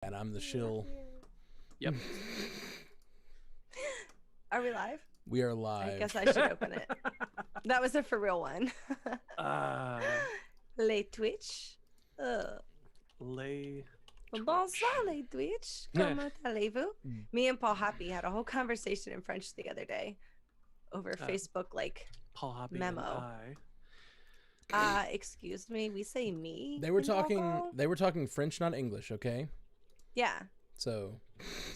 And I'm the shill. Yep. Are we live? We are live. I guess I should open it. That was a for real one. Les Twitch. Les. Bonsoir, les Twitch. Comment allez-vous? Me and Paul Happy had a whole conversation in French the other day over Facebook, like Paul Happy memo. And Excuse me. We say me. They were in talking. Togo? They were talking French, not English. Okay. Yeah. So.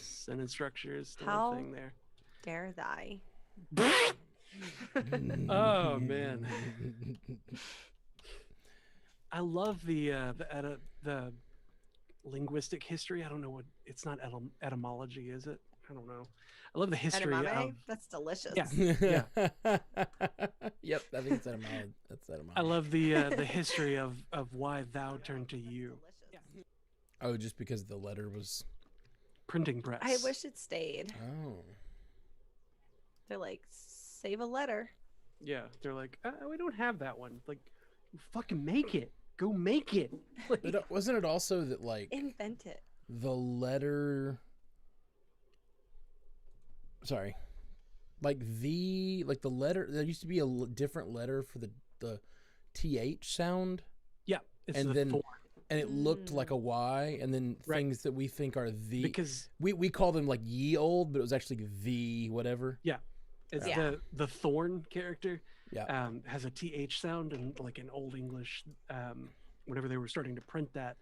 Sentence structure is still How a thing there. dare thy? Oh man. I love the linguistic history. I don't know what it's not etymology, is it? I don't know. I love the history Edamame? of. That's delicious. Yeah. Yep, I think it's etymology. That's etymology. I love the history of why thou turned to you. Oh, just because the letter was. Printing press. I wish it stayed. Oh. They're like, save a letter. Yeah, they're like, we don't have that one. Like, fucking make it. Go make it. Like, But wasn't it also that like Invent it. the letter? Sorry, like the letter. There used to be a different letter for the th sound, yeah, it's and the then thorn. and it looked like a y, and then Right. things that we think are the Because we call them like ye old, but it was actually the whatever. it's Yeah. the thorn character Yeah. has a th sound, and like in Old English, whenever they were starting to print that,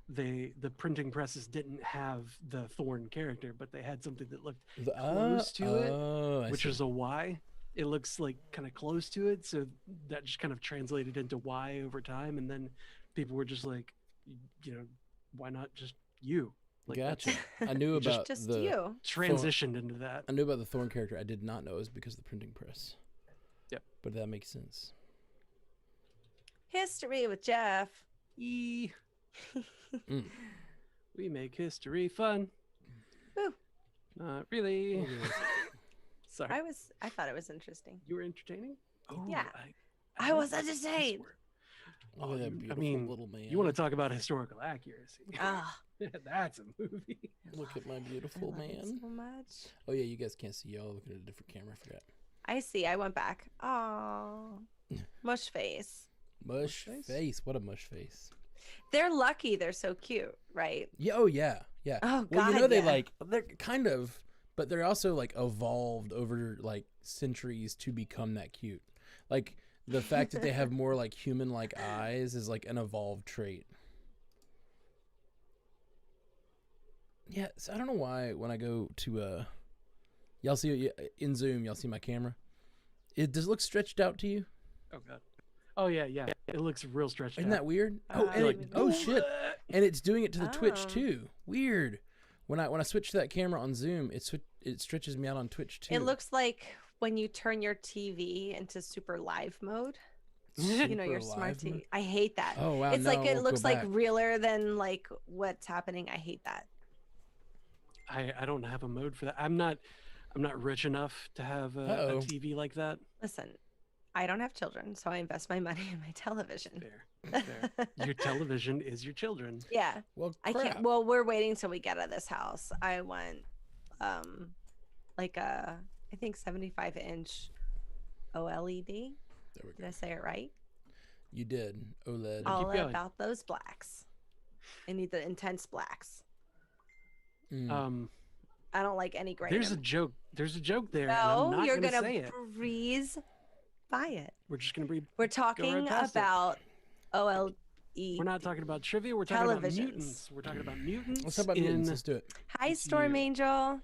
the printing presses didn't have the thorn character, but they had something that looked close to it, which was a y. It looks like kind of close to it, so that just kind of translated into y over time, and then people were just like, you know, why not just you? Like, Gotcha. I knew Just- about Just the you. transitioned into that. I knew about the thorn character. I did not know it was because of the printing press. Yep. But that makes sense. History with Jeff. E. Mm. We make history fun. Woo. Not really. Sorry. I thought it was interesting. You were entertaining? Oh, Yeah. I I was like this entertained. word. Look Oh, at that I beautiful mean, little man. You want to talk about historical accuracy? Ah, That's a movie. Look at my I beautiful love it man. so much. Oh yeah, you guys can't see y'all looking at a different camera. I forgot. I see. I went back. Oh, mush face. Mush face? face. What a mush face. They're lucky. They're so cute, right? Yeah. Oh yeah. Yeah. Oh, well, you God, know they yeah. like they're kind of, but they're also like evolved over like centuries to become that cute. Like the fact that they have more like human-like eyes is like an evolved trait. Yeah. So I don't know why when I go to y'all see in Zoom, y'all see my camera. Does it look stretched out to you? Oh god. Oh yeah. It looks real stretched Isn't out. that weird? Oh, I and like, oh shit! And it's doing it to the Twitch Oh. too. Weird. When I switch to that camera on Zoom, it stretches me out on Twitch too. It looks like when you turn your TV into super live mode. You know, your Super smart live TV. I hate that. Oh wow! It's no, like it we'll looks go like back. realer than like what's happening. I hate that. I don't have a mode for that. I'm not rich enough to have a Uh-oh. TV like that. Listen, I don't have children, so I invest my money in my television. Fair. Your television is your children. Yeah. Well, I crap. can't. Well, we're waiting till we get out of this house. I want, like a, I think 75-inch OLED. There we Did go. I say it right? You did OLED. All going. about those blacks. I need the intense blacks. Mm. I don't like any gray. There's a joke. There's a joke there. and I'm No, not you're gonna gonna say it. breeze by it. We're just gonna be. We're talking past it. about OLED. We're not talking about trivia. We're talking about Televisions. mutants. We're talking about mutants. Let's talk about in... mutants. Let's do it. Hi, Storm you. Angel.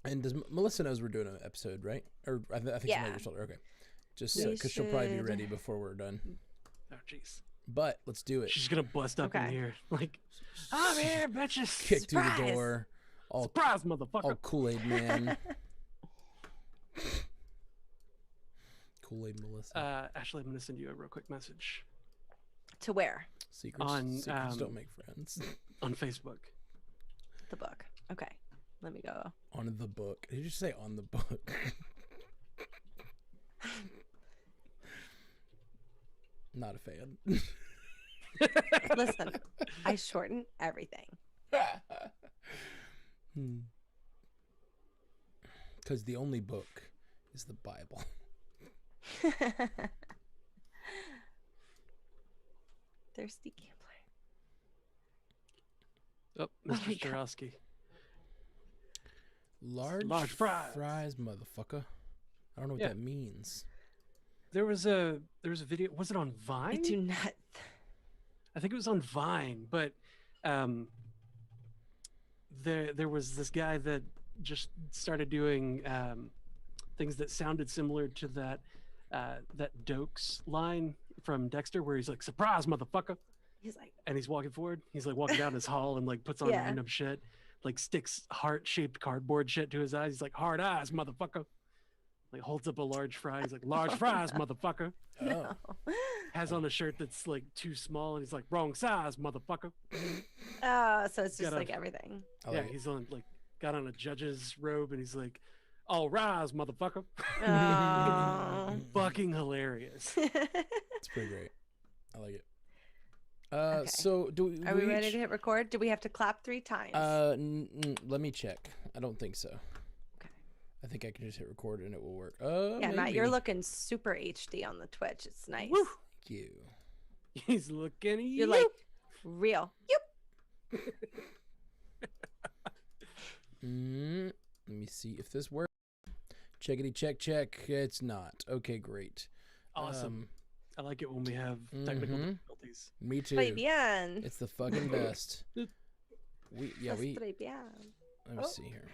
And does Melissa knows we're doing an episode, right? Or I think Yeah. somebody just told her. Okay, just We because she'll probably be should- ready before we're done. Oh jeez. But let's do it. She's gonna bust up in Okay. here like, I'm here, bitches. Kick through the Surprise! door. All Surprise, motherfucker. Kool-Aid man. Kool-Aid Melissa. Ashley, I'm gonna send you a real quick message To where? Secrets on, don't make friends. on Facebook. The book. Okay. Let me go. On the book. Did you just say on the book? Not a fan. Listen, I shorten everything. Because the only book is the Bible. Thirsty gambler. Oh, Oh Mr. my God. Starowski. Large fries. Fries, motherfucker. I don't know what Yeah. that means. There was a video. Was it on I Vine? do not. I think it was on Vine, but there was this guy that just started doing things that sounded similar to that Dokes line from Dexter, where he's like, "Surprise, motherfucker!" He's like, and he's walking forward. He's like walking down his hall and like puts on Yeah. random shit, like sticks heart-shaped cardboard shit to his eyes. He's like, "Hard eyes, motherfucker." Like holds up a large fry. He's like, "Large fries, motherfucker." no. Has on a shirt that's like too small, and he's like, "Wrong size, motherfucker." Oh, so it's just Gotta- like everything. I Yeah, like it. he's on like got on a judge's robe, and he's like, "All rise, motherfucker." Oh. Fucking hilarious. It's pretty great. I like it. Okay. So do we? Are we ready each- to hit record? Do we have to clap 3 times? Let me check. I don't think so. Okay. I think I can just hit record and it will work. Yeah, Matt, you're maybe. looking super HD on the Twitch. It's nice. Woo. Thank you. He's looking at you. You're like real. Yep. Let me see if this works. Checkity check. It's not. Okay, great. awesome. I like it when we have technical Mhm. difficulties. Me too. Muy bien. It's the fucking best. Boop. Estás muy bien. Let me Oh. see here.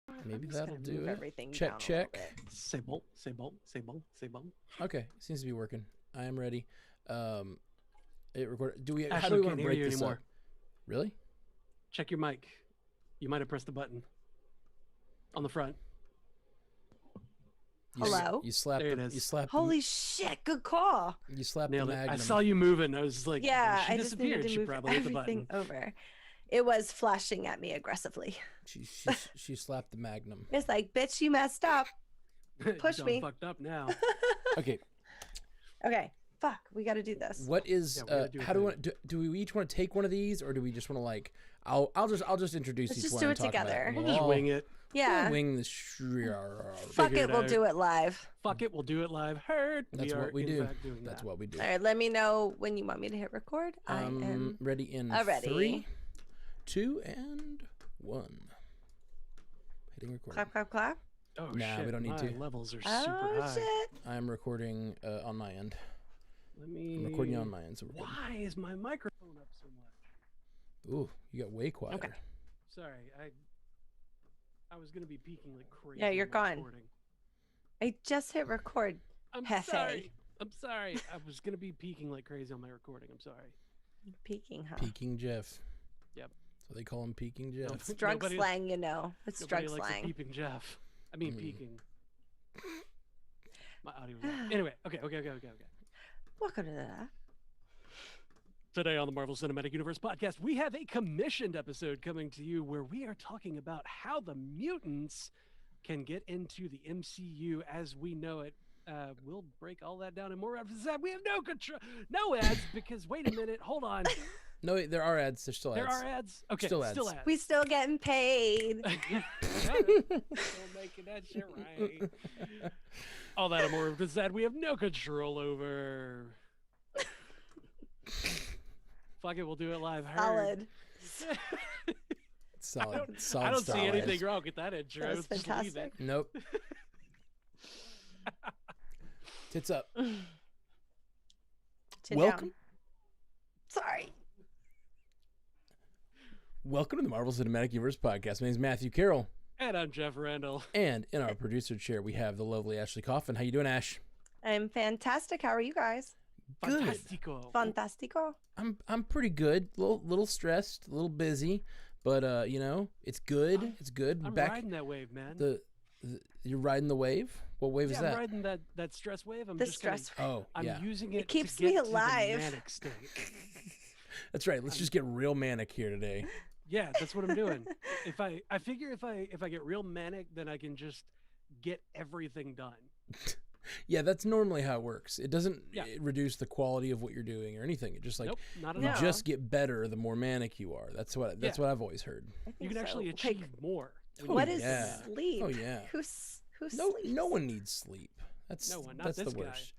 I'm Maybe just gonna that'll move do it. everything Check, down a little check. bit. Say bon, say bon, say bon, say bon. Okay, seems to be working. I am ready. It record. Do we? How Ashley, do we can't want to hear break you this anymore. up? Really? Check your mic. You might have pressed the button on the front. You s- Hello? You slapped. There it the- is. You slapped. Holy shit! Good call. You slapped the Nailed it. magnum. I saw you moving. I was like, Yeah, she I just needed disappeared. to She move probably hit the everything button. over. It was flashing at me aggressively. She slapped the magnum. It's like, bitch, you messed up. Push Done me. Fucked up now. Okay. Okay, fuck, we got to do this. What is? Yeah, we gotta do a how do we thing. do we each want to take one of these, or do we just want to like? I'll just introduce Let's each just one do and it talk about together. We'll just We'll wing it. Yeah. Wing this. Fuck Figure it, it we'll out. do it live. Fuck it. We'll do it live. Heard. That's we what are we in do. fact doing That's that. what we do. All right, let me know when you want me to hit record. I am Ready in ready. 3, 2, and 1. Hitting record. clap, clap, clap. Oh Nah, we shit. don't need my to. levels are super Oh high. shit! I am recording on my end. Let me. I'm recording on my end, so we're good. Why is my microphone up so much? Ooh, you got way quieter. Okay. Sorry, I was gonna be peeking like crazy. Yeah, you're on my gone. recording. I just hit record. I'm Hefe. sorry. I'm sorry. I was gonna be peeking like crazy on my recording. I'm sorry. Peeking, huh? Peking Jeff. Yep. So they call him Peking Jeff. It's drunk Nobody- slang, you know. It's Nobody drunk likes a slang. peeping Jeff. I mean Mm. peeking. My audio. Was off. Anyway, okay. Welcome to that. Today on the Marvel Cinematic Universe podcast, we have a commissioned episode coming to you where we are talking about how the mutants can get into the MCU as we know it. We'll break all that down in more after that. We have no control, no ads because wait a minute, hold on. No, wait, there are ads. There's still ads. There are ads. Okay, Still still ads. ads. We still getting paid. Still making that shit right. All that and more of this ad we have no control over. Fuck it, we'll do it live. Heard. Solid. Solid. I don't see solid. anything wrong with that intro. That was Just leave it. fantastic. Nope. Tits up. Chin Welcome. down. Sorry. Welcome to the Marvel Cinematic Universe podcast. My name is Matthew Carroll, And I'm Jeff Randall. and in our producer chair we have the lovely Ashley Coffin. How you doing, Ash? I'm fantastic. How are you guys? Good. Fantastico. Fantastico. I'm pretty good. Little stressed, a little busy, but you know it's good. I'm- It's good. I'm Back riding that wave, man. you're riding the wave. What wave yeah, is I'm that? riding that stress wave. I'm The just kinda- stress. Oh, I'm yeah. using it. keeps to get me to the alive. manic state. That's right. Let's just get real manic here today. Yeah, that's what I'm doing. I figure if I get real manic, then I can just get everything done. Yeah, that's normally how it works. It doesn't Yeah. reduce the quality of what you're doing or anything. It just like Nope, not at you all. No. just get better the more manic you are. That's what I've always heard. I You think can actually so. achieve Like, more. when Oh, what you is do yeah. that. sleep? Oh yeah. Who No, sleeps? no one needs sleep. That's No one, not that's the this guy. worst.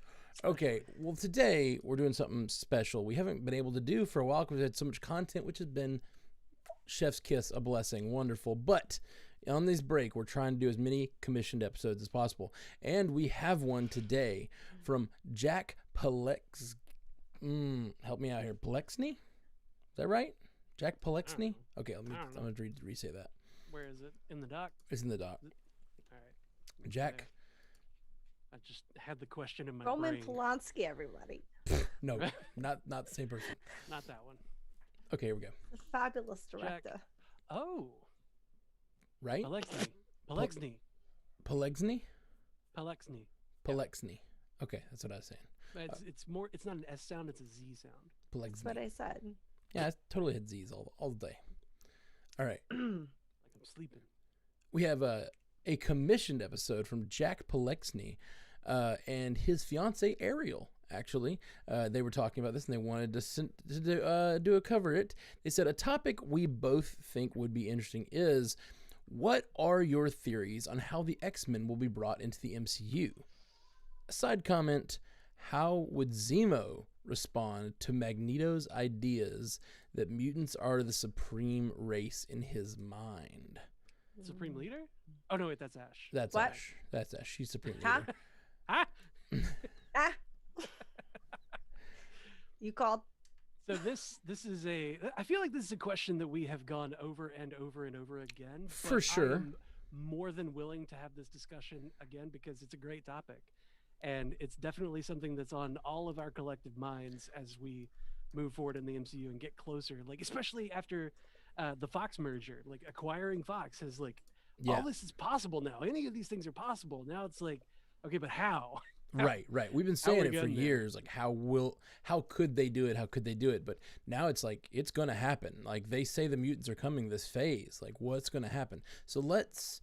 Okay, well today we're doing something special. We haven't been able to do for a while because we've had so much content, which has been chef's kiss, a blessing, wonderful. But on this break, we're trying to do as many commissioned episodes as possible, and we have one today from Jack Palex. Help me out here, Palexny. Is that right? Jack Palexny. Okay, I'm gonna re-say that. Where is it? In the doc? It's in the doc. All right. Jack. I just had the question in my Roman brain. Polanski, everybody. No, not the same person. Not that one. Okay, here we go. The fabulous director. Oh, Right? Alexny. Palexny. Palexny? Palexny. Palexny. Okay, that's what I was saying. It's more. It's not an S sound. It's a Z sound. That's what Palexny. I said. Yeah, I totally hit Z's all day. All right. Like I'm sleeping. We have a commissioned episode from Jack Palexny and his fiance Ariel. Actually, they were talking about this and they wanted to cover it. They said a topic we both think would be interesting is, what are your theories on how the X-Men will be brought into the MCU? A side comment: how would Zemo respond to Magneto's ideas that mutants are the supreme race in his mind? Supreme Leader? Oh no, wait, that's Ash. That's What? Ash. That's Ash. She's supreme Huh? leader. Ah. Ah. You called? So this is a. I feel like this is a question that we have gone over and over and over again. but For sure. I am more than willing to have this discussion again because it's a great topic, and it's definitely something that's on all of our collective minds as we move forward in the MCU and get closer. Like especially after the Fox merger, like acquiring Fox has like all this is possible now. Any of these things are possible now. It's like, okay, but how? Right. We've been How are saying we it for getting there? years. Like, how could they do it? How could they do it? But now it's like, it's going to happen. Like, they say the mutants are coming this phase. Like, what's going to happen? So let's,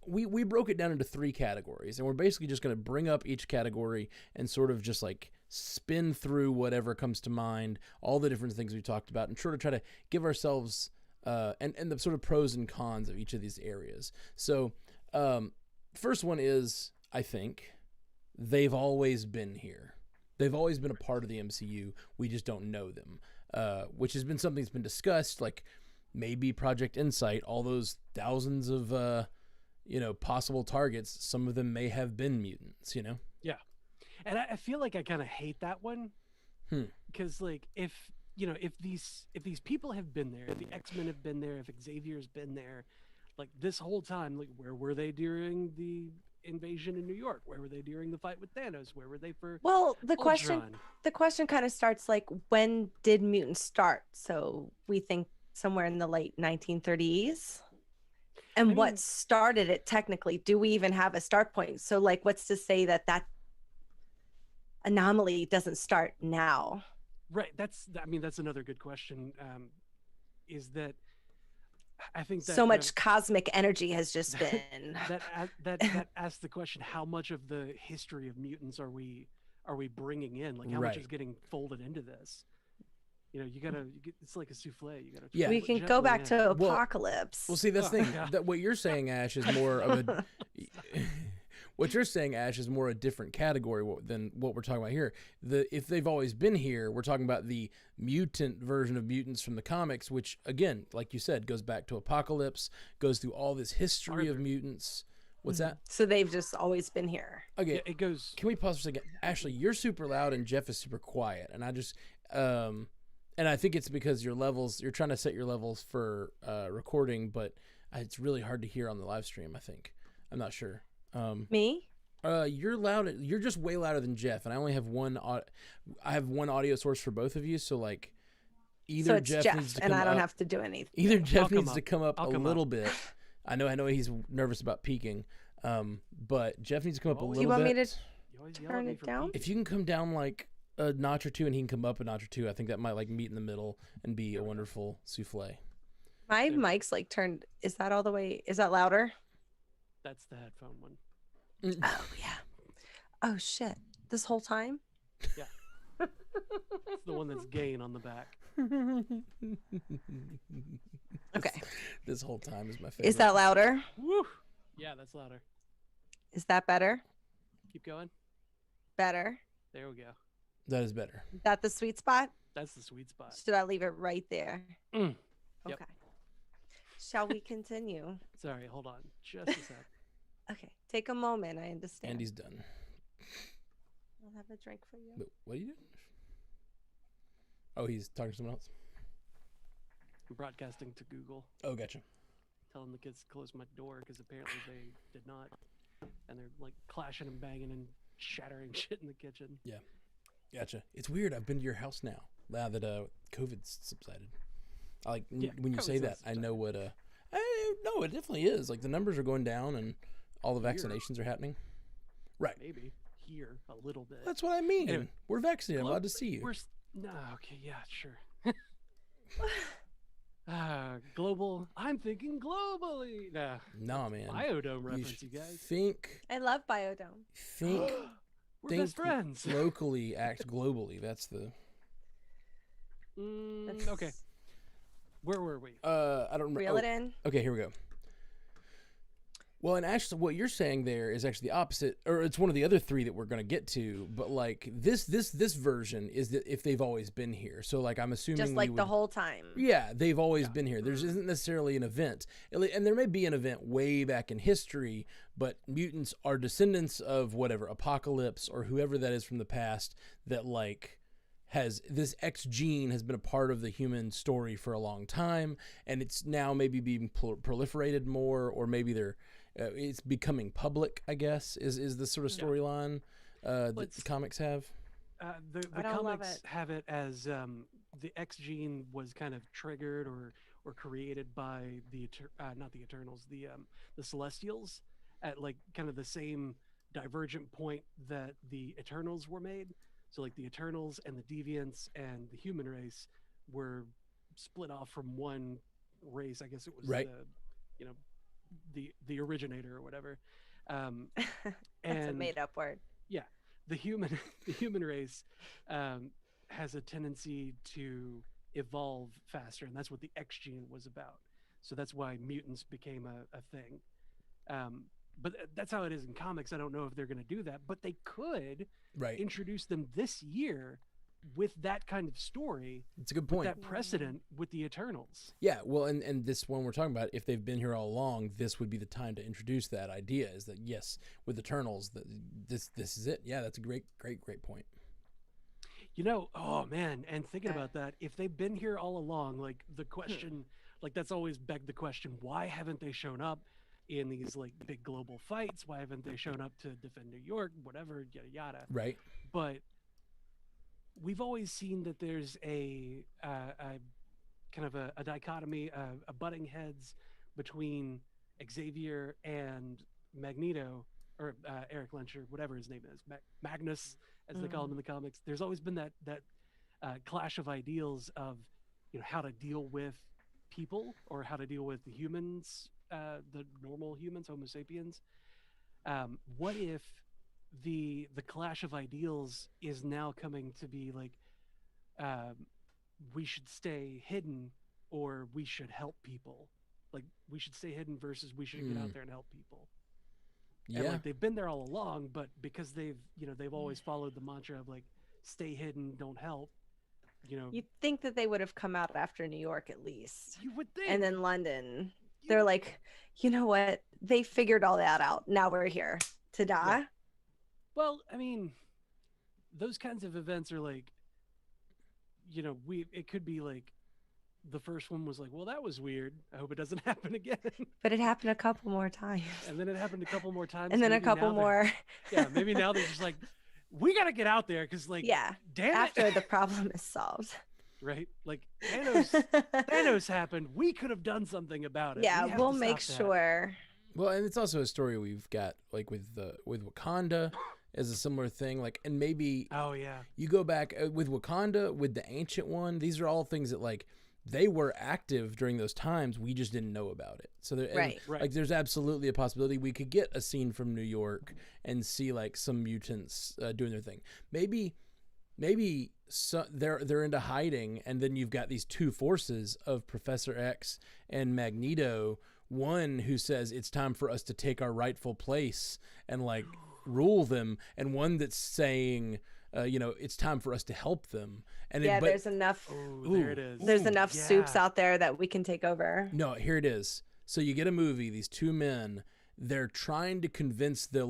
we broke it down into 3 categories, and we're basically just going to bring up each category and sort of just like spin through whatever comes to mind, all the different things we talked about, and sort of try to give ourselves, and the sort of pros and cons of each of these areas. So, first one is, I think, they've always been here. They've always been a part of the MCU. We just don't know them, which has been something that's been discussed, like maybe Project Insight, all those thousands of, possible targets. Some of them may have been mutants, Yeah. And I feel like I kind of hate that one. Because like if these people have been there, the X-Men have been there, if Xavier's been there, like this whole time, like where were they during the invasion in New York? Where were they during the fight with Thanos? Where were they for Well, the Ultron? question kind of starts like, when did mutants start? So we think somewhere in the late 1930s. And I mean- what started it technically? Do we even have a start point? So like, what's to say that anomaly doesn't start now? Right. That's another good question. Is that I think that So much cosmic energy has just been. that asks the question: how much of the history of mutants are we bringing in? Like how much is Right. getting folded into this? It's like a souffle. You gotta. Yeah. We trickle it can go back gently in. to Apocalypse. Well, see, that's the thing. Yeah. That what you're saying, Ash, is more of a. What you're saying, Ash, is more a different category than what we're talking about here. If they've always been here, we're talking about the mutant version of mutants from the comics, which, again, like you said, goes back to Apocalypse, goes through all this history of Farther. mutants. What's that? So they've just always been here. Okay, Yeah, it goes. can we pause for a second? Ashley, you're super loud and Jeff is super quiet, and I just, and I think it's because you're trying to set your levels for recording, but it's really hard to hear on the live stream. I think, I'm not sure. Me? You're loud. You're just way louder than Jeff, and I only have one. I have one audio source for both of you, so like, either So it's Jeff, Jeff, needs to and come I don't up, have to do anything. Either Jeff come needs to up. come up I'll a come little up. bit. I know he's nervous about peaking, but Jeff needs to come up a Oh, little you bit. want me to You always yell turn at me it for down? peeking. If you can come down like a notch or two, and he can come up a notch or two, I think that might like meet in the middle and be a wonderful souffle. My mic's like turned. Is that all the way? Is that louder? That's the headphone one. Oh yeah. Oh shit! This whole time. Yeah. It's the one that's gain on the back. Okay. This whole time is my favorite. Is that louder? Woo! Yeah, that's louder. Is that better? Keep going. Better. There we go. That is better. Is that the sweet spot? That's the sweet spot. Should I leave it right there? Mm. Yep. Okay. Shall we continue? Sorry, hold on. Just a sec. Okay. Take a moment. I understand. Andy's done. I'll have a drink for you. But what are you doing? Oh, he's talking to someone else? I'm broadcasting to Google, Oh, gotcha. telling the kids to close my door because apparently they did not. And they're like clashing and banging and shattering shit in the kitchen. Gotcha. It's weird. I've been to your house now that COVID's subsided. When you say COVID's that, I know what no, it definitely is. Like the numbers are going down and all the vaccinations are happening. Right. Maybe here a little bit. That's what I mean. Anyway, we're vaccinated. I'm allowed to see you. No, okay, yeah, sure. Global. I'm thinking globally. Nah. No, man. Biodome reference, you guys. Think. I love Biodome. Think. We're think best friends. Locally, act globally. That's the. Okay. Where were we? I don't remember. Reel it in. Okay, here we go. Well, and actually, what you're saying there is actually the opposite, or it's one of the other three that we're going to get to. But like this version is that if they've always been here. So like I'm assuming Just like the whole time. Yeah, they've always been here. There isn't necessarily an event, and there may be an event way back in history. But mutants are descendants of whatever Apocalypse or whoever that is from the past that like has this X gene has been a part of the human story for a long time, and it's now maybe being proliferated more, or maybe they're it's becoming public, I guess, is the sort of storyline that the comics have. The comics have it as the X gene was kind of triggered or created by the not the Eternals, the Celestials, at like kind of the same divergent point that the Eternals were made. So like the Eternals and the Deviants and the human race were split off from one race. I guess it was right. The originator or whatever. That's and a made up word. Yeah, the human race has a tendency to evolve faster, and that's what the X gene was about. So that's why mutants became a thing. But that's how it is in comics. I don't know if they're going to do that, but they could introduce them this year with that kind of story. It's a good point. That precedent with the Eternals. Yeah, well, and this one we're talking about, if they've been here all along, this would be the time to introduce that idea. Is that yes, with Eternals, this is it. Yeah, that's a great point. Oh man, and thinking about that, if they've been here all along, like the question, like that's always begged the question: why haven't they shown up in these like big global fights? Why haven't they shown up to defend New York? Whatever, yada yada. Right. But we've always seen that there's a kind of a dichotomy, a butting heads between Xavier and Magneto, or Eric Lencher, whatever his name is, Magnus, as they call him in the comics. There's always been that clash of ideals of how to deal with people or how to deal with the humans, the normal humans, Homo sapiens. What if the clash of ideals is now coming to be like we should stay hidden or we should help people? Like we should stay hidden versus we should get out there and help people. Yeah. And like they've been there all along, but because they've always followed the mantra of like stay hidden, don't help. You'd think that they would have come out after New York at least. You would think. And then London. They're like, you know what? They figured all that out. Now we're here to die. Yeah. Well, I mean, those kinds of events are like, it could be like the first one was like, well, that was weird. I hope it doesn't happen again. But it happened a couple more times. And then it happened a couple more times. And then a couple more. Yeah, maybe now they're just like, we got to get out there because like, damn after it. the problem is solved. Right? Like Thanos happened. We could have done something about it. Yeah, we'll make sure. Well, and it's also a story we've got like with Wakanda as a similar thing. Like, and maybe oh yeah, you go back with Wakanda with the ancient one. These are all things that like they were active during those times. We just didn't know about it. So there, Right. like there's absolutely a possibility we could get a scene from New York and see like some mutants doing their thing. Maybe they're into hiding, and then you've got these two forces of Professor X and Magneto. One who says it's time for us to take our rightful place and like rule them, and one that's saying, it's time for us to help them. And there's enough. Oh, there it is. There's enough soups out there that we can take over. No, here it is. So you get a movie. These two men, they're trying to convince the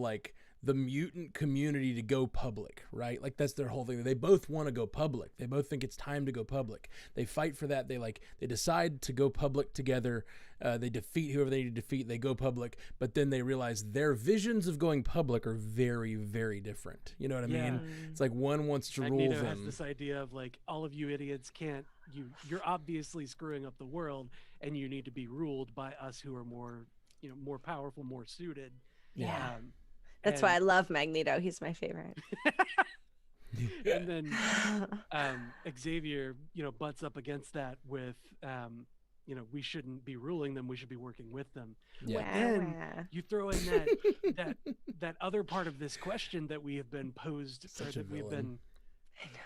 mutant community to go public, right? Like that's their whole thing. They both want to go public. They both think it's time to go public. They fight for that. They decide to go public together. They defeat whoever they need to defeat. They go public, but then they realize their visions of going public are very, very different. You know what I mean? It's like one wants to rule Magneto them. has this idea of like, all of you idiots can't. You're obviously screwing up the world, and you need to be ruled by us who are more powerful, more suited. Yeah. That's why I love Magneto. He's my favorite. And then Xavier, butts up against that with, we shouldn't be ruling them. We should be working with them. Yeah. And you throw in that other part of this question that we have been posed, or that we've been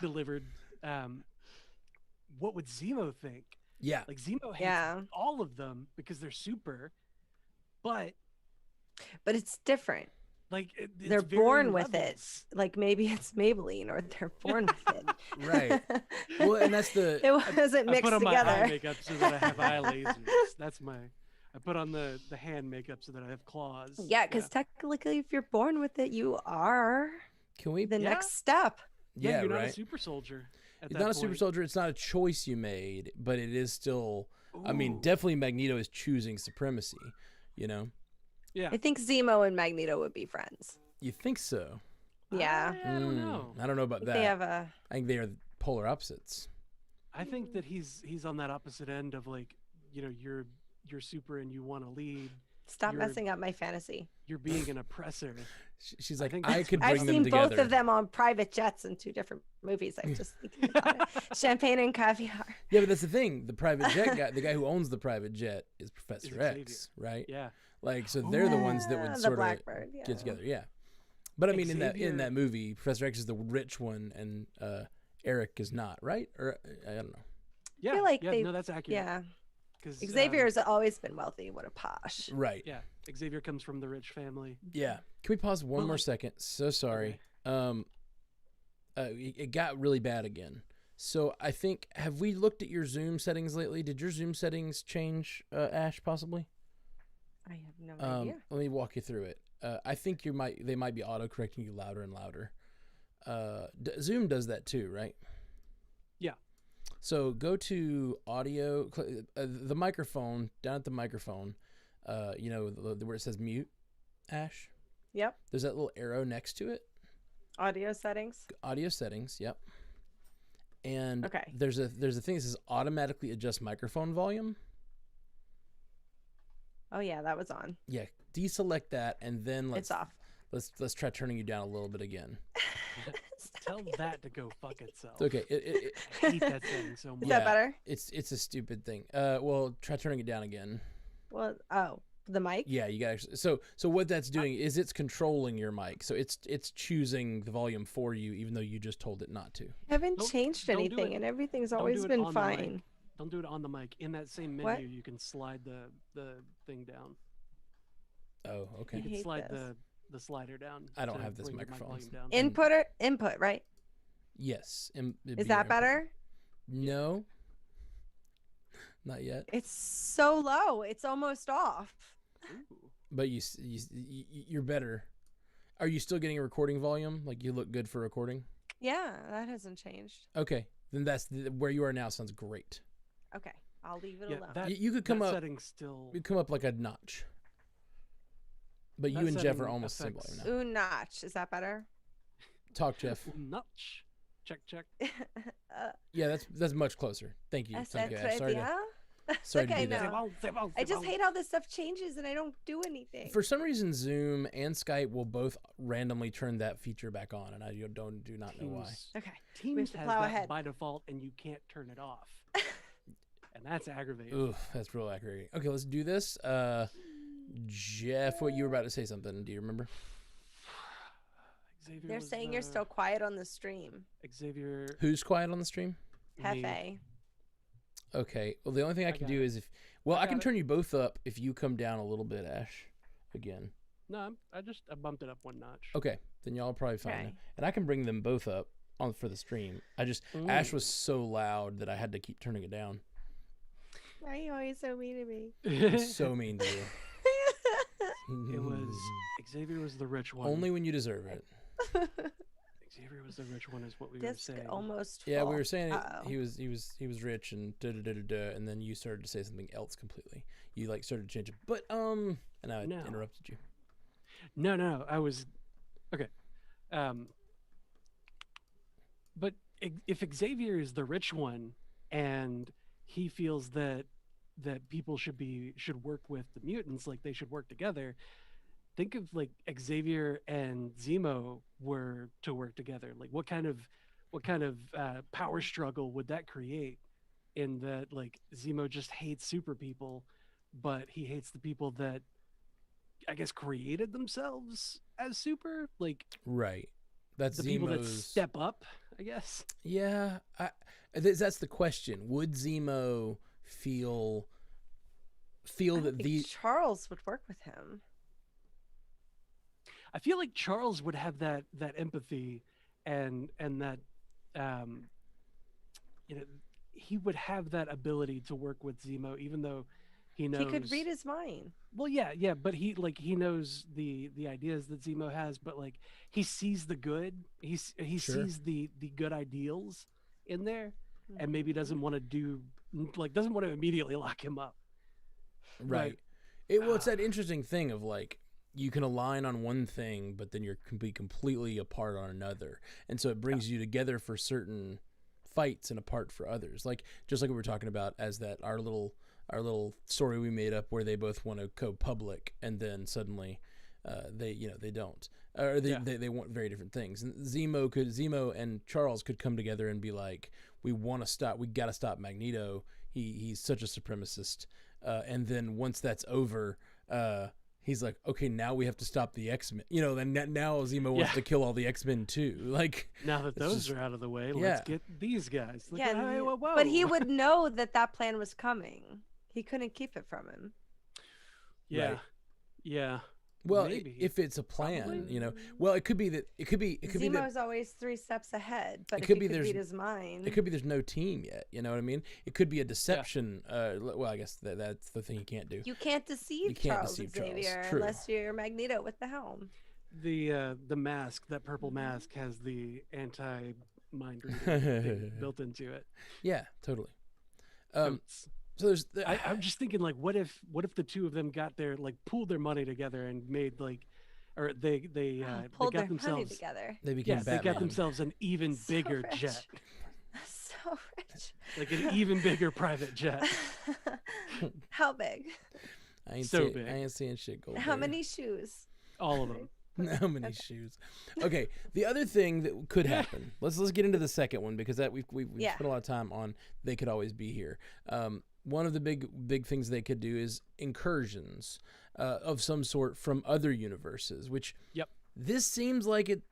delivered. What would Zemo think? Yeah. Like Zemo hates all of them because they're super, but it's different. Like they're born with it. Like maybe it's Maybelline, or they're born with it. Right. Well, and that's it wasn't mixed I put on together. my eye makeup so that I have eye lasers. I put on the hand makeup so that I have claws. Yeah, because technically, if you're born with it, you are. Can we the next step? Yeah, you're right. not a super soldier. It's not a super soldier. It's not a choice you made, but it is still. Ooh. I mean, definitely Magneto is choosing supremacy. Yeah. I think Zemo and Magneto would be friends. You think so? Yeah. I don't know. I don't know about that. They have I think they are polar opposites. I think that he's on that opposite end of like, you're super and you want to lead. Stop messing up my fantasy. You're being an oppressor. She's like, I could bring I've them seen together. both of them on private jets in two different movies. I'm just thinking about it. Champagne and caviar. Yeah, but that's the thing. The private jet guy, the guy who owns the private jet, is Professor X, right? Yeah. Like, so they're the ones that would sort of get together. Yeah. But I mean, in that movie, Professor X is the rich one, and Eric is not, right? Or I don't know. Yeah. I feel like no, that's accurate. Yeah. Xavier has always been wealthy. What a posh. Right. Yeah. Xavier comes from the rich family. Yeah. Can we pause one more second? So sorry. Okay. It got really bad again. So I think, have we looked at your Zoom settings lately? Did your Zoom settings change, Ash, possibly? I have no idea. Let me walk you through it. I think they might be auto-correcting you louder and louder. Zoom does that too, right? Yeah. So go to audio, the microphone, down at the microphone, where it says mute, Ash. Yep. There's that little arrow next to it. Audio settings. Audio settings, yep. And okay. There's a thing that says automatically adjust microphone volume. Oh yeah, that was on. Yeah, deselect that, and then it's off. Let's try turning you down a little bit again. Tell that to go fuck itself. Okay. I hate that thing so much. Is that better? It's a stupid thing. Well, try turning it down again. Well, the mic? Yeah, you got actually. So what that's doing is it's controlling your mic. So it's choosing the volume for you, even though you just told it not to. I haven't changed anything, and everything's always been fine. Don't do it on the mic. In that same menu, you can slide the thing down. Oh, okay. You can slide the slider down. I don't have this microphone. Input, right? Yes. Is that better? No. Not yet. It's so low. It's almost off. Ooh. But you're better. Are you still getting a recording volume? Like you look good for recording? Yeah, that hasn't changed. Okay. Then that's where you are now sounds great. Okay. I'll leave it alone. You could come up. Still... You come up like a notch. But you and Jeff are almost similar now. Ooh, notch. Is that better? Talk, Jeff. Notch. Check. Yeah, that's much closer. Thank you. Sorry to do that. I just hate how this stuff changes and I don't do anything. For some reason, Zoom and Skype will both randomly turn that feature back on, and I do not know why. Okay. Teams has that by default, and you can't turn it off. And that's aggravating. Ooh, that's real aggravating. Okay, let's do this. Jeff, what you were about to say something? Do you remember? Xavier They're saying you're still quiet on the stream. Xavier. Who's quiet on the stream? Hefe. Okay. Well, the only thing I can do is I can turn you both up if you come down a little bit, Ash. Again. No, I bumped it up one notch. Okay, then y'all are probably fine. Okay. And I can bring them both up for the stream. Ash was so loud that I had to keep turning it down. Why are you always so mean to me? He's so mean to you. It was Xavier was the rich one. Only when you deserve it. Xavier was the rich one, is what we This were saying. almost. Yeah, full. we were saying Uh-oh. he was rich and and then you started to say something else completely. You like started to change it, but and I interrupted you. No, I was okay. But if Xavier is the rich one and he feels that people should work with the mutants, like they should work together, think of like Xavier and Zemo were to work together. Like what kind of power struggle would that create? In that, like, Zemo just hates super people, but he hates the people that I guess created themselves as super, like Right. That's the Zemo's... people that step up, I guess. Yeah, that's the question. Would Zemo feel that these Charles would work with him? I feel like Charles would have that empathy and that he would have that ability to work with Zemo, even though he knows He could read his mind. Well, yeah, but he knows the ideas that Zemo has, but like he sees the good. He sees the good ideals in there, and maybe doesn't want to immediately lock him up. Right. It's that interesting thing of like you can align on one thing, but then you're be completely apart on another, and so it brings you together for certain fights and apart for others. Like just like we were talking about as that our little story we made up where they both want to go public, and then suddenly they don't, or they want very different things. And Zemo and Charles could come together and be like, we got to stop Magneto. He's such a supremacist. And then once that's over, he's like, okay, now we have to stop the X-Men. Then now Zemo wants to kill all the X-Men too. Like now that those are out of the way, let's get these guys. Like, yeah, whoa. But he would know that plan was coming. He couldn't keep it from him. Yeah, right. Yeah. Well, maybe. if it's a plan, well, it could be that Zemo's always 3 steps ahead, but it if could he be could read his mind, it could be there's no team yet. You know what I mean? It could be a deception. Well, I guess that's the thing you can't do. You can't deceive Charles Xavier unless you're Magneto with the helm. The mask, that purple mask, has the anti-mind reading thing built into it. Yeah, totally. So I'm just thinking, like, what if the two of them got pooled their money together and made pulled they got their themselves money together. They became Batman. They got themselves an even So bigger rich. jet, So rich. like an even bigger private jet. How big? I ain't big. I ain't seeing shit gold. How many shoes? All of them. How many shoes? Okay, the other thing that could happen. Let's get into the second one, because that we've spent a lot of time on. They could always be here. One of the big things they could do is incursions of some sort from other universes. Which this seems like it's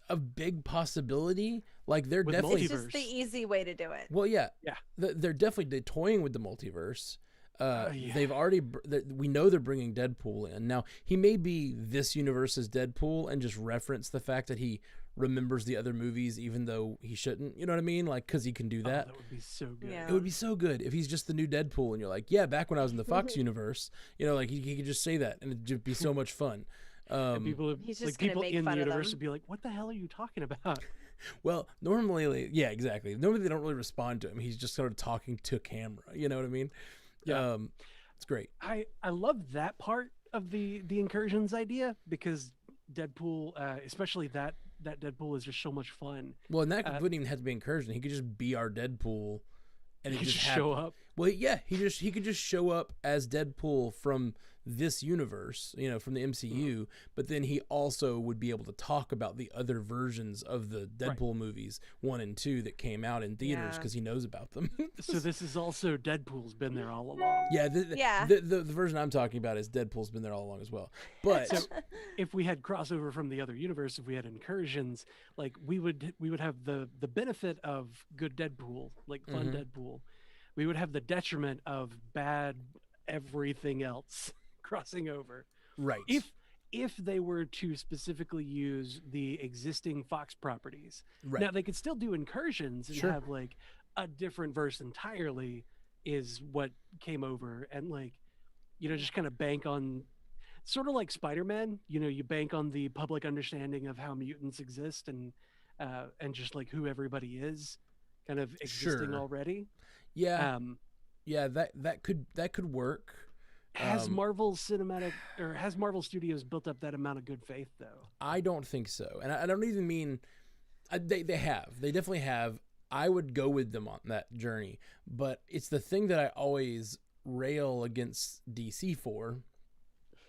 a big possibility. Like they're With definitely It's just the easy way to do it. well, yeah. They're definitely toying with the multiverse. They've already. We know they're bringing Deadpool in now. He may be this universe's Deadpool and just reference the fact that he remembers the other movies, even though he shouldn't. You know what I mean? Like, because he can do that. That would be so good. Yeah. It would be so good if he's just the new Deadpool, and you're like, yeah, back when I was in the Fox universe, like he could just say that, and it'd just be so much fun. And He's just gonna people make in the fun of universe them. would be like, "What the hell are you talking about?" Well, normally, yeah, exactly. Normally, they don't really respond to him. He's just sort of talking to camera. You know what I mean? Yeah. It's great. I love that part of the incursions idea, because Deadpool, especially that Deadpool, is just so much fun. Well, and that wouldn't even have to be incursion. He could just be our Deadpool, and He it just show up. Well, yeah, he could just show up as Deadpool from this universe, from the MCU, but then he also would be able to talk about the other versions of the Deadpool movies 1 and 2 that came out in theaters because he knows about them. So this is also Deadpool's been there all along. Yeah, the version I'm talking about is Deadpool's been there all along as well. But so if we had crossover from the other universe, if we had Incursions, like we would have the benefit of good Deadpool, like fun Deadpool. We would have the detriment of bad everything else crossing over. Right. If they were to specifically use the existing Fox properties. Right. Now they could still do Incursions and have like a different verse entirely is what came over, and like, just kind of bank on sort of like Spider-Man, you bank on the public understanding of how mutants exist and just like who everybody is kind of existing already. Yeah. That could work. Has Marvel Studios built up that amount of good faith though? I don't think so. And I don't even mean they definitely have. I would go with them on that journey, but it's the thing that I always rail against DC for,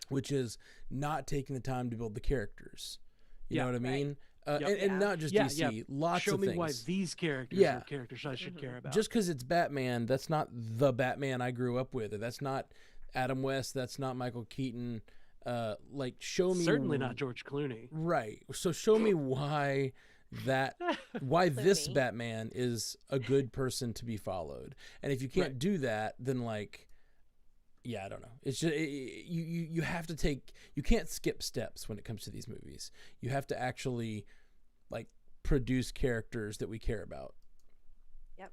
which is not taking the time to build the characters. You know what I mean? And not just DC. Lots of things. Show me why these characters are characters I should care about. Just because it's Batman, that's not the Batman I grew up with. Or that's not Adam West. That's not Michael Keaton. Show me. Certainly not George Clooney. Right. So show me why this Batman is a good person to be followed. And if you can't do that, then I don't know. It's just you have to you can't skip steps when it comes to these movies. You have to actually produce characters that we care about. Yep.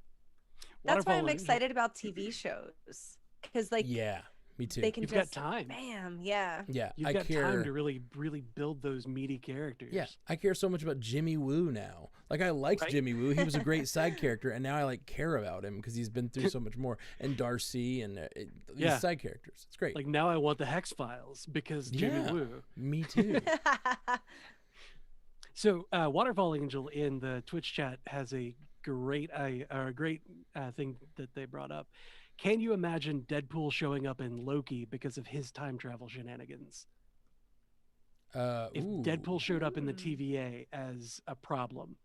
That's why I'm excited about TV shows, because me too. They can You've got time. Bam, yeah. You've got time to really, really build those meaty characters. Yeah, I care so much about Jimmy Woo now. I liked Jimmy Woo. He was a great side character, and now I care about him because he's been through so much more. And Darcy and these side characters. It's great. Now I want the Hex Files because Jimmy Woo. Me too. So Waterfall Angel in the Twitch chat has a great thing that they brought up. Can you imagine Deadpool showing up in Loki because of his time travel shenanigans? If Deadpool showed up in the TVA as a problem.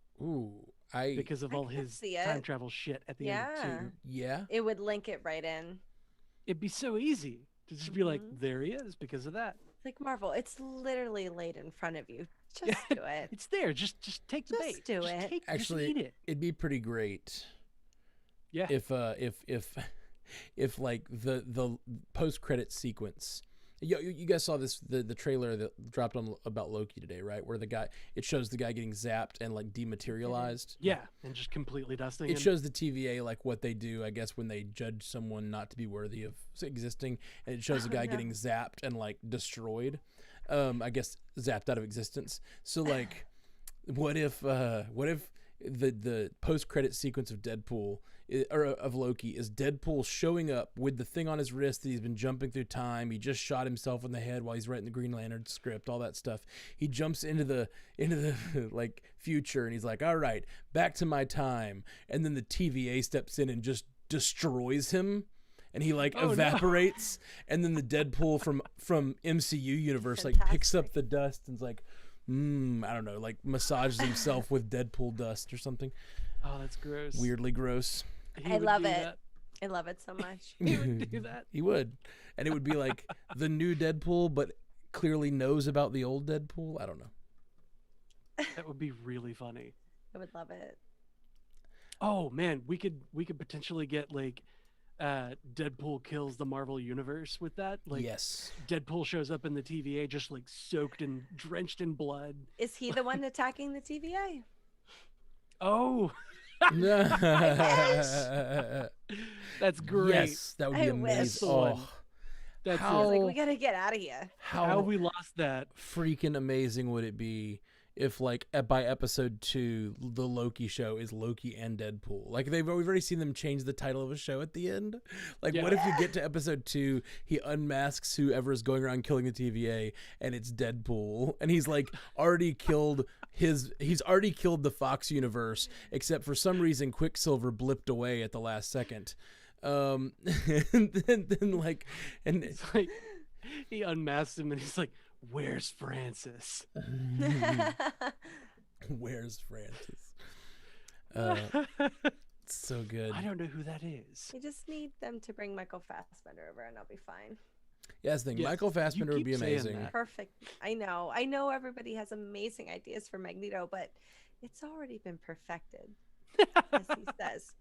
Because of all his time travel shit at the end too. Yeah. It would link it right in. It'd be so easy to just be like, there he is because of that. Like Marvel, it's literally laid in front of you. Just do it. It's there. Just take the bait. Do it. Actually, just eat it. It'd be pretty great. Yeah. If the post-credit sequence, you guys saw the trailer that dropped on about Loki today, right? Where it shows the guy getting zapped and dematerialized. Yeah, and just completely dusting. It shows the TVA what they do, I guess, when they judge someone not to be worthy of existing, and it shows the guy getting zapped and destroyed. I guess zapped out of existence. So what if the post-credit sequence of Deadpool or of Loki is Deadpool showing up with the thing on his wrist that he's been jumping through time. He just shot himself in the head while he's writing the Green Lantern script, all that stuff. He jumps into the future and he's like, all right, back to my time. And then the TVA steps in and just destroys him. And he evaporates. No. And then the Deadpool from MCU universe picks up the dust and's like, I don't know, massages himself with Deadpool dust or something. Oh, that's gross. Weirdly gross. I love it. I love it so much. He would do that. He would. And it would be the new Deadpool, but clearly knows about the old Deadpool. I don't know. That would be really funny. I would love it. Oh man, we could potentially get Deadpool kills the Marvel universe with that. Yes. Deadpool shows up in the TVA just soaked and drenched in blood. Is he the one attacking the TVA? Oh. That's great. Yes, that would be amazing. Oh, that's we gotta get out of here. How we lost that? Freaking amazing would it be if by episode 2 the Loki show is Loki and Deadpool? We've already seen them change the title of a show at the end. What if you get to episode 2, he unmasks whoever is going around killing the TVA and it's Deadpool, and he's already killed the Fox universe, except for some reason Quicksilver blipped away at the last second. And then like, and It's like he unmasks him and he's like, "Where's Francis?" Where's Francis? It's so good. I don't know who that is. You just need them to bring Michael Fassbender over, and I'll be fine. Yeah, that's the thing. Yes, Michael Fassbender you would be keep saying amazing. that. Perfect. I know everybody has amazing ideas for Magneto, but it's already been perfected, as he says.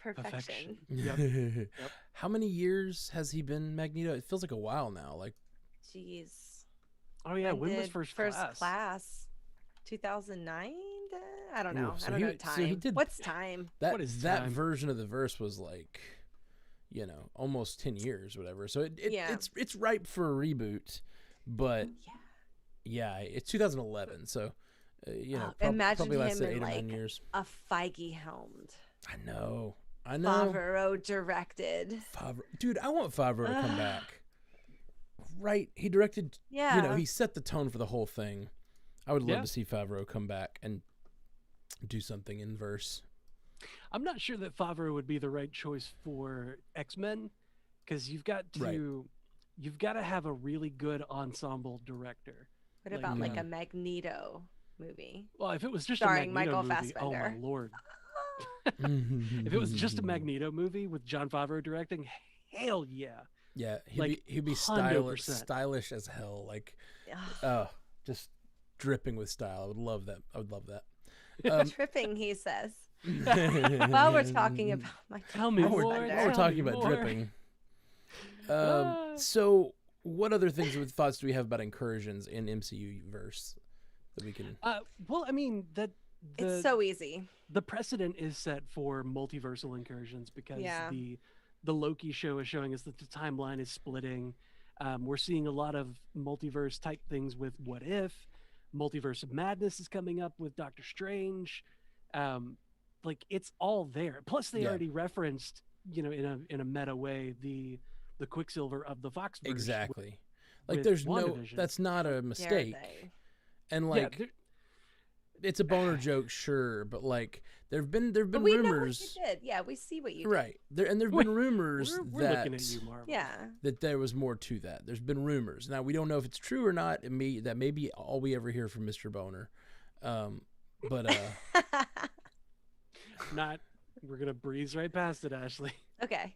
Perfection. Yep. How many years has he been Magneto? It feels like a while now. Like, Jeez. Oh yeah, when was First Class? 2009? I don't know. Ooh, so I don't he- know so time. he did- What's time? What is that time? version of the verse was like, you know, almost 10 years, whatever. So Yeah. it's ripe for a reboot, but yeah, it's 2011. So, you know, Imagine probably him lasted in 8 or 9 like years. a Feige helmed. I know. Favreau directed. Dude, I want Favreau to come back. Right? He directed. Yeah. You know, he set the tone for the whole thing. I would love Yeah. to see Favreau come back and do something in verse. I'm not sure that Favreau would be the right choice for X-Men, because you've got to have a really good ensemble director. What Like, about like yeah. a Magneto movie? Well, if it was just Starring a Magneto Michael movie, oh my Fassbender. lord! If it was just a Magneto movie with Jon Favreau directing, hell yeah! Yeah, Like, he'd be 100%. stylish as hell. Like, Ugh. just dripping with style. I would love that. Tripping, he says. While we're talking about my Tell me While more. we're Tell talking me about more. dripping. So, what other thoughts do we have about incursions in MCU verse that we can? Well, I mean It's so easy. the precedent is set for multiversal incursions because Yeah. the Loki show is showing us that the timeline is splitting. We're seeing a lot of multiverse type things with What If. Multiverse of Madness is coming up with Doctor Strange. Like, it's all there. Plus, they Yeah. already referenced, you know, in a meta way, the Quicksilver of the Fox verse. Exactly. Like, with there's WandaVision. that's not a Dare mistake. they? And Yeah, like, there- it's a boner joke, sure, but like, there've been But we know what you rumors, did. Yeah, we see what you did. right? There've been rumors we're that looking at you, Marvel. Yeah. that there was more to that. There's been rumors. Now we don't know if it's true or not. That may be all we ever hear from Mr. Boner. But We're gonna breeze right past it, Ashley. Okay.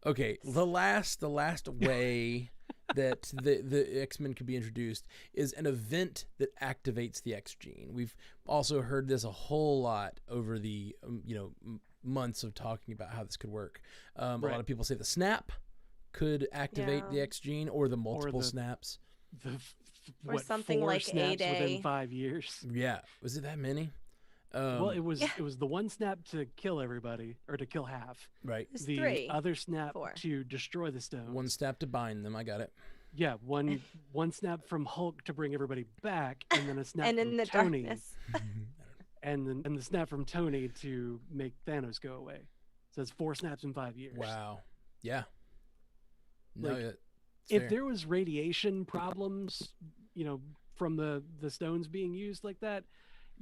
okay, the last way that the X-Men could be introduced is an event that activates the X gene. We've also heard this a whole lot over the months of talking about how this could work. A lot of people say the snap could activate the Yeah. X gene, or the multiple the- snaps. Or something 4 like snaps A-Day. within 5 years. Yeah, was it that many? Well, it was Yeah. it was the one snap to kill everybody or to kill half. right. There's The 3. other snap 4. to destroy the stone. One snap to bind them. I got it. Yeah, one snap from Hulk to bring everybody back, and then a snap And from in the Tony, darkness. and the snap from Tony to make Thanos go away. So it's 4 snaps in 5 years. Wow. Yeah. No, Like, that's If fair. there was radiation problems, from the stones being used like that,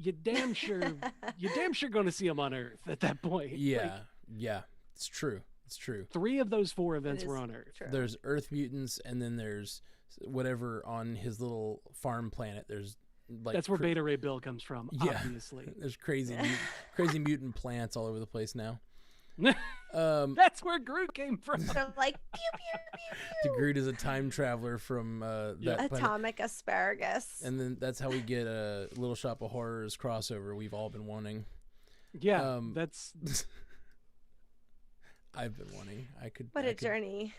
you're damn sure going to see them on Earth at that point. Yeah, yeah, it's true. It's true. 3 of those 4 events were is on Earth. True. There's Earth mutants, and then there's whatever on his little farm planet. There's like That's where Beta Ray Bill comes from, Yeah. obviously. There's crazy mutant plants all over the place now. That's where Groot came from. They're like pew pew pew Groot is a time traveler from that pew. planet. Atomic asparagus. And then that's how we get a Little Shop of Horrors crossover we've all been wanting. Yeah, that's I've been wanting. What a journey.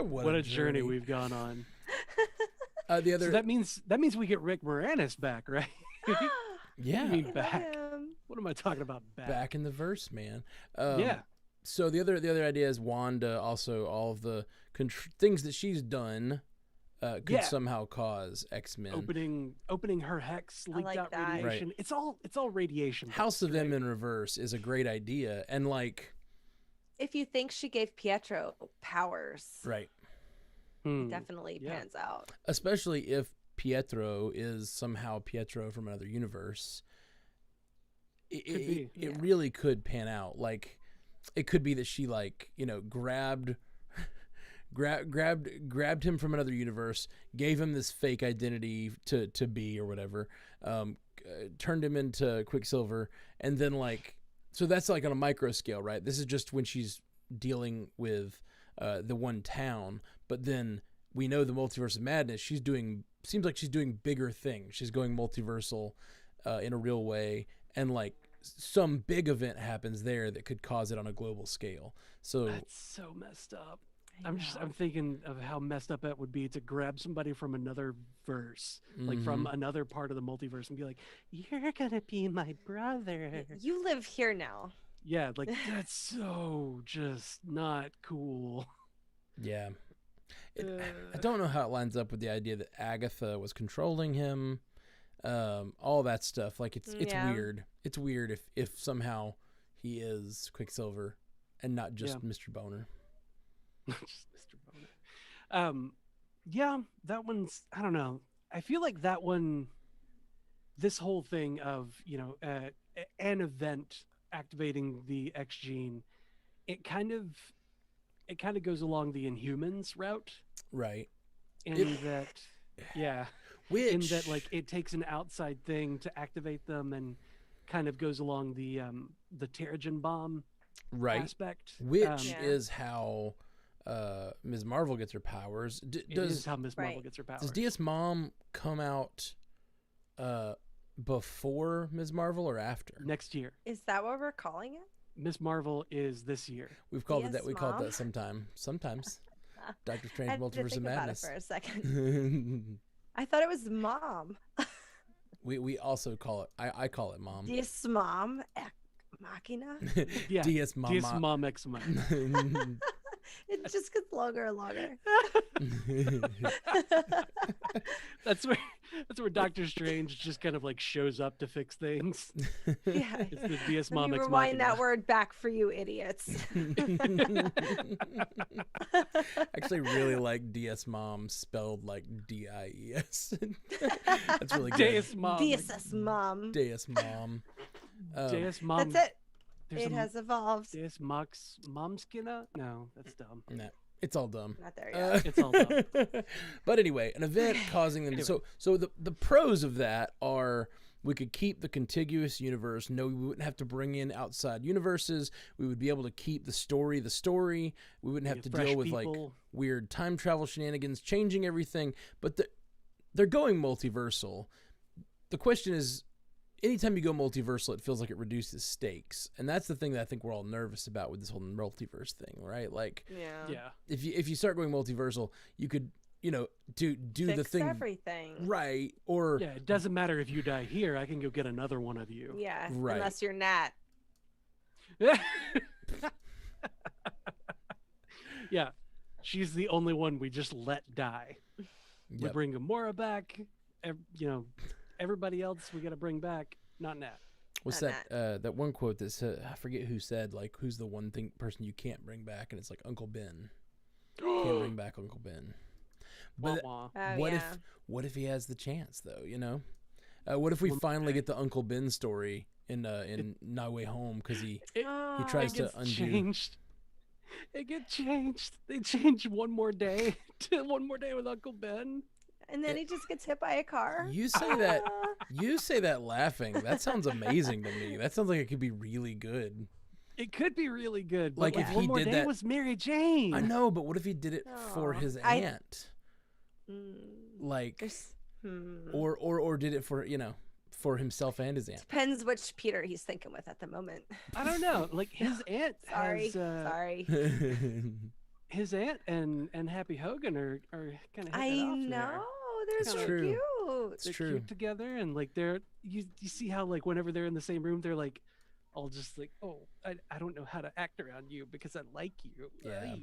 What a journey we've gone on. The other So that means we get Rick Moranis back, right? yeah, I mean, Love back. him. What am I talking about? back in the verse, man. Yeah. So the other idea is Wanda also all of the things that she's done could Yeah. somehow cause X-Men. Opening her hex leaked like out that. radiation. Right. It's all radiation. House of M in reverse is a great idea, and like If you think she gave Pietro powers, right, Hmm. definitely Yeah. pans out. especially if Pietro is somehow Pietro from another universe. it really could pan out. Like, it could be that she, like, you know, grabbed him from another universe, gave him this fake identity to be or whatever, turned him into Quicksilver, and then, like, so that's like on a micro scale, right? This is just when she's dealing with the one town, but then we know the Multiverse of Madness, seems like she's doing bigger things. She's going multiversal in a real way, and like some big event happens there that could cause it on a global scale. So that's so messed up. I'm thinking of how messed up it would be to grab somebody from another verse, like from another part of the multiverse, and be like, "You're gonna be my brother. You live here now." Yeah, like that's so just not cool. Yeah. I don't know how it lines up with the idea that Agatha was controlling him, all that stuff. Like it's weird. It's weird if somehow he is Quicksilver and not just Mr. Boner. Just Mr. Boner. Yeah, that one's, I don't know. I feel like that one, this whole thing of, you know, an event activating the X gene, it kind of goes along the Inhumans route. Right. In that like it takes an outside thing to activate them, and kind of goes along the Terrigen bomb aspect. Which is how Ms. Marvel gets her powers. It is how Ms. Marvel gets her powers. Does DS Mom come out before Ms. Marvel or after? Next year. Is that what we're calling it? Ms. Marvel is this year. We've called it that. We called that sometimes. Doctor Strange Multiverse of Madness. About it for a second. I thought it was Mom. we also call it. I call it Mom. DS Mom Machina. Yeah. DS Mom. DS Mom X Men. It just gets longer and longer. That's where Doctor Strange just kind of like shows up to fix things. Yeah. It's the DS Mom X Rewind that word back for you idiots. I actually really like DS Mom spelled like DIES. That's really good. DS Mom. DS Mom. DS Mom. DS Mom. That's it. It has evolved. DS Momskina? No, that's dumb. No, it's all dumb. Not there yet. It's all dumb. But anyway, an event causing them. Anyway. So the pros of that are we could keep the contiguous universe. No, we wouldn't have to bring in outside universes. We would be able to keep the story. We wouldn't have to deal with like weird time travel shenanigans, changing everything. But they're going multiversal. The question is, anytime you go multiversal, it feels like it reduces stakes, and that's the thing that I think we're all nervous about with this whole multiverse thing, right? Like, if you start going multiversal, you could, you know, do fix the thing, everything, right? Or it doesn't matter if you die here; I can go get another one of you. Yeah, right. Unless you're Nat. Yeah, she's the only one we just let die. We bring Gamora back. You know. Everybody else we got to bring back, not Nat. What's that one quote that said, I forget who said, like, who's the one person you can't bring back, and it's like Uncle Ben. Can't bring back Uncle Ben. But what if he has the chance though, you know? What if we finally get the Uncle Ben story in No Way Home, because he tries to undo. Changed. It gets changed. They change one more day to One More Day with Uncle Ben. And then he just gets hit by a car. You say that laughing. That sounds amazing to me. That sounds like it could be really good. It could be really good. Like if One he More did Day that was Mary Jane. I know, but what if he did it for his aunt? Like, or did it for, you know, for himself and his aunt? Depends which Peter he's thinking with at the moment. I don't know. Like his aunt. Sorry. His aunt and Happy Hogan are kind of. I know. They're so true. cute. It's they're true. cute together, and like you see how like whenever they're in the same room, they're like all just like, oh, I don't know how to act around you because I like you. Yeah,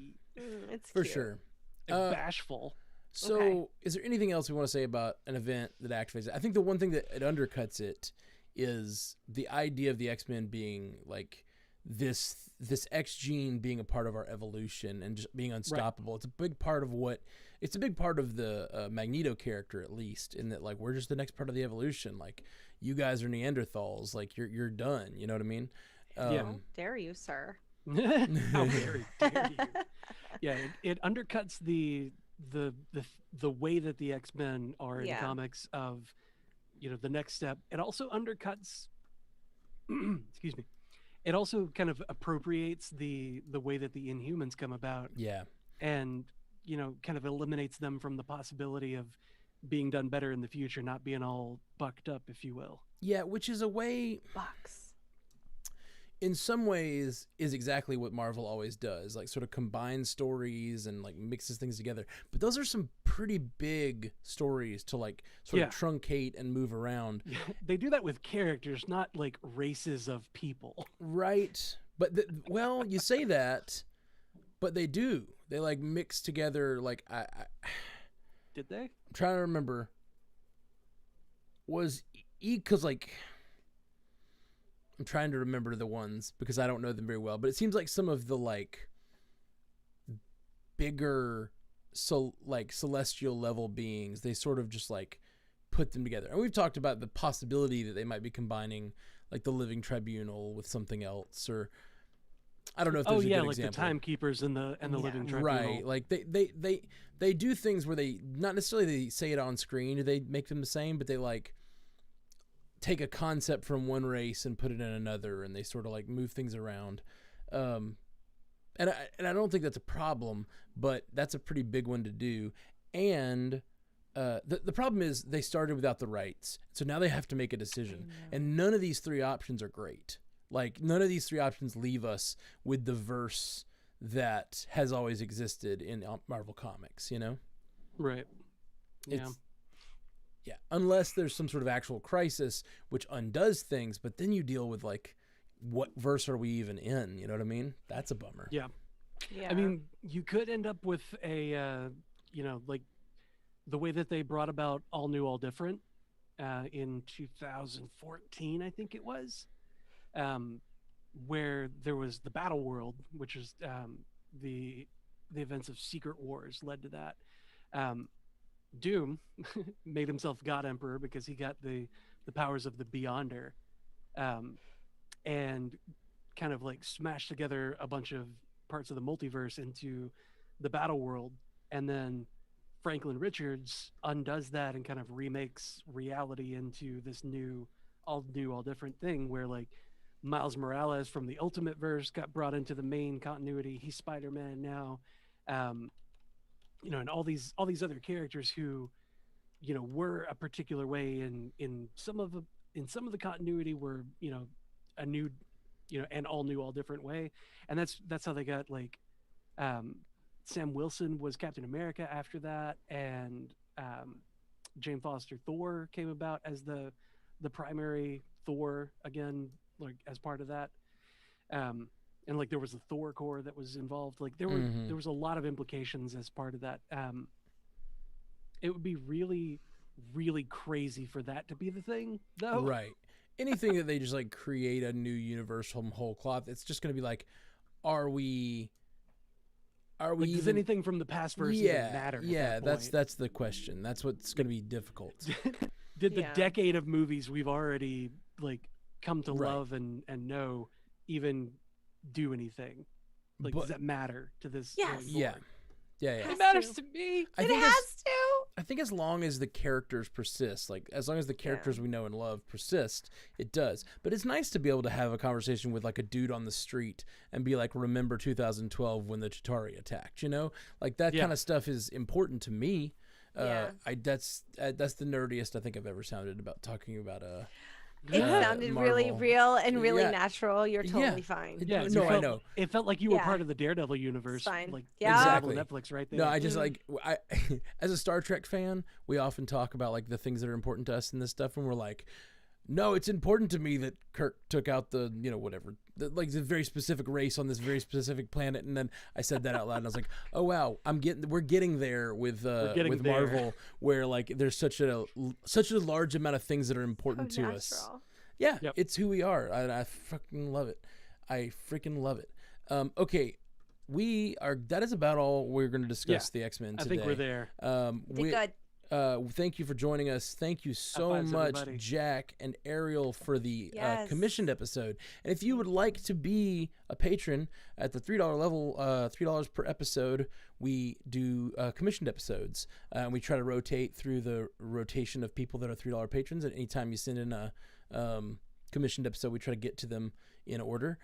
it's for cute. sure. Bashful. So, Is there anything else we want to say about an event that activates it? I think the one thing that it undercuts it is the idea of the X-Men being like this X gene being a part of our evolution and just being unstoppable. Right. It's a big part of the Magneto character, at least, in that like we're just the next part of the evolution. Like you guys are Neanderthals, like you're done. You know what I mean? How dare you, sir? How very dare you? Yeah, it undercuts the way that the X-Men are in comics of, the next step. It also undercuts excuse me. It also kind of appropriates the way that the Inhumans come about. Yeah. And, kind of eliminates them from the possibility of being done better in the future, not being all bucked up, if you will. Yeah, which is a way... Bucks. In some ways is exactly what Marvel always does, like sort of combines stories and like mixes things together. But those are some pretty big stories to like sort of truncate and move around. They do that with characters, not like races of people. Right. But well, you say that, but they do. They like mix together like Did they? I'm trying to remember. Was because like I'm trying to remember the ones because I don't know them very well, but it seems like some of the like bigger celestial level beings, they sort of just like put them together. And we've talked about the possibility that they might be combining like the Living Tribunal with something else, or I don't know if there's a good like example. The Timekeepers and the Living Tribunal. Right. Like they do things where they not necessarily they say it on screen, they make them the same, but they like take a concept from one race and put it in another, and they sort of like move things around. And I don't think that's a problem, but that's a pretty big one to do. And the problem is they started without the rights, so now they have to make a decision. And none of these three options are great. Like none of these three options leave us with the verse that has always existed in Marvel Comics, Right. Yeah, unless there's some sort of actual crisis which undoes things, but then you deal with like, what verse are we even in? You know what I mean? That's a bummer. Yeah. I mean, you could end up with a, like the way that they brought about All New, All Different in 2014, I think it was, where there was the Battle World, which is the events of Secret Wars led to that. Doom made himself God Emperor because he got the powers of the Beyonder, and kind of like smashed together a bunch of parts of the multiverse into the Battle World. And then Franklin Richards undoes that and kind of remakes reality into this all different thing where like Miles Morales from the Ultimate Verse got brought into the main continuity. He's Spider-Man now. And all these other characters who, were a particular way in some of the continuity were, a new, and all new, all different way. And that's how they got like, Sam Wilson was Captain America after that. And, Jane Foster Thor came about as the primary Thor again, like as part of that. And like there was a Thor Corps that was involved. Like there was a lot of implications as part of that. It would be really, really crazy for that to be the thing, though. Right. Anything that they just like create a new universe from whole cloth, it's just going to be like, are we like, does even anything from the past verse even matter? Yeah, that's the question. That's what's going to be difficult. Did the decade of movies we've already like come to love and know even do anything? Like, does that matter to this? Yes. Yeah. It matters to me. It has to. I think as long as the characters persist, like as long as the characters we know and love persist, it does. But it's nice to be able to have a conversation with like a dude on the street and be like, remember 2012 when the Chitauri attacked, Like that kind of stuff is important to me. That's the nerdiest I think I've ever sounded about talking about It sounded Marvel. Really real and really natural. You're totally fine. Yeah, no, I know. It felt like you were part of the Daredevil universe. Fine. Like Exactly. Netflix right there. No, I just like as a Star Trek fan, we often talk about like the things that are important to us and this stuff, and we're like, no, it's important to me that Kirk took out the whatever, like the very specific race on this very specific planet, and then I said that out loud, and I was like, oh wow, we're getting there with Marvel, where like there's such a large amount of things that are important to us. Yeah, it's who we are. I fucking love it. I freaking love it. Okay, that is about all we're going to discuss the X-Men today. I think we're there. Did good. Thank you for joining us. Thank you so much, everybody. Jack and Ariel, for the Yes. commissioned episode. And if you would like to be a patron at the $3 level, $3 per episode, we do commissioned episodes. We try to rotate through the rotation of people that are $3 patrons. And anytime you send in a commissioned episode, we try to get to them in order.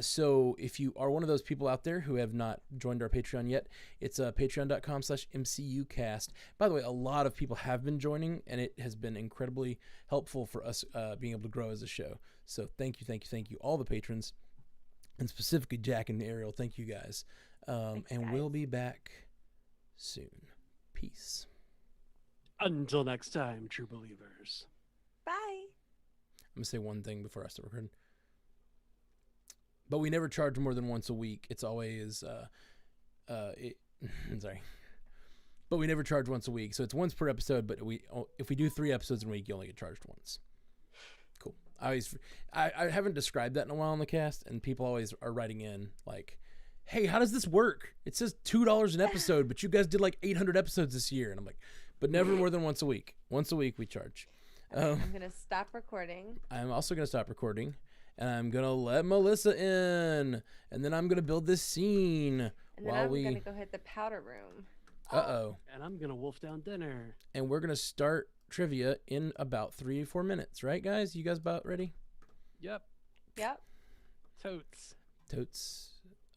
So if you are one of those people out there who have not joined our Patreon yet, it's patreon.com/MCUcast. By the way, a lot of people have been joining, and it has been incredibly helpful for us being able to grow as a show. So thank you, all the patrons, and specifically Jack and Ariel. Thank you guys. Thanks, and guys. we'll be back soon. Peace. Until next time, true believers. Bye. I'm going to say one thing before I start recording. But we never charge more than once a week. It's always, sorry. But we never charge once a week. So it's once per episode, but if we do 3 episodes in a week, you only get charged once. Cool. I haven't described that in a while on the cast, and people always are writing in like, hey, how does this work? It says $2 an episode, but you guys did like 800 episodes this year. And I'm like, but never more than once a week. Once a week we charge. I'm going to stop recording. I'm also going to stop recording. And I'm going to let Melissa in. And then I'm going to build this scene. And then I'm going to go hit the powder room. Uh-oh. And I'm going to wolf down dinner. And we're going to start trivia in about 3 or 4 minutes. Right, guys? You guys about ready? Yep. Totes.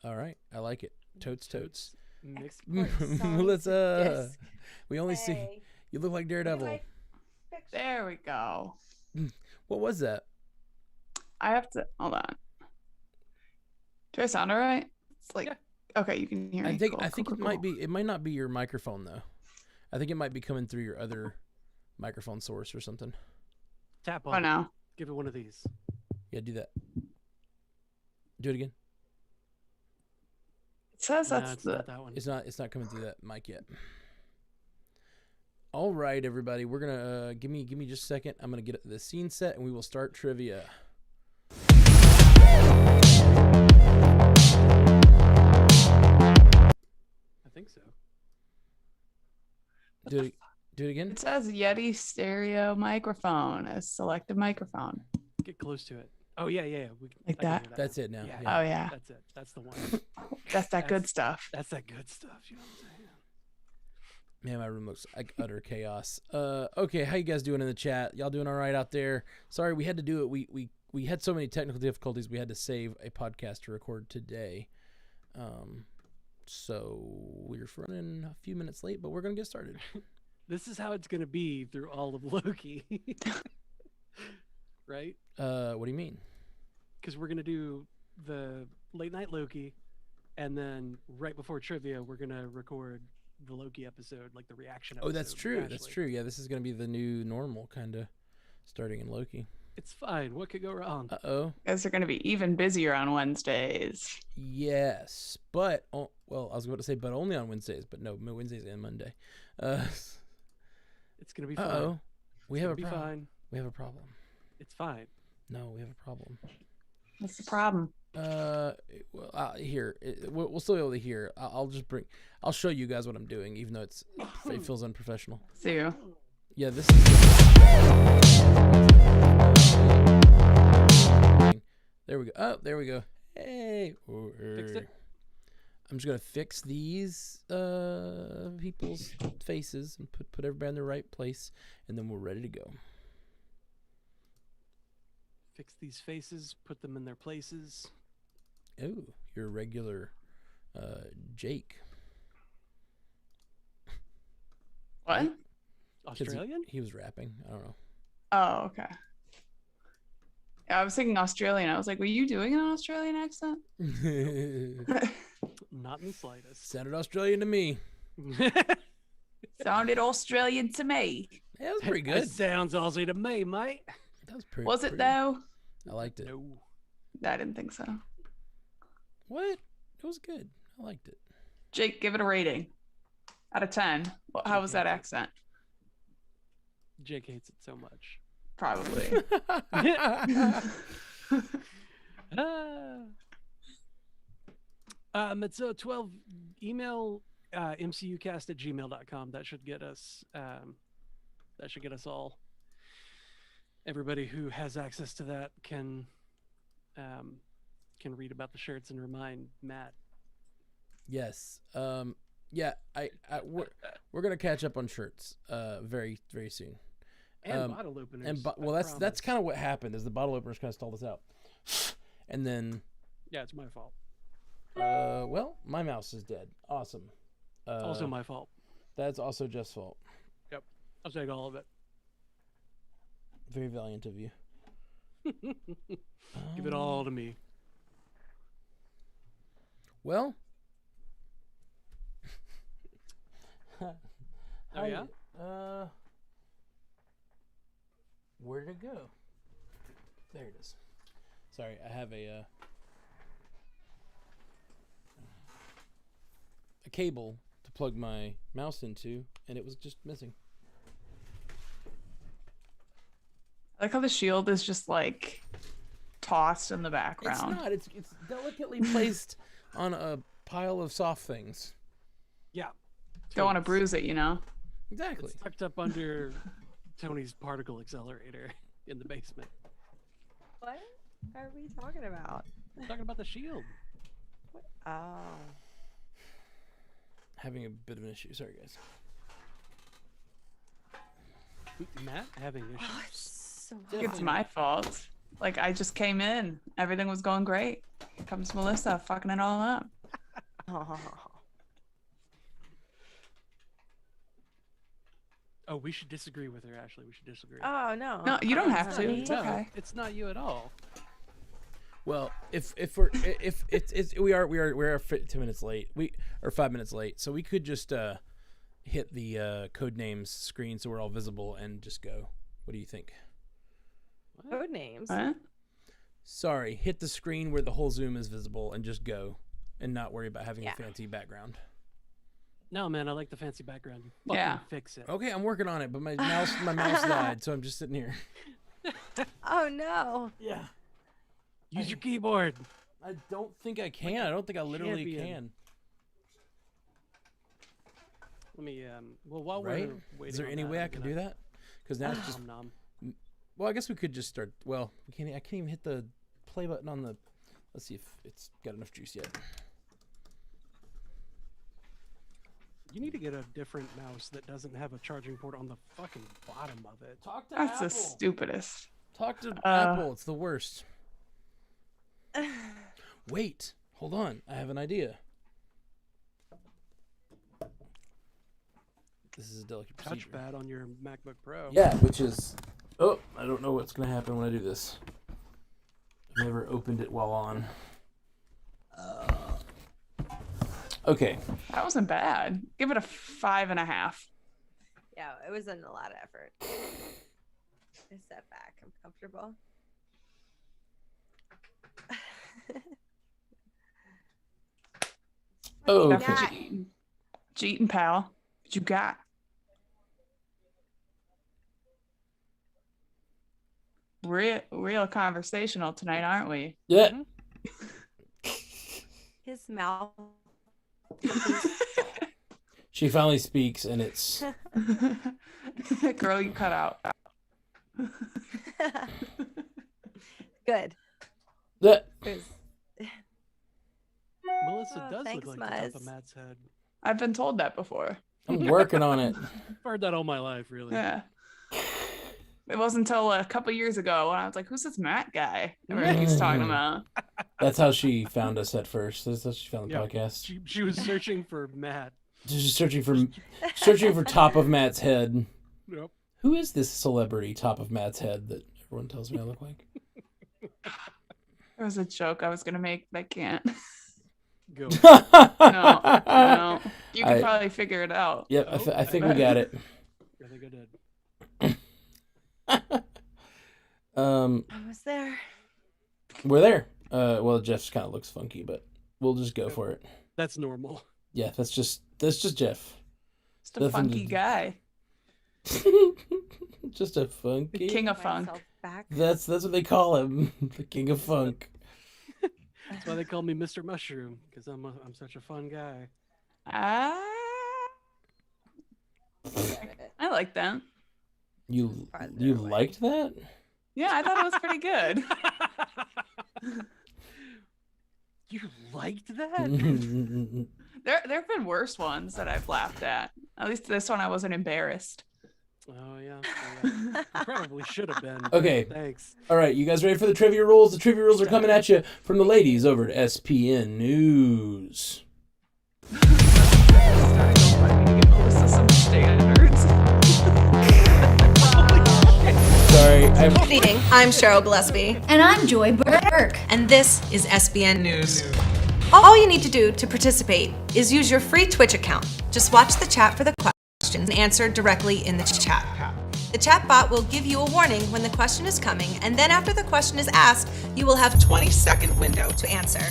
All right. I like it. Totes. Mixed. Melissa. Disc. We only see... You look like Daredevil. There we go. What was that? I have to hold on. Do I sound all right? It's like okay, you can hear me. I think it might be. It might not be your microphone though. I think it might be coming through your other microphone source or something. Tap on. Oh no. Give it one of these. Yeah, do that. Do it again. It says No, that's it's the. not that one. It's not coming through that mic yet. All right, everybody. We're gonna give me just a second. I'm gonna get the scene set and we will start trivia. I think so. Do it again. It says Yeti stereo microphone, a selective microphone. Get close to it. Oh yeah. Like I can that? hear That's it now. Yeah. Oh yeah, That's it. That's the one. that's that good stuff. That's that good stuff. You know what I'm saying? Man, my room looks like utter chaos. Okay, how you guys doing in the chat? Y'all doing all right out there? Sorry, we had to do it. We had so many technical difficulties. We had to save a podcast to record today. So we're running a few minutes late, but we're gonna get started. This is how it's gonna be through all of Loki, right? What do you mean? Because we're gonna do the late night Loki, and then right before trivia, we're gonna record the Loki episode, like the reaction episode. Oh, that's with true. That's Ashley. true. Yeah, this is gonna be the new normal, kind of starting in Loki. It's fine. What could go wrong? Uh-oh. You guys are going to be even busier on Wednesdays. Yes, but well, I was about to say, but only on Wednesdays. But no, Wednesdays and Monday. It's gonna be fine. Uh-oh. We have a Be problem. fine. We have a problem. It's fine. No, we have a problem. What's the problem? Well, here we'll still be able to hear. I'll show you guys what I'm doing, even though it feels unprofessional. See you. Yeah, this is. There we go. Oh, there we go. Hey. Fixed it? I'm just gonna fix these people's faces and put everybody in the right place, and then we're ready to go. Fix these faces. Put them in their places. Oh, you're a regular Jake. What? 'Cause Australian? He was rapping. I don't know. Oh, okay. Yeah, I was thinking Australian. I was like, were you doing an Australian accent? Not in the slightest. Sounded Australian to me. Sounded Australian to me. Yeah, that was pretty That good. sounds Aussie to me, mate. That was pretty. Was it pretty- though? I liked it. No. I didn't think so. What? It was good. I liked it. Jake, give it a rating. Out of 10. Well, how was that accent? Jake hates it so much. Probably. Ah. It's 12 email mcucast@gmail.com. That should get us all. Everybody who has access to that can read about the shirts and remind Matt. Yes. Yeah. We're gonna catch up on shirts. Very very soon. And bottle openers. And that's kind of what happened. Is the bottle openers kind of stalled us out, and then. Yeah, it's my fault. Well, my mouse is dead. Awesome. Also my fault. That's also Jeff's fault. Yep. I'll take all of it. Very valiant of you. Give it all to me. Well. Oh yeah? Where did it go? There it is. Sorry, I have a cable to plug my mouse into, and it was just missing. I like how the shield is just like tossed in the background. It's not. It's delicately placed on a pile of soft things. Yeah. Don't want to bruise it, you know? Exactly. It's tucked up under Tony's particle accelerator in the basement. What are we talking about? We're talking about the shield. Oh. Having a bit of an issue. Sorry, guys. Matt having issues. Oh, it's so It's my fault. Like, I just came in. Everything was going great. Here comes Melissa fucking it all up. Oh, we should disagree with her, Ashley. We should disagree. Oh no. No, you don't have to. Honey. It's No, okay. it's not you at all. Well, if we are 10 minutes late. We are 5 minutes late, so we could just hit the code names screen so we're all visible and just go. What do you think? Code names. What? Sorry, hit the screen where the whole Zoom is visible and just go, and not worry about having a fancy background. No, man, I like the fancy background. You fucking Yeah. fix it. Okay, I'm working on it, but my mouse died, so I'm just sitting here. Oh no. Yeah. Use your keyboard. I don't think I can. I don't think I literally champion. can. Let me well, while Right? we're waiting Is there on any that, way I I'm can gonna do that? Because now it's just. nom. Well, I guess we could just start. Well, we can't. I can't even hit the play button on the. Let's see if it's got enough juice yet. You need to get a different mouse that doesn't have a charging port on the fucking bottom of it. Talk to That's Apple. the stupidest. Talk to Apple. It's the worst. Wait, hold on. I have an idea. This is a delicate procedure. Touchpad on your MacBook Pro. Yeah, which is. Oh, I don't know what's gonna happen when I do this. I've never opened it while on. Okay. That wasn't bad. Give it a 5.5. Yeah, it wasn't a lot of effort. I step back. I'm comfortable. Oh, What do okay. you got? Cheating, pal. What you got? Real conversational tonight, aren't we? Yeah. His mouth. She finally speaks, and it's. Girl, you cut out. Good. Yeah. It Melissa Oh, does thanks, look like the top of Muzz. Matt's head. I've been told that before. I'm working on it. I've heard that all my life, really. Yeah. It wasn't until a couple years ago when I was like, "Who's this Matt guy?" Everybody's talking about. That's how she found us at first. That's how she found the Yeah. podcast. She was searching for Matt. Just searching for top of Matt's head. Yep. Who is this celebrity top of Matt's head that everyone tells me I look like? There was a joke I was gonna make, but I can't. Go. No. You can probably figure it out. Yep, I think we got it. I think I did. I was there. We're there. Well, Jeff kind of looks funky, but we'll just go for it. That's normal. Yeah, that's just Jeff. Just a Nothing funky to- guy. Just a funky. The king of funk. Myself back. That's what they call him, the king of funk. That's why they call me Mr. Mushroom, because I'm such a fun guy. I like that. You Farther away. liked that? Yeah, I thought it was pretty good. You liked that? There have been worse ones that I've laughed at. At least this one I wasn't embarrassed. Oh yeah. You probably should have been. Okay. Thanks. All right, you guys ready for the trivia rules? The trivia rules are coming at you from the ladies over at SPN News. Sorry, Good evening. I'm Cheryl Gillespie, And I'm Joy Burke. and this is SBN News. All you need to do to participate is use your free Twitch account. Just watch the chat for the questions and answer directly in the chat. The chat bot will give you a warning when the question is coming, and then after the question is asked, you will have a 20-second window to answer.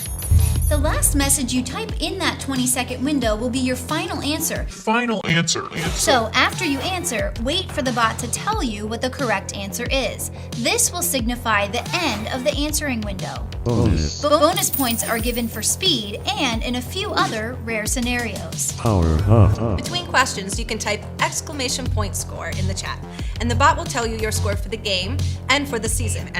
The last message you type in that 20-second window will be your final answer. So after you answer, wait for the bot to tell you what the correct answer is. This will signify the end of the answering window. Bonus points are given for speed and in a few other rare scenarios. Between questions, you can type !score in the chat, and the bot will tell you your score for the game and for the season.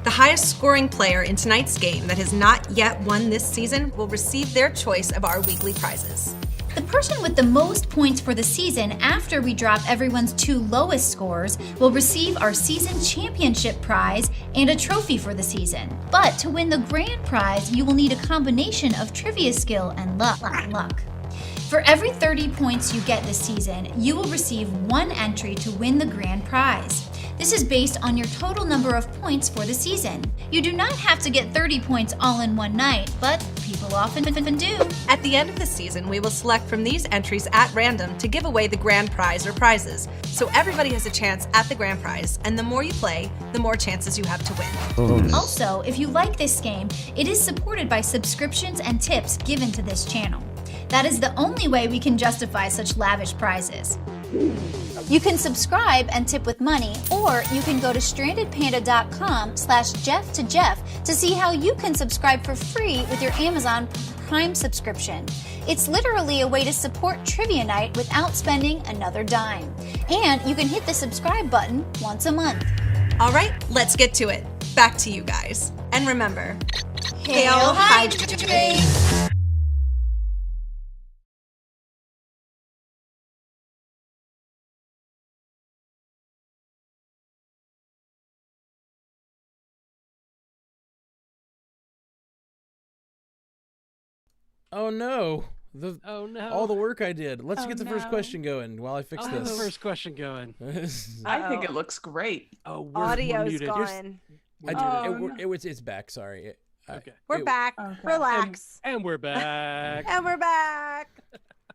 The highest scoring player in tonight's game that has not yet won this season will receive their choice of our weekly prizes. The person with the most points for the season after we drop everyone's 2 lowest scores will receive our season championship prize and a trophy for the season. But to win the grand prize, you will need a combination of trivia skill and luck. For every 30 points you get this season, you will receive 1 entry to win the grand prize. This is based on your total number of points for the season. You do not have to get 30 points all in one night, but people often do. At the end of the season, we will select from these entries at random to give away the grand prize or prizes. So everybody has a chance at the grand prize, and the more you play, the more chances you have to win. Also, if you like this game, it is supported by subscriptions and tips given to this channel. That is the only way we can justify such lavish prizes. You can subscribe and tip with money, or you can go to strandedpanda.com/Jeff to see how you can subscribe for free with your Amazon Prime subscription. It's literally a way to support Trivia Night without spending another dime. And you can hit the subscribe button once a month. All right, let's get to it. Back to you guys. And remember, Hail Hydrate! Oh no. Oh no. All the work I did. Let's Oh, get the first no. question going while I fix I'll have the this. first question going. I think it looks great. Oh, we're Audio's muted. gone. I We're did, it's back. Sorry. Okay. We're back. Okay. Relax. And we're back. And we're back.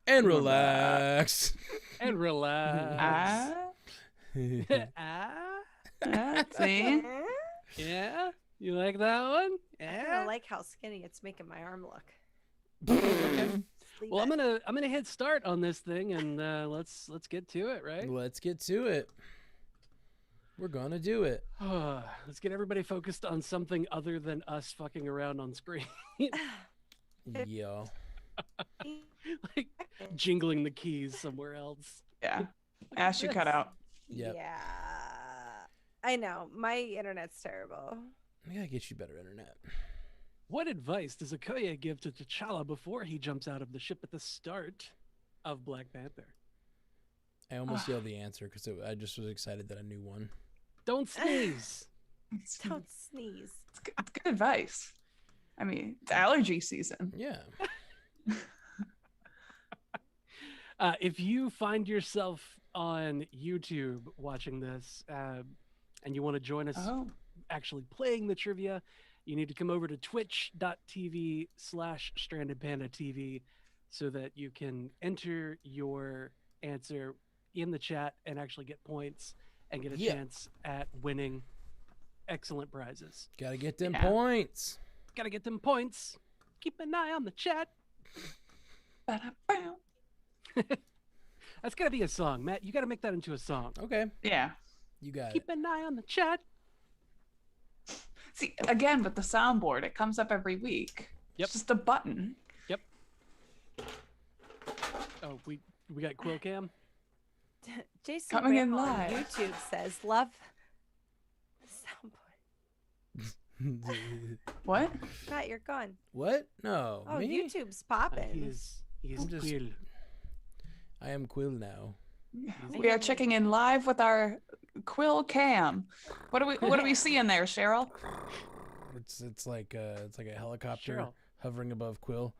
And relax. And relax. See? Yeah? You like that one? I Yeah. like how skinny it's making my arm look. Well, I'm gonna hit start on this thing, and let's get to it, right? Let's get to it. We're gonna do it. Let's get everybody focused on something other than us fucking around on screen, Yeah. like jingling the keys somewhere else. Yeah. Ash, you cut out. Yep. Yeah. I know. My internet's terrible. I gotta get you better internet. What advice does Okoye give to T'Challa before he jumps out of the ship at the start of Black Panther? I almost yelled the answer because I just was excited that I knew one. Don't sneeze. Don't sneeze. It's good advice. I mean, it's allergy season. Yeah. If you find yourself on YouTube watching this and you want to join us actually playing the trivia, you need to come over to twitch.tv/strandedpandatv so that you can enter your answer in the chat and actually get points and get a chance at winning excellent prizes. Gotta get them points. Gotta get them points. Keep an eye on the chat. That's gotta be a song, Matt. You gotta make that into a song. Okay. Yeah. You got Keep an eye on the chat. See, again, with the soundboard, it comes up every week. Yep. It's just a button. Yep. Oh, we got Quill Cam. Jason Coming in Graham on live. YouTube says, "Love soundboard." What? Matt, you're gone. What? No. Oh, me? YouTube's popping. He is I'm just- Quill. I am Quill now. We are checking in live with our Quill Cam. What do we see in there, Cheryl? It's like a helicopter Cheryl. hovering above Quill.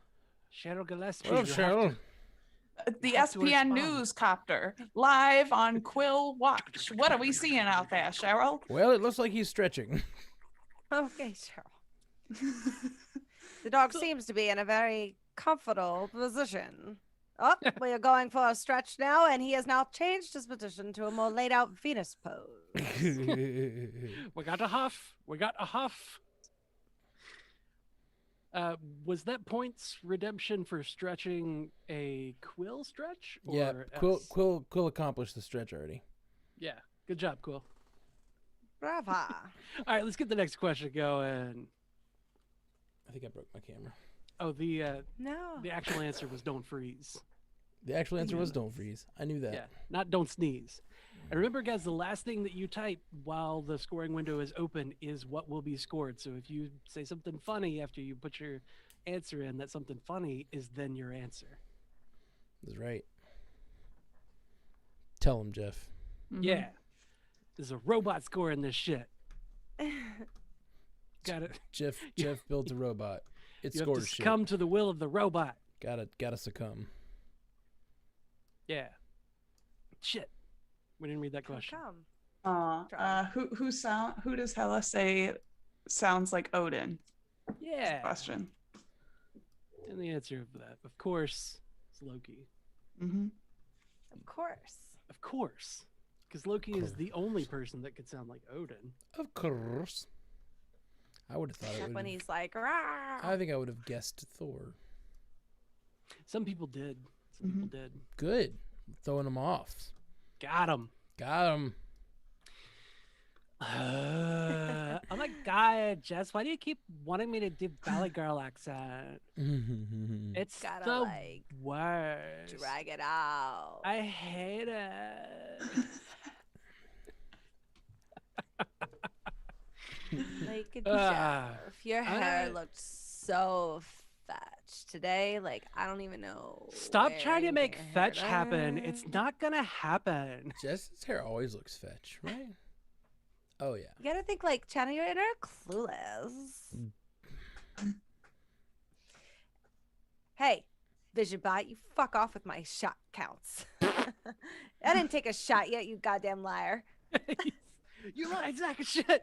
Cheryl Gillespie. Oh, you have Cheryl. The have to SPN respond. News copter live on Quill Watch. What are we seeing out there, Cheryl? Well, it looks like he's stretching. Okay, Cheryl. The dog seems to be in a very comfortable position. Oh, we are going for a stretch now, and he has now changed his position to a more laid out Venus pose. We got a huff. We got a huff. Was that points redemption for stretching a Quill stretch? Or Yeah, S? Quill accomplished the stretch already. Yeah, good job, Quill. Brava. All right, let's get the next question going. I think I broke my camera. Oh, the No. actual answer was don't freeze. The actual answer was don't freeze. I knew that. Yeah, not don't sneeze. And remember, guys, the last thing that you type while the scoring window is open is what will be scored. So if you say something funny after you put your answer in, that something funny is then your answer. That's right. Tell him, Jeff. Mhm. Yeah. There's a robot scoring this shit. Got it. Jeff built a robot. It You have scores to shit. succumb to the will of the robot. Gotta succumb. Yeah. Shit. We didn't read that How question. come? Who does Hella say sounds like Odin? Yeah. Question. And the answer of that, of course, is Loki. Mm-hmm. Of course. Of course. Because Loki is the only person that could sound like Odin. Of course. I would have thought it Except would. when he's like, "Rah!" I think I would have guessed Thor. Some people did. Some people did. Good. Throwing him off. Got him. Got him. Oh my god, Jess, why do you keep wanting me to do Valley Girl accent? It's Gotta, the like, worst. drag it out. I hate it. Like, Ah, Jeff, your hair I- looked so fetch today. Like, I don't even know. Stop where trying to you make get your hair fetch happen. It's done. not gonna happen. Jess's hair always looks fetch, right? Oh yeah. You gotta think like China, you're clueless. Hey, Vision Bot, you fuck off with my shot counts. I didn't take a shot yet, you goddamn liar. You lying sack of shit.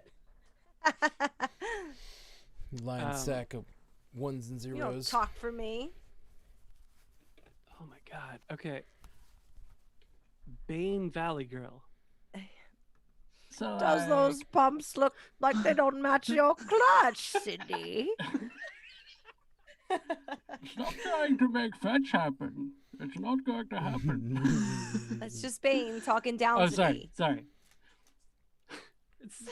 Lying sack of ones and You don't zeros. talk for me. Oh my god. Okay. Bane Valley Girl. So Does those pumps look like they don't match your clutch, Cindy? Stop trying to make fetch happen. It's not going to happen. That's just Bane talking down Oh, to sorry, me. sorry.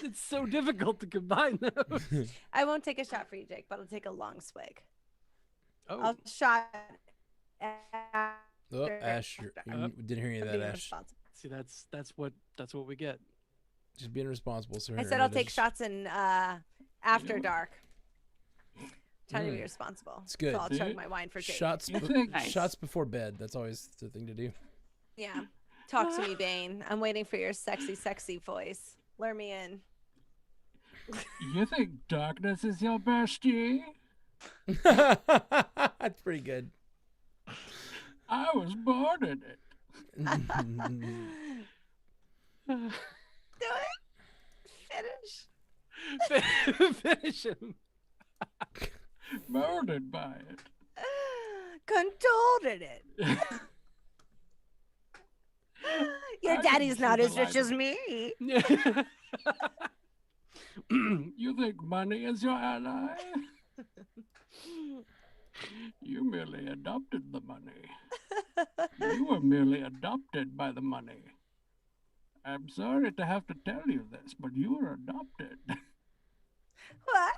It's so difficult to combine those. I won't take a shot for you, Jake, but I'll take a long swig. Oh, I'll shot. Oh, Ash, you didn't hear any of that, Ash. see, that's what we get. Just being responsible, sir. I said I'll take shots in after dark. Trying to be Mm. responsible. It's good. So I'll See? chug my wine for Jake. Shots, You be- think- Nice. shots before bed. That's always the thing to do. Yeah. Talk to me, Bane. I'm waiting for your sexy, sexy voice. Lure me in. You think darkness is your bestie? That's pretty good. I was born in it. Do it. Finish. Finish him. Murdered by it. Controlled it. Your I daddy's can not see as the rich light. as me. You think money is your ally? You merely adopted the money. You were merely adopted by the money. I'm sorry to have to tell you this, but you were adopted. What?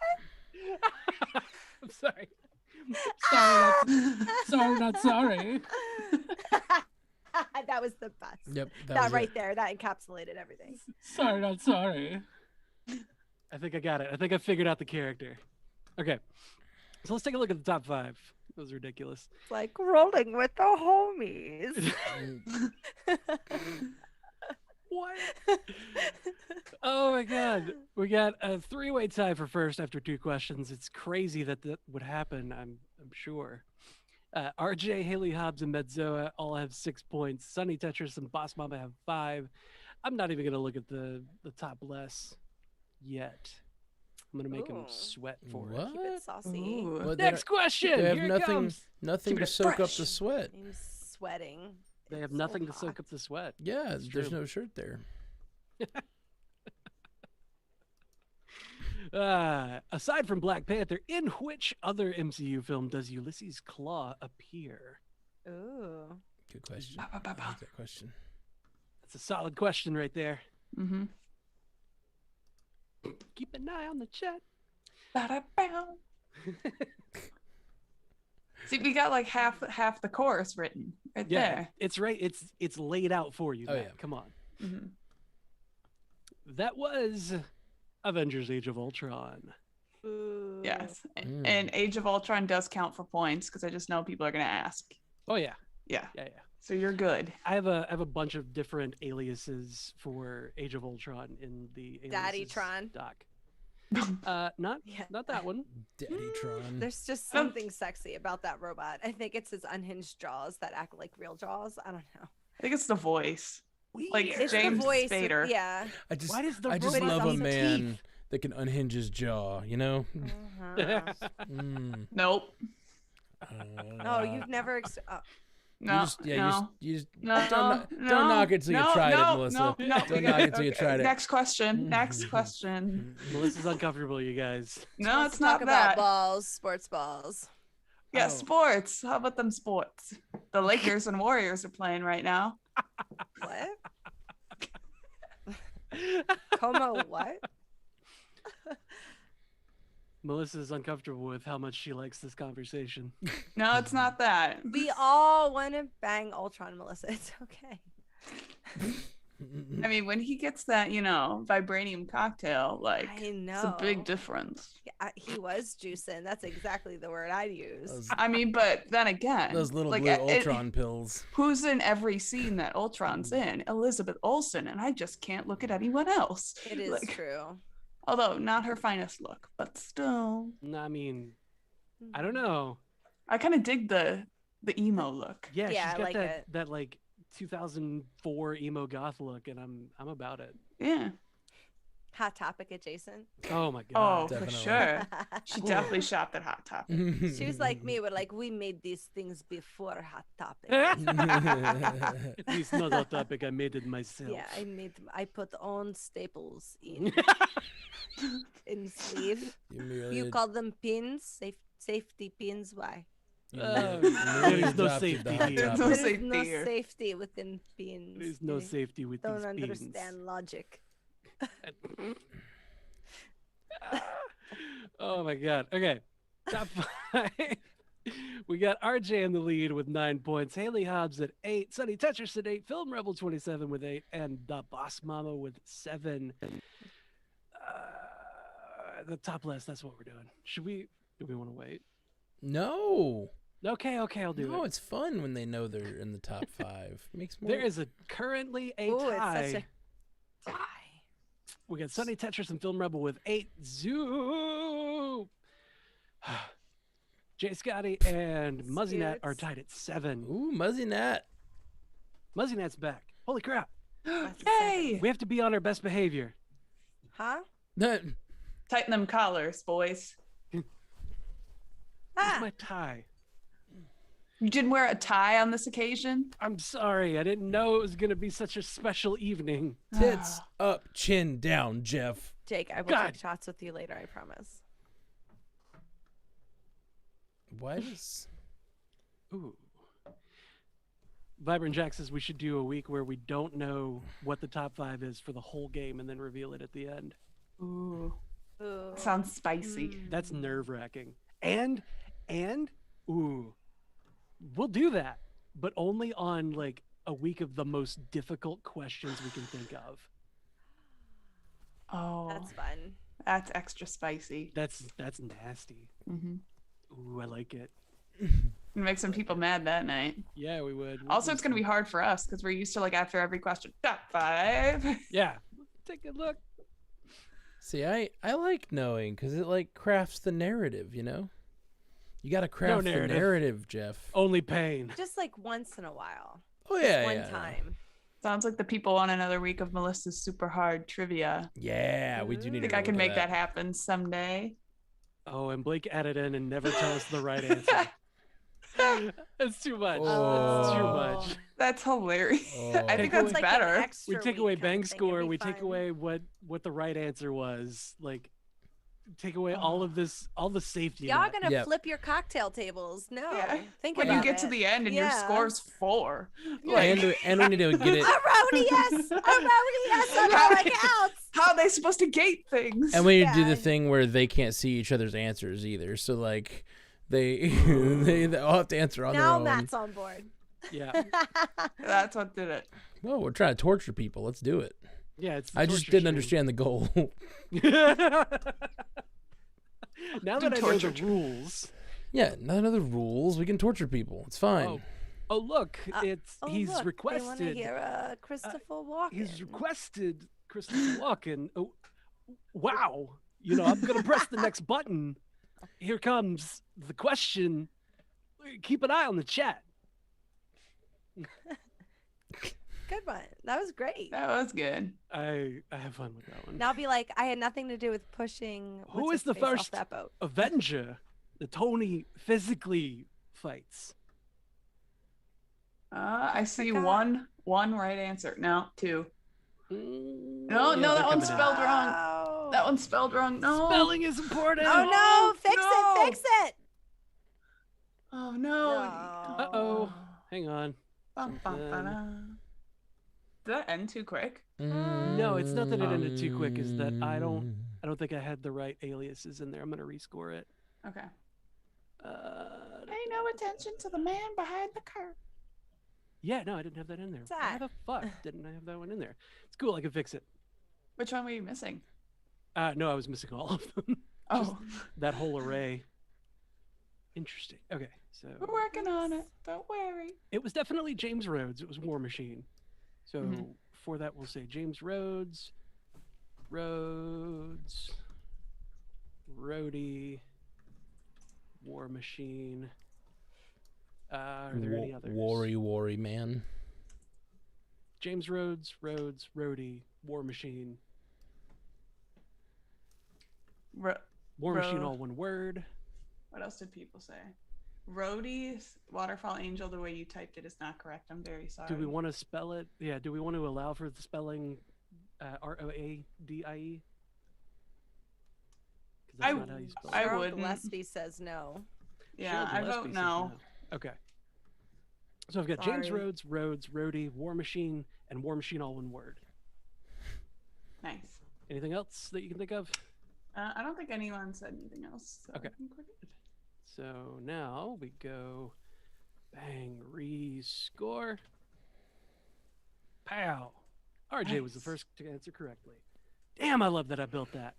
I'm sorry. Sorry, not sorry. That was the best. Yep. That was right it. there. That encapsulated everything. Sorry, not sorry. I think I got it. I think I figured out the character. Okay. So let's take a look at the top 5. That was ridiculous. It's like rolling with the homies. What? Oh my god. We got a 3-way tie for first after 2 questions. It's crazy that that would happen, I'm sure. RJ, Haley Hobbs, and Medzoa all have 6 points. Sunny Tetris and Boss Mama have 5. I'm not even gonna look at the top less yet. I'm gonna make him Ooh. sweat for What? Keep it saucy. Ooh. But Next question. They have Here it nothing, comes. nothing Keep to it soak up fresh. the sweat. I'm sweating. They have It's so nothing to soak hot. up the sweat. Yeah, It's there's true. no shirt there. Aside from Black Panther, in which other MCU film does Ulysses Claw appear? Ooh. Good question. Ba, ba, ba, I ba. like that question. That's a solid question right there. Mm-hmm. Keep an eye on the chat. Ba-da-bow. See, we got like half the chorus written right Yeah, there. it's right. It's laid out for you. Oh, Matt. yeah. Come on. Mm-hmm. That was Avengers: Age of Ultron. Ooh. Yes, Mm. and Age of Ultron does count for points because I just know people are gonna ask. Oh yeah, Yeah, yeah. so you're good. I have a bunch of different aliases for Age of Ultron in the Daddy aliases Tron. doc. Not Yeah. not that one. Daddy Tron. There's just something sexy about that robot. I think it's his unhinged jaws that act like real jaws. I don't know. I think it's the voice. Like It's James the voice. Spader. Yeah. Why does the I just robot love a have man teeth? that can unhinge his jaw, you know? Uh-huh. Mm. Nope. Oh, you've never. No. You just no. don't knock it till you tried it, Melissa. No, Don't knock it till you tried it. Next question. Next question. Melissa's uncomfortable, you guys. No, Let's it's not talk that. about balls, sports balls. Yeah, Oh. sports. How about them sports? The Lakers and Warriors are playing right now. What? Como what? Melissa's uncomfortable with how much she likes this conversation. No, it's not that. We all want to bang Ultron, Melissa. It's okay. I mean, when he gets that, vibranium cocktail, like, I know. it's a big difference. Yeah, he was juicing. That's exactly the word I'd use. Those, I mean, but then again, those little like, blue Ultron pills. who's in every scene that Ultron's in? Elizabeth Olsen, and I just can't look at anyone else. It is Like, true. although not her finest look, but still, No, I mean, I don't know. I kind of dig the emo look. Yeah, Yeah, I she's got like that it. that like 2004 emo goth look, and I'm about it. Yeah. Hot topic adjacent. Oh my Oh, god. for Definitely. sure. She definitely shopped at Hot Topic. She was like me. We're like, we made these things before Hot Topic. It's not Hot Topic. I made it myself. Yeah, I put on staples in sleeve. You call them pins, safety pins. Why? There is no safety here. No There is safety no here. safety within pins. There's no You safety with Don't these understand logic. beans. Oh my god. Okay. Top 5. We got RJ in the lead with 9 points, Haley Hobbs at 8, Sunny Tetris at 8, Film Rebel 27 with 8, and the Boss Mama with 7. The top list, that's what we're doing. Do we want to wait? No. Okay, I'll do No, it. it's fun when they know they're in the top 5. Makes more. There is currently a Ooh, tie. it's such a tie. We got Sunny Tetris and Film Rebel with 8. Zoo. Jay Scotty and Muzzy Nat are Scoots. tied at 7. Ooh, Muzzy Nat. Muzzy Nat's back. Holy crap. Yay! We have to be on our best behavior. Huh? Tighten them collars, boys. Where's Ah, my tie? You didn't wear a tie on this occasion? I'm sorry. I didn't know it was going to be such a special evening. Tits up, chin down, Jeff. Jake, I will God. take shots with you later. I promise. Why does. Ooh. Vibrant Jack says we should do a week where we don't know what the top 5 is for the whole game and then reveal it at the end. Ooh. Ooh. Sounds spicy. That's nerve-wracking. And ooh, we'll do that, but only on like a week of the most difficult questions we can think of. Oh, That's fun. that's extra spicy. That's nasty. Mm-hmm. Ooh, I like it. Make some people mad that night. Yeah, we would. Also, it's gonna be hard for us because we're used to like after every question, top 5. Yeah. Take a look. See, I like knowing because it like crafts the narrative, you know? You got to craft the narrative, Jeff. Only pain. Just like once in a while. Oh, yeah, One yeah. time. Sounds like the people want another week of Melissa's super hard trivia. Yeah, we do I need think to I can look at make that happen someday. Oh, and Blake added in and never tell us the right answer. That's too much. That's too much. That's hilarious. Oh. I think Take that's away- better. We take away bang score. We take away what the right answer was. Like, take away all of this, all the safety. Y'all net. gonna Yep. flip your cocktail tables. No. Yeah. Think When about you get it. to the end and your Yeah. score's 4. And we need to get it. Erroneous! Erroneous on all accounts! How are they supposed to gate things? And we need to do Yeah. the thing where they can't see each other's answers either. So like they all have to answer on Now their own. Matt's on board. Yeah. That's what did it. Well, we're trying to torture people. Let's do it. Yeah. It's the I just torture didn't stream. understand the goal. Now that I know torture. the rules. Yeah, none of the rules. We can torture people. It's fine. Oh, look! It's Oh, he's look, They want to requested. hear Christopher Walken. He's requested Christopher Walken. Oh, wow! You know, I'm gonna press the next button. Here comes the question. Keep an eye on the chat. Good one. That was great. That was good. I have fun with that one. Now be like, I had nothing to do with pushing. Who what's is his the face off first that boat? Avenger that Tony physically fights? I see forgot. one right answer. No, 2. Mm, No, yeah, no, they're that one's coming in. spelled wrong. Oh. That one's spelled wrong. No. Spelling is important. Oh no! Fix no. it! Fix it! Oh no. Uh-oh. Hang on. Bum, bum, ba-da. Did that end too quick? No, it's not that it ended too quick. Is that I don't think I had the right aliases in there. I'm gonna rescore it. Okay. Pay no attention to the man behind the curtain. Yeah, no, I didn't have that in there. What's Why that? the fuck didn't I have that one in there? It's cool. I can fix it. Which one were you missing? No, I was missing all of them. Oh, That whole array. Interesting. Okay, so we're working on it. Don't worry. it was definitely James Rhodes. It was War Machine. So for that, we'll say James Rhodes, Rhodey, War Machine. Are there any others? Worry, man. James Rhodes, Rhodey, War Machine. War Machine, all one word. What else did people say? Roadie's Waterfall Angel, the way you typed it is not correct. I'm very sorry. Do we want to spell it? Yeah, do we want to allow for the spelling Roadie? Because that's not how you spell it. I Cheryl wouldn't. Gillespie says no. Yeah, Cheryl I Gillespie vote says no. Okay. So I've got James Sorry. Rhodes, Rhodey, War Machine, and War Machine all one word. Nice. Anything else that you can think of? I don't think anyone said anything else. So Okay. I think we're good. So now we go bang, rescore. Pow. RJ was the Nice. first to answer correctly. Damn, I love that I built that.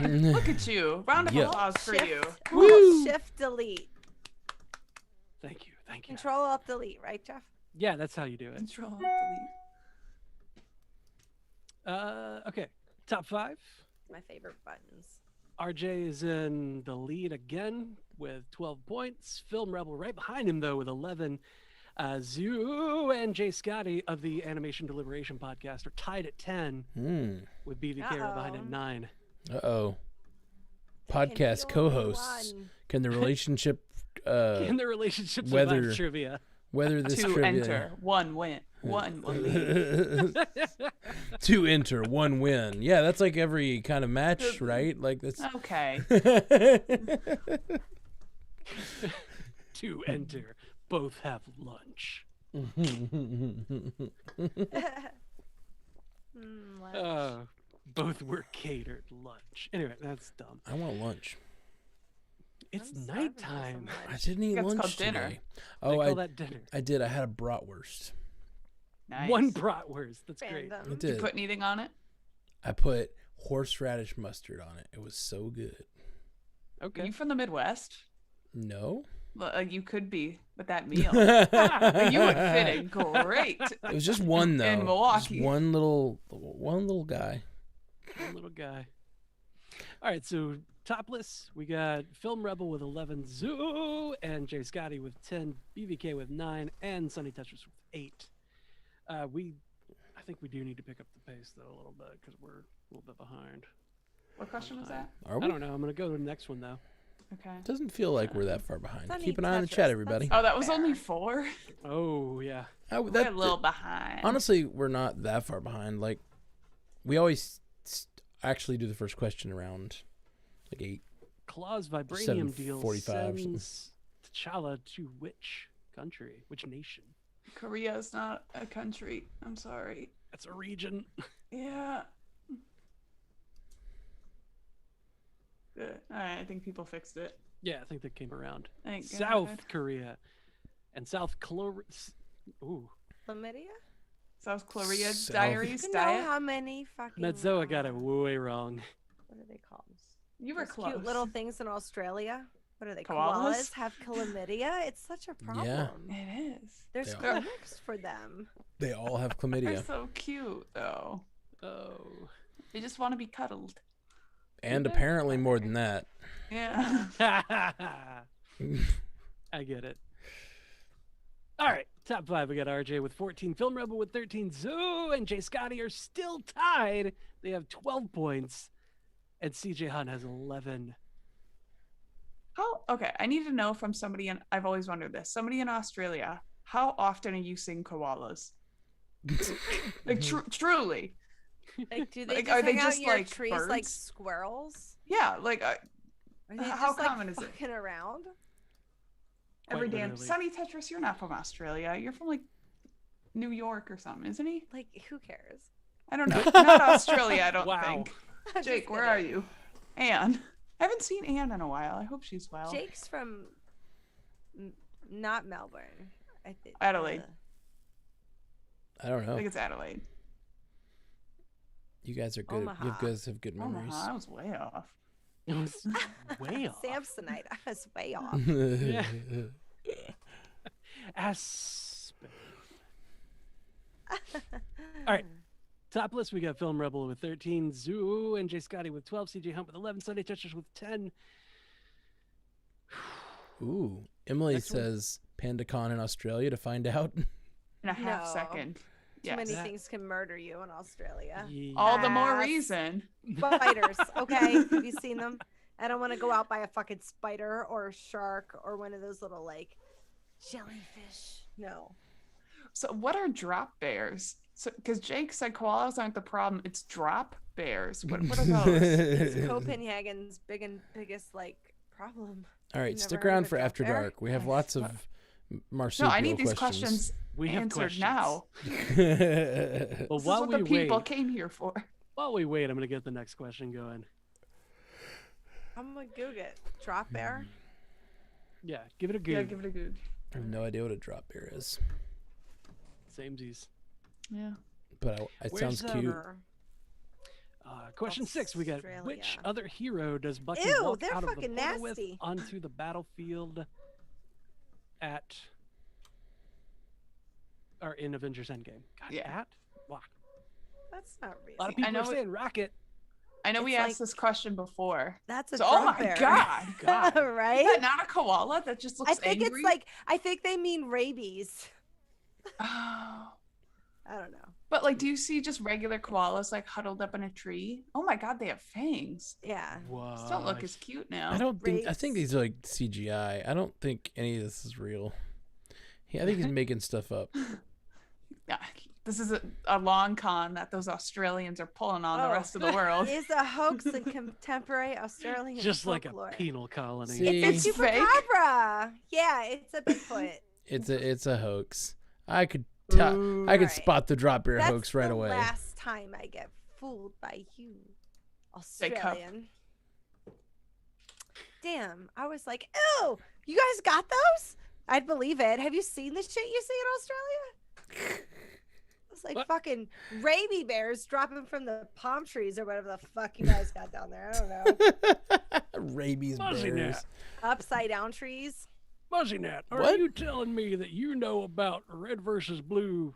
Look at you. Round of Yeah. applause for you. Woo! Shift delete. Thank you. Control Alt delete, right, Jeff? Yeah, that's how you do it. Control delete. Okay, top 5. My favorite buttons. RJ is in the lead again with 12 points. Film Rebel right behind him, though, with 11. Zoo and Jay Scotty of the Animation Deliberation podcast are tied at 10 with BVK right behind at 9. Uh-oh. Can Podcast be only co-hosts. one. Can the relationship In their relationship whether- survive trivia. weather this To trivia? enter. One win. One will leave. To enter, one win. Yeah, that's like every kind of match, right? Like that's Okay. To enter, both have lunch. Both were catered lunch. Anyway, that's dumb. I want lunch. It's I'm starving for some nighttime. lunch. I didn't eat That's lunch called dinner. today. They Oh, call I that dinner. did. I had a bratwurst. Nice. One bratwurst. That's great. Random. I Did you did. put anything on it? I put horseradish mustard on it. It was so good. Are Okay. you from the Midwest? No. Well, you could be with that meal. it You would fit in great. was just one though. In Milwaukee. Just one little guy. One little guy. All right, so topless, we got Film Rebel with 11, Zoo, and Jay Scotty with 10, BVK with 9, and Sunny Tetris with 8. I think we do need to pick up the pace though a little bit because we're a little bit behind. What question was that? Are we? I don't know. I'm gonna go to the next one though. Okay. Doesn't feel like we're that far behind. Sunny Keep an eye on the Tetris, chat, everybody. that's- Oh, that was Fair. only 4? Oh yeah. We're a little behind. Honestly, we're not that far behind. Like, we always actually do the first question around like 8. Claw's vibranium deal 7:45 or something. sends T'Challa to which country? Which nation? Korea is not a country. I'm sorry. That's a region. Yeah. Good. All right, I think people fixed it. Yeah, I think that came around. Thank South God. Korea and South Korea. Ooh, Chlamydia? South Korea South- diaries You know diet. how many fucking Metzoa got it way wrong. what are they called? You were Those close. cute little things in Australia. What are they? Koalas? Koalas have chlamydia. It's such a problem. It is. There's They are. clinics for them. They all have They're chlamydia. so cute, though. Oh. They just want to be cuddled. And apparently more than that. Yeah. I get it. All right, top 5. We got RJ with 14, Film Rebel with 13, Zoo and Jay Scotty are still tied. They have 12 points, and CJ Hunt has 11. How? Okay, I need to know from somebody, and I've always wondered this. Somebody in Australia, how often are you seeing koalas? Like, truly. Like, do they Like, just are they hang out just in your like trees like birds? squirrels? Yeah, like Are they How just, like, common is it? fucking around? every damn. literally. Sunny Tetris, you're not from Australia. You're from like New York or something, isn't he? Like, who cares? I don't know. Not Australia, I don't Wow. think. I'm Jake, just where kidding. are you? Anne. I haven't seen Anne in a while. I hope she's well. Jake's from not Melbourne. I think Adelaide. I don't I know. think it's Adelaide. You guys are good. You Omaha. guys have good memories. Omaha, I was way off. It was way off. Samsonite. I was way off. Yeah. Aspen. All right. Top list, we got Film Rebel with 13, Zoo and Jay Scotty with 12, CJ Hunt with 11, Sunday Touchers with 10. Ooh, Emily Next one. says PandaCon in Australia to find out. In a half No. second. Too Yes. many That- things can murder you in Australia. All the more Yes. reason. Spiders, okay? Have you seen them? I don't want to go out by a fucking spider or a shark or one of those little like jellyfish. No. So what are drop bears? So because Jake said koalas aren't the problem, it's drop bears. What are those? It's Copenhagen's biggest like problem. All right, You've stick never heard around of for a After bear? Dark. We have lots of marsupial No, I need these questions We have answered questions. now. Well, This is while what we the people wait, came here for. I'm gonna get the next question going. I'm gonna Google it. Drop bear. Yeah, give it a Yeah, good. give it a good. I have no idea what a drop bear is, Samesies. Yeah. but it Where's sounds the- cute. Question 6, we got which Australia. other hero does Bucky Ew, walk they're out of the fucking portal with nasty. onto the battlefield at or in Avengers Endgame? God, Yeah. at? Wow. That's not real. A lot of I people know are it- saying Rocket. I know we It's asked like- this question before. That's a So, oh drop my bear. god. God. right? Is that not a koala that just looks I think angry? it's like I think they mean rabies. Oh. I don't know. But like, do you see just regular koalas like huddled up in a tree? Oh my god, they have fangs. Yeah. Whoa. These don't look as cute now. I don't think. I Race. think these are like CGI. I don't think any of this is real. I think he's making stuff up. Yeah, this is a long con that those Australians are pulling on the Oh. rest of the world. Is a hoax in contemporary Australian Just like a folklore. penal colony. See? It's a It's fake. chupacabra. Yeah, it's a Bigfoot. It's a hoax. I could tell. I could Right. spot the drop bear That's hoax right the away. last time I get fooled by you, Say cup. Australian. Damn, I was like, ew, you guys got those? I'd believe it. Have you seen the shit you see in Australia? It's like What? fucking rabies bears dropping from the palm trees or whatever the fuck you guys got down there. I don't know. Rabies Muzzy bears. Nat. Upside down trees. Muzzy Nat, are What? you telling me that you know about Red versus Blue,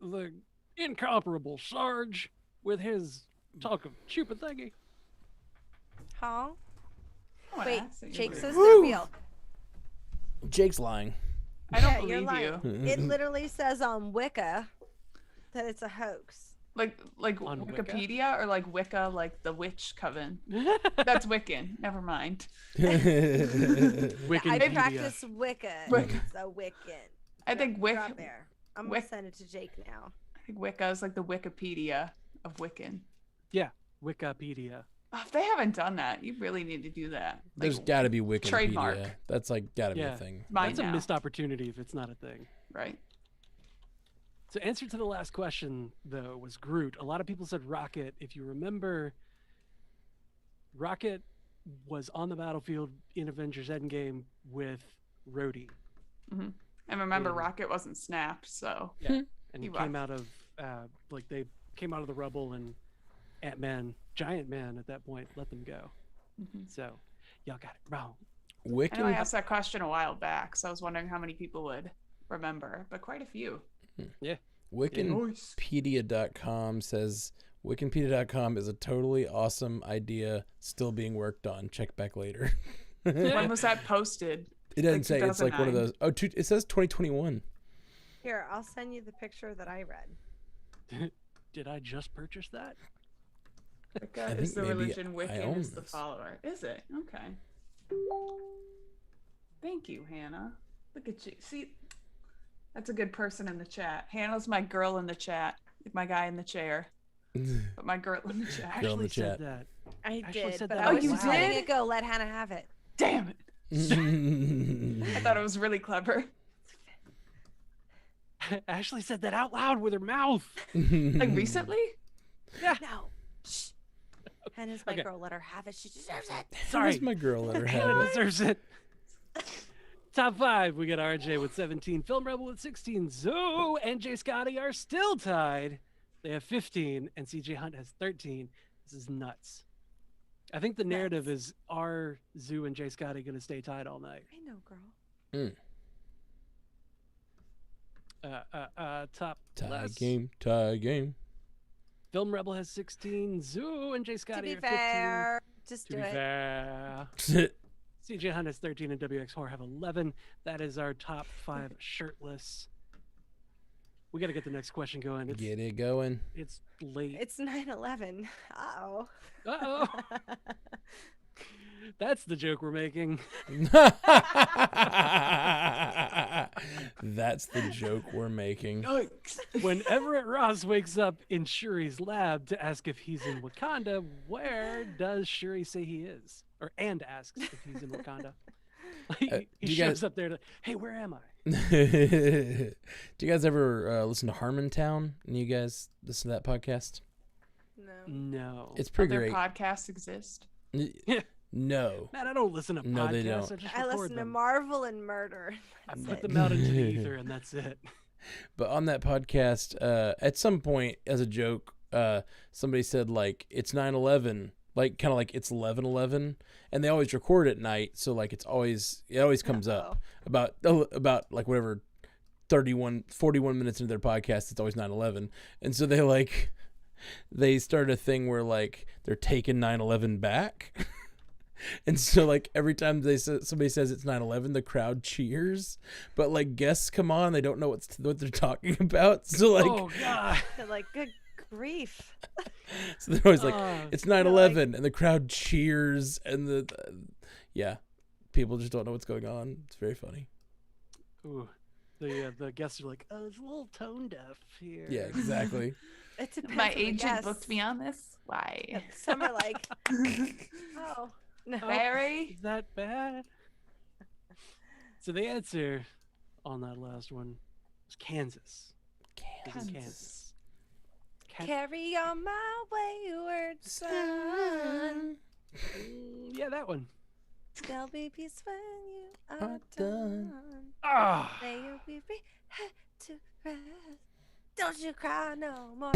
the incomparable Sarge with his talk of chupa thingy? Huh? Oh, Wait, asking Jake you. says they're real. Jake's lying. I don't Yeah, you're believe lying. you. It literally says on Wicca that it's a hoax. Like On Wicca? Wikipedia or like Wicca, like the witch coven. That's Wiccan. Never mind. I Wikipedia. practice Wicca. Wicca. It's a Wiccan. I think Drop there. I'm gonna Wic- send it to Jake now. I think Wicca is like the Wikipedia of Wiccan. Yeah, Wikipedia. Oh, if they haven't done that, you really need to do that. Like, There's got to be Wikipedia. trademark. That's like got to be Yeah. a thing. mine That's a now, missed opportunity if it's not a thing. right? So answer to the last question though was Groot. A lot of people said Rocket. If you remember, Rocket was on the battlefield in Avengers Endgame with Rhodey. And remember, Yeah. Rocket wasn't snapped, so Yeah. And He he came rocked. out of like they came out of the rubble and Ant-Man, Giant Man at that point let them go. So y'all got it wrong. I know I Wiccan. asked that question a while back, so I was wondering how many people would remember, but quite a few. Wikipedia.com says Wikipedia.com is a totally awesome idea still being worked on. Check back later. When was that posted? It doesn't Like say. It's like one of 2009? those. Oh, it says 2021. Here, I'll send you the picture that I read. Did I just purchase that? Wicca I is think the maybe religion, I Wiccan own is the this. follower. Is it? Okay. Thank you, Hannah. Look at you. See, that's a good person in the chat. Hannah's my girl in the chat. My guy in the chair. But my girl in the chat. I Girl in actually the said chat. that. I Actually did, said but that I out was you just loud. letting did? it go. Let Hannah have it. Damn it. I thought it was really clever. Ashley said that out loud with her mouth. Like recently? No. Shh. Hannah's my Okay. girl. Let her have it. She deserves it. Sorry. That's my girl. Let her have Hannah it. deserves it. Top 5, we got RJ with 17, Film Rebel with 16, Zoo and Jay Scotty are still tied. They have 15, and CJ Hunt has 13. This is nuts. I think the narrative is, are Zoo and Jay Scotty going to stay tied all night? I know, girl. Top Tie last. game. Tie game. Film Rebel has 16, Zoo and Jay To Scotty be are 15. fair, just To do be it. fair. CJ Hunt has 13 and WX Horror have 11. That is our top 5 shirtless. We got to get the next question going. It's, Get it going. it's late. It's 9/11. Uh-oh. Uh-oh. That's the joke we're making. That's the joke we're making. When Everett Ross wakes up in Shuri's lab to ask if he's in Wakanda, where does Shuri say he is? And asks if he's in Wakanda. He do you shows guys- up there to, hey, where am I? Do you guys ever listen to Harmontown? And you guys listen to that podcast? No. No. It's pretty Other great. podcasts exist. No. Man, I don't listen to No, podcasts. they don't. I just I record listen to them. Marvel and Murder. I That's put it. them out into the ether, and that's it. But on that podcast, at some point, as a joke, somebody said, like, it's 9/11, like, kind of like it's 11/11, and they always record at night, so, like, it always comes up about like, whatever, 41 minutes into their podcast, it's always 9/11, and so they started a thing where, like, they're taking 9/11 back. And so, like, every time somebody says it's 9/11, the crowd cheers. But, like, guests come on, they don't know what they're talking about. So, like, Oh, God. They're like, good grief. so they're always like, Oh, it's 9/11, and the crowd cheers, and yeah, people just don't know what's going on. It's very funny. Ooh. The guests are like, oh, it's a little tone deaf here. Yeah, exactly. It depends My on the agent guest. booked me on this. Why? Some are like, oh, no. Very. Is that bad? So the answer on that last one was Kansas. It was in Kansas. Carry on my wayward son. Yeah, that one. There'll be peace when you are done. done. Ah. May you be free to rest. Don't you cry no more. All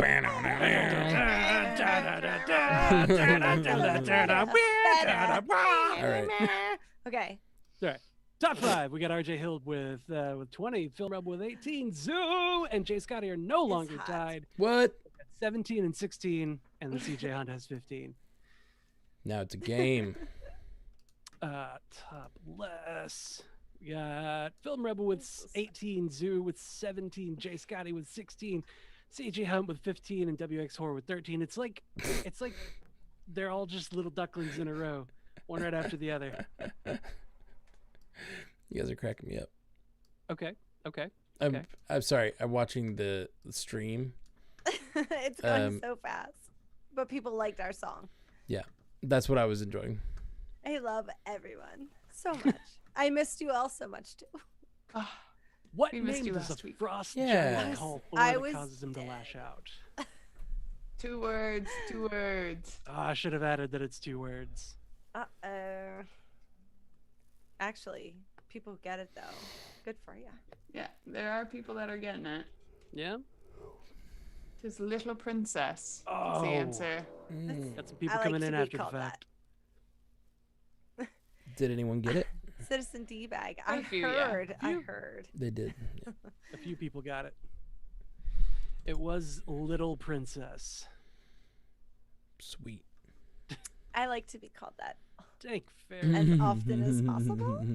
right. Okay. All right. Top 5. We got RJ Hild with 20, Film Rebel with 18, Zoo and Jay Scotty are no longer hot. tied What? at 17 and 16, and the CJ Hunt has 15. Now it's a game. Top less. We got Film Rebel with 18, Zoo with 17, Jay Scotty with 16, CJ Hunt with 15, and WX Horror with 13. It's like they're all just little ducklings in a row, one right after the other. You guys are cracking me up. Okay. I'm sorry. I'm watching the stream. It's going so fast. But people liked our song. Yeah, that's what I was enjoying. I love everyone so much. I missed you all so much too. What We missed name you does a last week. frost Yeah. giant call for I that was causes him to dead. lash out? 2 words. 2 words. I should have added that it's 2 words. Uh-oh. Actually, people get it though. Good for you. Yeah, there are people that are getting it. Yeah? Tis Little Princess. That's Oh. the answer. Got some people I like coming to in be after the called fact. Did anyone get it? Citizen D-bag. I A few, yeah. heard. I heard. They did. Yeah. A few people got it. It was Little Princess. Sweet. I like to be called that Take fair. as often as possible.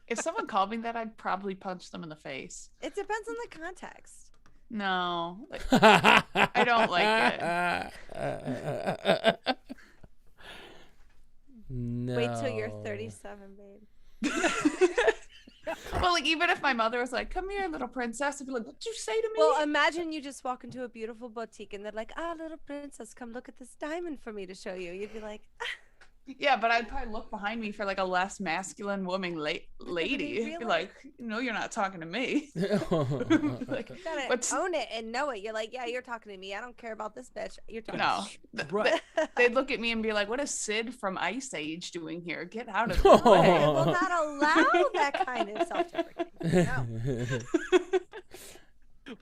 If someone called me that, I'd probably punch them in the face. It depends on the context. No, like, I don't like it. No. Wait till you're 37, babe. Well, like even if my mother was like, "Come here, little princess," I'd be like, "What'd you say to me?" Well, imagine you just walk into a beautiful boutique and they're like, little princess, come look at this diamond for me to show you. You'd be like, yeah, but I'd probably look behind me for like a less masculine woman lady. Really? Be like, "No, you're not talking to me." Like, you gotta what's own it and know it. You're like, yeah, you're talking to me. I don't care about this bitch. You're talking no? Right. They'd look at me and be like, "What is Sid from Ice Age doing here? Get out of the I way!" will not allow that kind of self-deprecation. No.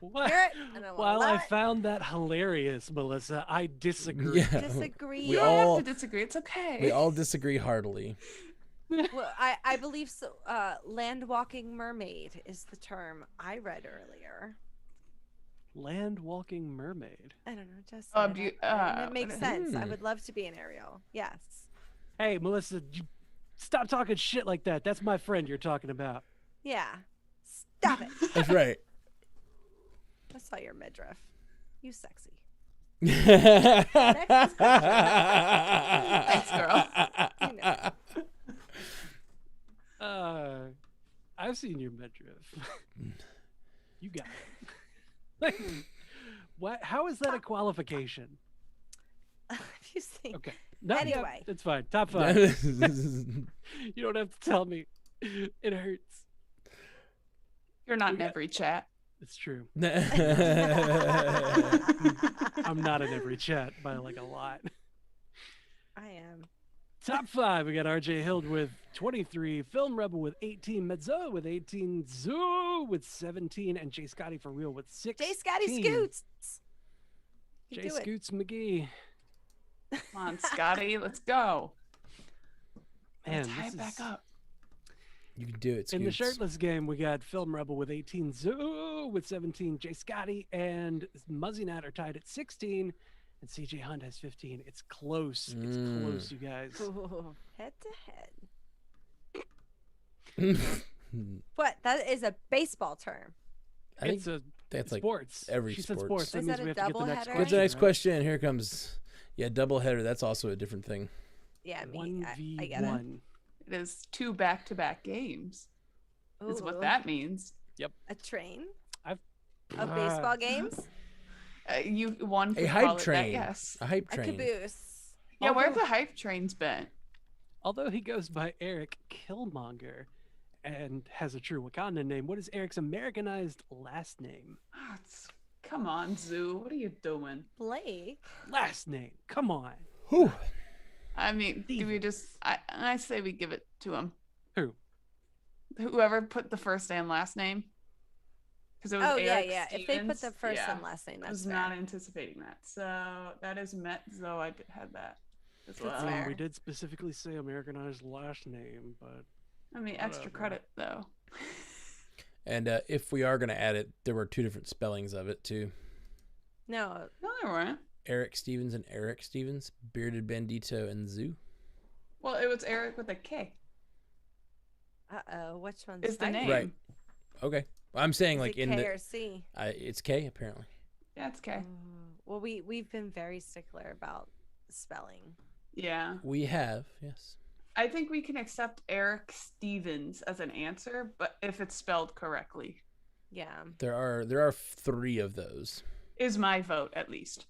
What? Hear it, and I will While allow I it. found that hilarious, Melissa, I disagree. Yeah. Disagree. We You don't all have to disagree. It's okay. we all disagree heartily. Well, I believe so. Land walking mermaid is the term I read earlier. Land walking mermaid. I don't know, just Oh, said it, and it makes sense. I Hmm. would love to be an Ariel. Yes. Hey, Melissa, you stop talking shit like that. That's my friend you're talking about. Yeah. Stop it. That's right. I saw your midriff. You sexy. Thanks, Thanks, girl. You know. I've seen your midriff. You got it. What? How is that a qualification? If you think. Okay. No, yeah, Anyway. it's fine. Top 5. You don't have to tell me. It hurts. You're not in Okay. every chat. It's true. I'm not in every chat by like a lot. I am. Top 5. We got RJ Hild with 23, Film Rebel with 18, Mezzo with 18, Zoo with 17, and Jay Scotty for real with 16. Jay Scotty Scoots. You Jay do it. Scoots McGee. Come on, Scotty, let's go. Man, Tie this it back is- up. You can do it. In the Scoots. shirtless game, we got Film Rebel with 18, Zoo with 17, Jay Scotty and Muzzy Nat are tied at 16, and CJ Hunt has 15. It's close. It's close, you guys. Ooh, head to head. What? That is a baseball term. I think It's a that's like sports. every She said sports. sports. That Is means that we a have to get the next doubleheader? question. What's the next right? question? Here comes. Yeah, doubleheader. That's also a different thing. Yeah, I 1v1. get it. It is 2 back-to-back games. Is what Ooh, that means. A train I've of baseball games. One could A call hype it train. That, yes. A hype A train. caboose. Yeah, where Although- have the hype trains been? Although he goes by Eric Killmonger and has a true Wakandan name, what is Eric's Americanized last name? Oh, it's Come on, Zoo. What are you doing? Blake. Last name. Come on. Whew. I mean, do we just? I say we give it to him. Who? Whoever put the first and last name. Because it was Eric yeah. Stevens. If they put the first and last name, I that's was fair. not anticipating that. So that is Mezzo. I had that as well. fair. We did specifically say Americanized last name, but I mean, extra Whatever. credit though. And if we are going to add it, there were 2 different spellings of it, too. No, No, they weren't. Eric Stevens and Eric Stevens. Bearded Bandito and Zoo. Well, it was Eric with a K. which one's Is the right? name? Right. Okay. I'm saying Is like it in K the... or C? it's K, apparently. Yeah, it's K. Well, we've been very stickler about spelling. Yeah. We have, yes. I think we can accept Eric Stevens as an answer, but if it's spelled correctly, Yeah. There are 3 of those. is my vote at least.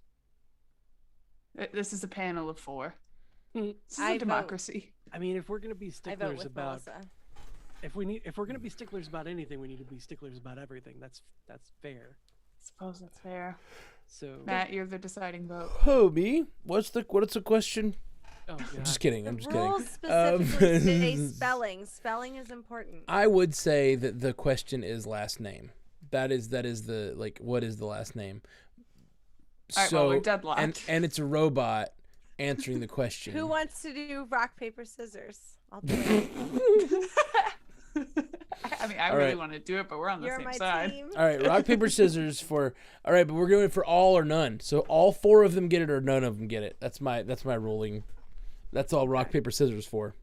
This is a panel of 4. This is I a vote- democracy. I mean, if we're gonna be I vote sticklers with about Melissa. if we're gonna be sticklers about anything, we need to be sticklers about everything. That's fair. I suppose that's fair. So Matt, you're the deciding vote. Oh, me? What's the question? oh god. Just kidding. I'm The just rules kidding. specifically say spelling. Spelling is important. I would say that the question is last name. That is the like what is the last name? All right, well, we're deadlocked. and it's a robot answering the question. Who wants to do rock, paper, scissors? I'll do it. I mean, I All really right. want to do it, but we're on the You're same my side. team. All right, rock paper scissors for. All right, but we're doing it for all or none. So all 4 of them get it or none of them get it. That's my ruling. That's all rock paper scissors for.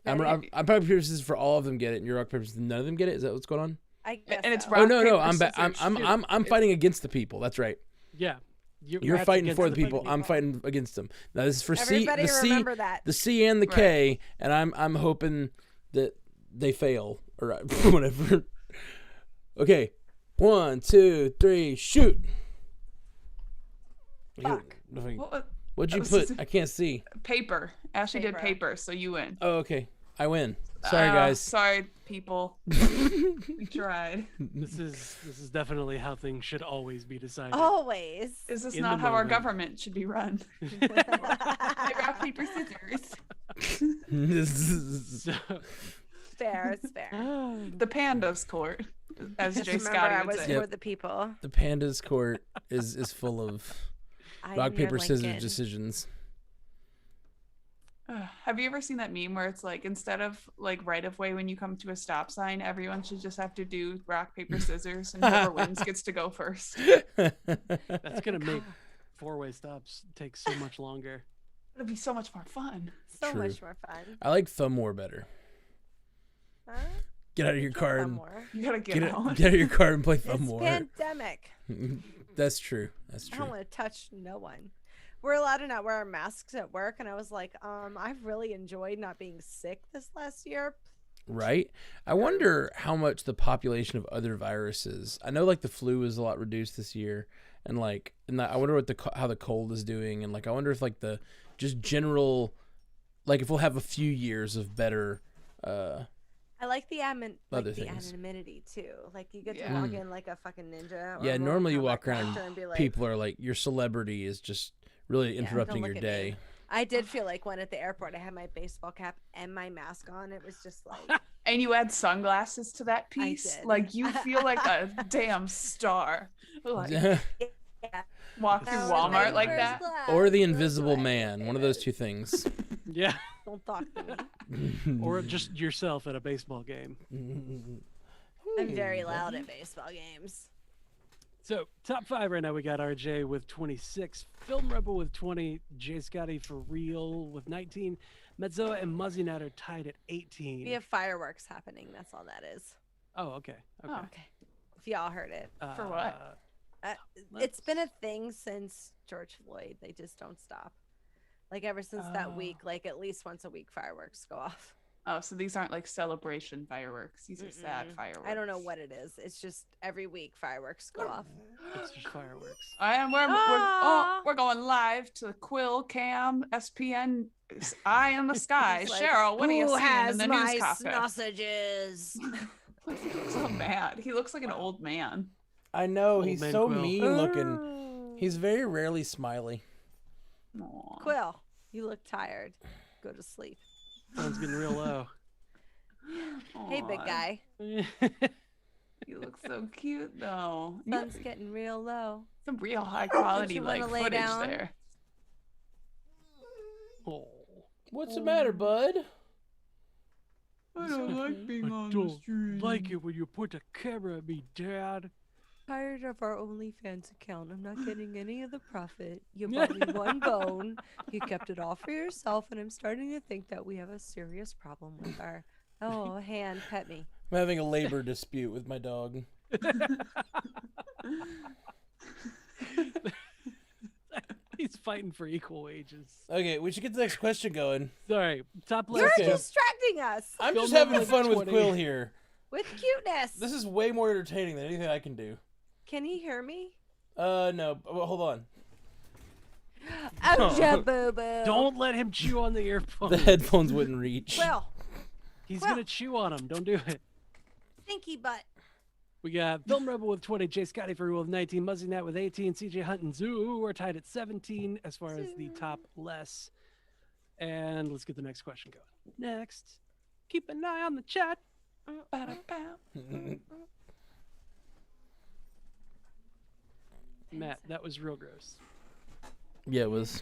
I'm rock paper scissors for all of them get it, and you're rock paper scissors none of them get it. Is that what's going on? I guess And it's so. rock, Oh no, paper, I'm scissors, I'm fighting against the people. That's right. Yeah. You're Matt's fighting against for the people. I'm fighting against them. Now this is for Everybody remember that. the C and the K, and I'm hoping that they fail or whatever. Okay, 1, 2, 3, shoot. Fuck. What'd you that put? was- I can't see. Paper. Ashley did Paper. paper, so you win. Oh, okay. I win. Sorry, guys. Sorry, people. We tried. This is definitely how things should always be decided. Always. Is this In not the how our moment. government should be run? Rock, paper, scissors. So, Fair. It's fair. The pandas court, as Just Jay remember, Scotty I would was say. for the people. The pandas court is full of I'm rock your paper scissors Lincoln. decisions. Have you ever seen that meme where it's like instead of like right of way when you come to a stop sign, everyone should just have to do rock paper scissors and whoever wins gets to go first. that's gonna make 4-way stops take so much longer. It'll be so much more fun. So True. much more fun. I like thumb war better. Huh? Get out of your car Some and more. You gotta get out. get out of your car and play It's thumb war. pandemic. That's true. That's I don't true. want to touch no one. We're allowed to not wear our masks at work, and I was like, I've really enjoyed not being sick this last year. Right? I wonder how much the population of other viruses. I know like the flu is a lot reduced this year, and I wonder what how the cold is doing, and like I wonder if like the just general, like if we'll have a few years of better. I like the Other the things. anonymity too. Like you get to Yeah. walk in like a fucking ninja. Or Yeah, a normally you Mortal walk Kombat around character and be like, people are like your celebrity is just really Yeah, interrupting don't your look at me. day. I did feel like when at the airport I had my baseball cap and my mask on. It was just like And you add sunglasses to that piece, did. like you feel like a damn star. Like yeah. walk through That was Walmart my like first that. class. Or the It was Invisible my Man, one of those favorite. two things. Yeah. Don't talk to me. Or just yourself at a baseball game. I'm very loud at baseball games. So top 5 right now, we got RJ with 26, Film Rebel with 20, Jay Scotty for real with 19, Mezzo and Muzzy Nat are tied at 18. We have fireworks happening. That's all that is. Oh, okay. Okay. Oh. Okay. If y'all heard it. For what? It's been a thing since George Floyd. They just don't stop. Like ever since that Oh. week, like at least once a week, fireworks go off. Oh, so these aren't like celebration fireworks. These are sad Mm-mm. fireworks. I don't know what it is. It's just every week fireworks go off. It's just fireworks. And we're going live to Quill Cam SPN Eye in the Sky. It's like, Cheryl, what are you "Who seeing has in the my news cockpit? sausages? He looks so mad. He looks like an old man. I know, Old he's man so Quill. mean looking. He's very rarely smiley. Aw. Quill, you look tired. Go to sleep. Sun's getting real low. Hey, big Aw. guy. You look so cute though. You Sun's getting real low. some real high quality you wanna like lay footage down? there. Oh, What's the matter, bud? I don't like being I on the don't street. like it when you put the camera at me, Dad. Tired of our OnlyFans account. I'm not getting any of the profit. You bought me one bone. You kept it all for yourself, and I'm starting to think that we have a serious problem with our. Oh, hand, pet me. I'm having a labor dispute with my dog. He's fighting for equal wages. Okay, we should get the next question going. Sorry, top You're left. Okay. distracting us I'm Film just having number fun with 20. Quill here. with cuteness. This is way more entertaining than anything I can do. Can he hear me? No. Well, hold on. Oh, ja boo boo. Don't let him chew on the earphone. The headphones wouldn't reach. Quill, He's Well. gonna chew on them. Don't do it. stinky butt. We got Film Rebel with 20, Jay Scotty for with 19, Muzzy Nat with 18, CJ Hunt and Zoo are tied at 17 as far as the top less. And let's get the next question going. Next, keep an eye on the chat. Ba-da-bow. Matt, that was real gross. Yeah, it was.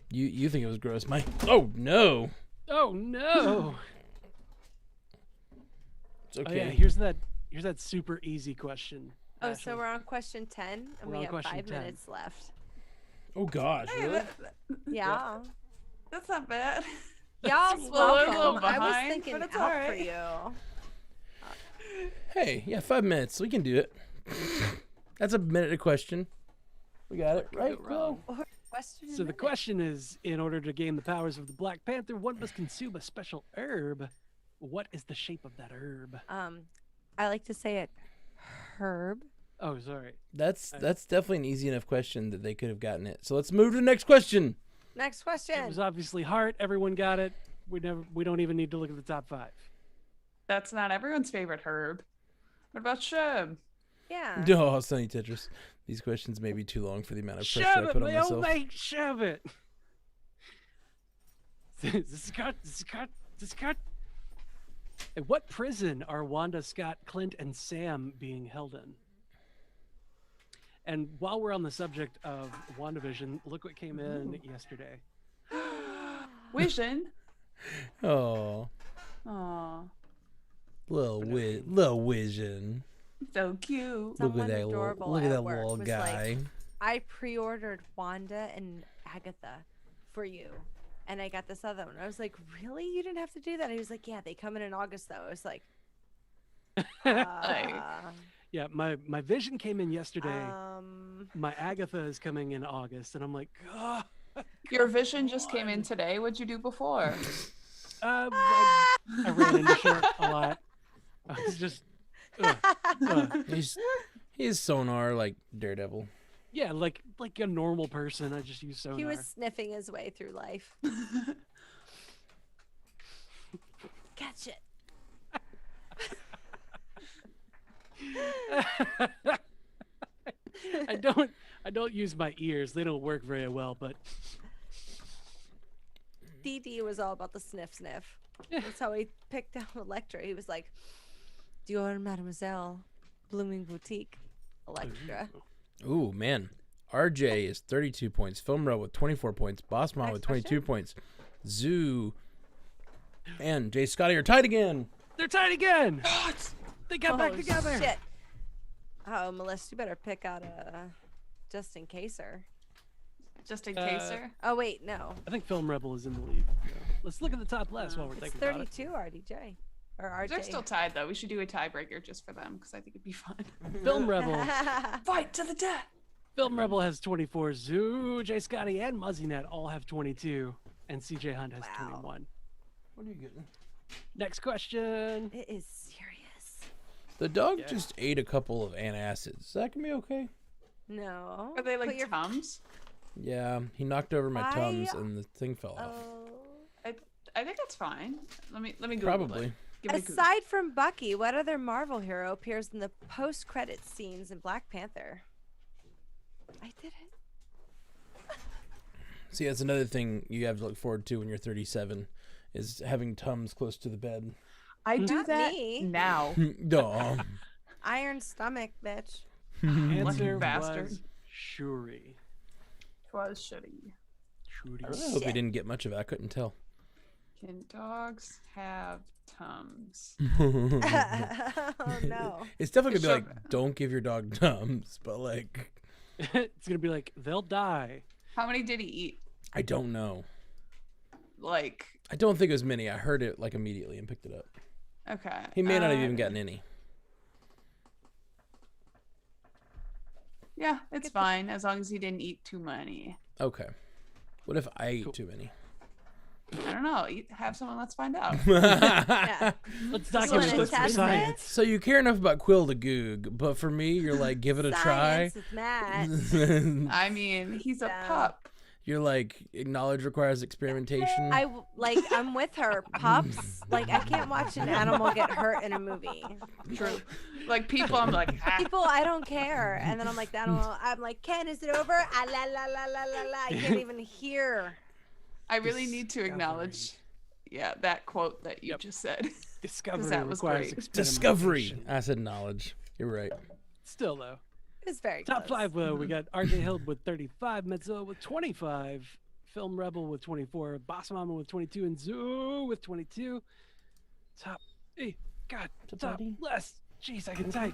You think it was gross, Mike? Oh no. Oh no! It's Oh okay. yeah, here's that super easy question. Oh, Ashley. so we're on question 10, and We're we on have question 5 10. minutes left. Oh gosh. Hey, Really? Yeah. that's not bad. Y'all's Well, we're a welcome. little I was behind, thinking but it's out all for right. you. Hey, yeah, 5 minutes. We can do it. That's a minute a question. We got it, right? wrong. Quill? Question. So the question is, in order to gain the powers of the Black Panther, one must consume a special herb. What is the shape of that herb? I like to say it, herb. Oh, sorry. That's definitely an easy enough question that they could have gotten it. So let's move to the next question. Next It question. was obviously heart. Everyone got it. We don't even need to look at the top 5. That's not everyone's favorite herb. What about shrub? Yeah. No, I'll send you Tetris. These questions may be too long for the amount of pressure Shove I it, put on my old myself. mate, shove it. This cut. At what prison are Wanda, Scott, Clint, and Sam being held in? And while we're on the subject of WandaVision, look what came in yesterday. Vision. Oh, Aw, little Vision. so cute. Look at Someone that adorable look at at that work little was guy. like, I pre-ordered Wanda and Agatha for you, and I got this other one. I was like, really? You didn't have to do that? He was like, yeah, they come in August though. I was like, Yeah, my Vision came in yesterday. um, My Agatha is coming in August, and I'm like, God. Your vision just came in today. What'd you do before? I ran into shit a lot. I was just, He's sonar like Daredevil. yeah, like a normal person. I just use sonar. he was sniffing his way through life. Catch it. I don't use my ears. They don't work very well, but DD was all about the sniff sniff. That's how he picked out Electra. He was like, Dior Mademoiselle, Blooming Boutique, Electra. Ooh, man. RJ is 32 points. Filmro with 24 points. Boss Mom with 22 points. Zoo and Jay Scotty are tied again. they're tied again. They got back Oh, together. Shit. Oh, Melissa, you better pick out a just in caser. Just in case, sir. Oh wait, no. I think Film Rebel is in the lead. Let's look at the top last while we're It's thinking about it. 32 RDJ. Or RJ. They're still tied though. We should do a tiebreaker just for them because I think it'd be fun. Film Rebel. Fight to the death. Film Rebel has 24. Zoo, Jay Scotty, and Muzzynet all have 22. And CJ Hunt has Wow. 21. What are you getting? Next question. It is serious. The dog Yeah. just ate a couple of antacids. Is that gonna be okay? No. Are they Put like your- Tums? Yeah, he knocked over my I- Tums and the thing fell off. Oh. I think that's fine. Let me Google Probably. it. Give me a clue. Aside from Bucky, what other Marvel hero appears in the post-credit scenes in Black Panther? I did it. See, that's another thing you have to look forward to when you're 37, is having Tums close to the bed. I do Not that me. now. Duh. Iron stomach, bitch. Answer bastard. was Shuri. Twas shitty. Shuri. I really hope we didn't get much of it. I couldn't tell. Can dogs have Tums? Oh no. It's definitely gonna be Sure. like, don't give your dog Tums, but like, It's gonna be like they'll die. How many did he eat? I don't know. Like, I don't think it was many. I heard it like immediately and picked it up. okay. He may not have even gotten any. Yeah, it's fine as long as he didn't eat too many. Okay. What if I ate too many? I don't know. Have someone. Let's find out. Yeah. Let's wanna document this for test it? science. So you care enough about Quill to Goog, but for me, you're like, give it a try. Science with Matt. I mean, he's a Yeah. pup. You're like, knowledge requires experimentation. I'm with her. Pups. Like, I can't watch an animal get hurt in a movie. True. Like people, I'm like, ah. People, I don't care. And then I'm like, that animal. I'm like, Ken, is it over? Ah, la la la la la la. I can't even hear. I really need to acknowledge, yeah, that quote that you just said. Discovery that was requires great. Discovery. experimentation. I said knowledge. You're right. Still though. It's very Top close. 5, we got RJ Hild with 35, Metzo with 25, Film Rebel with 24, Boss Mama with 22, and Zoo with 22. Top, hey, God, top less. Jeez, I can type.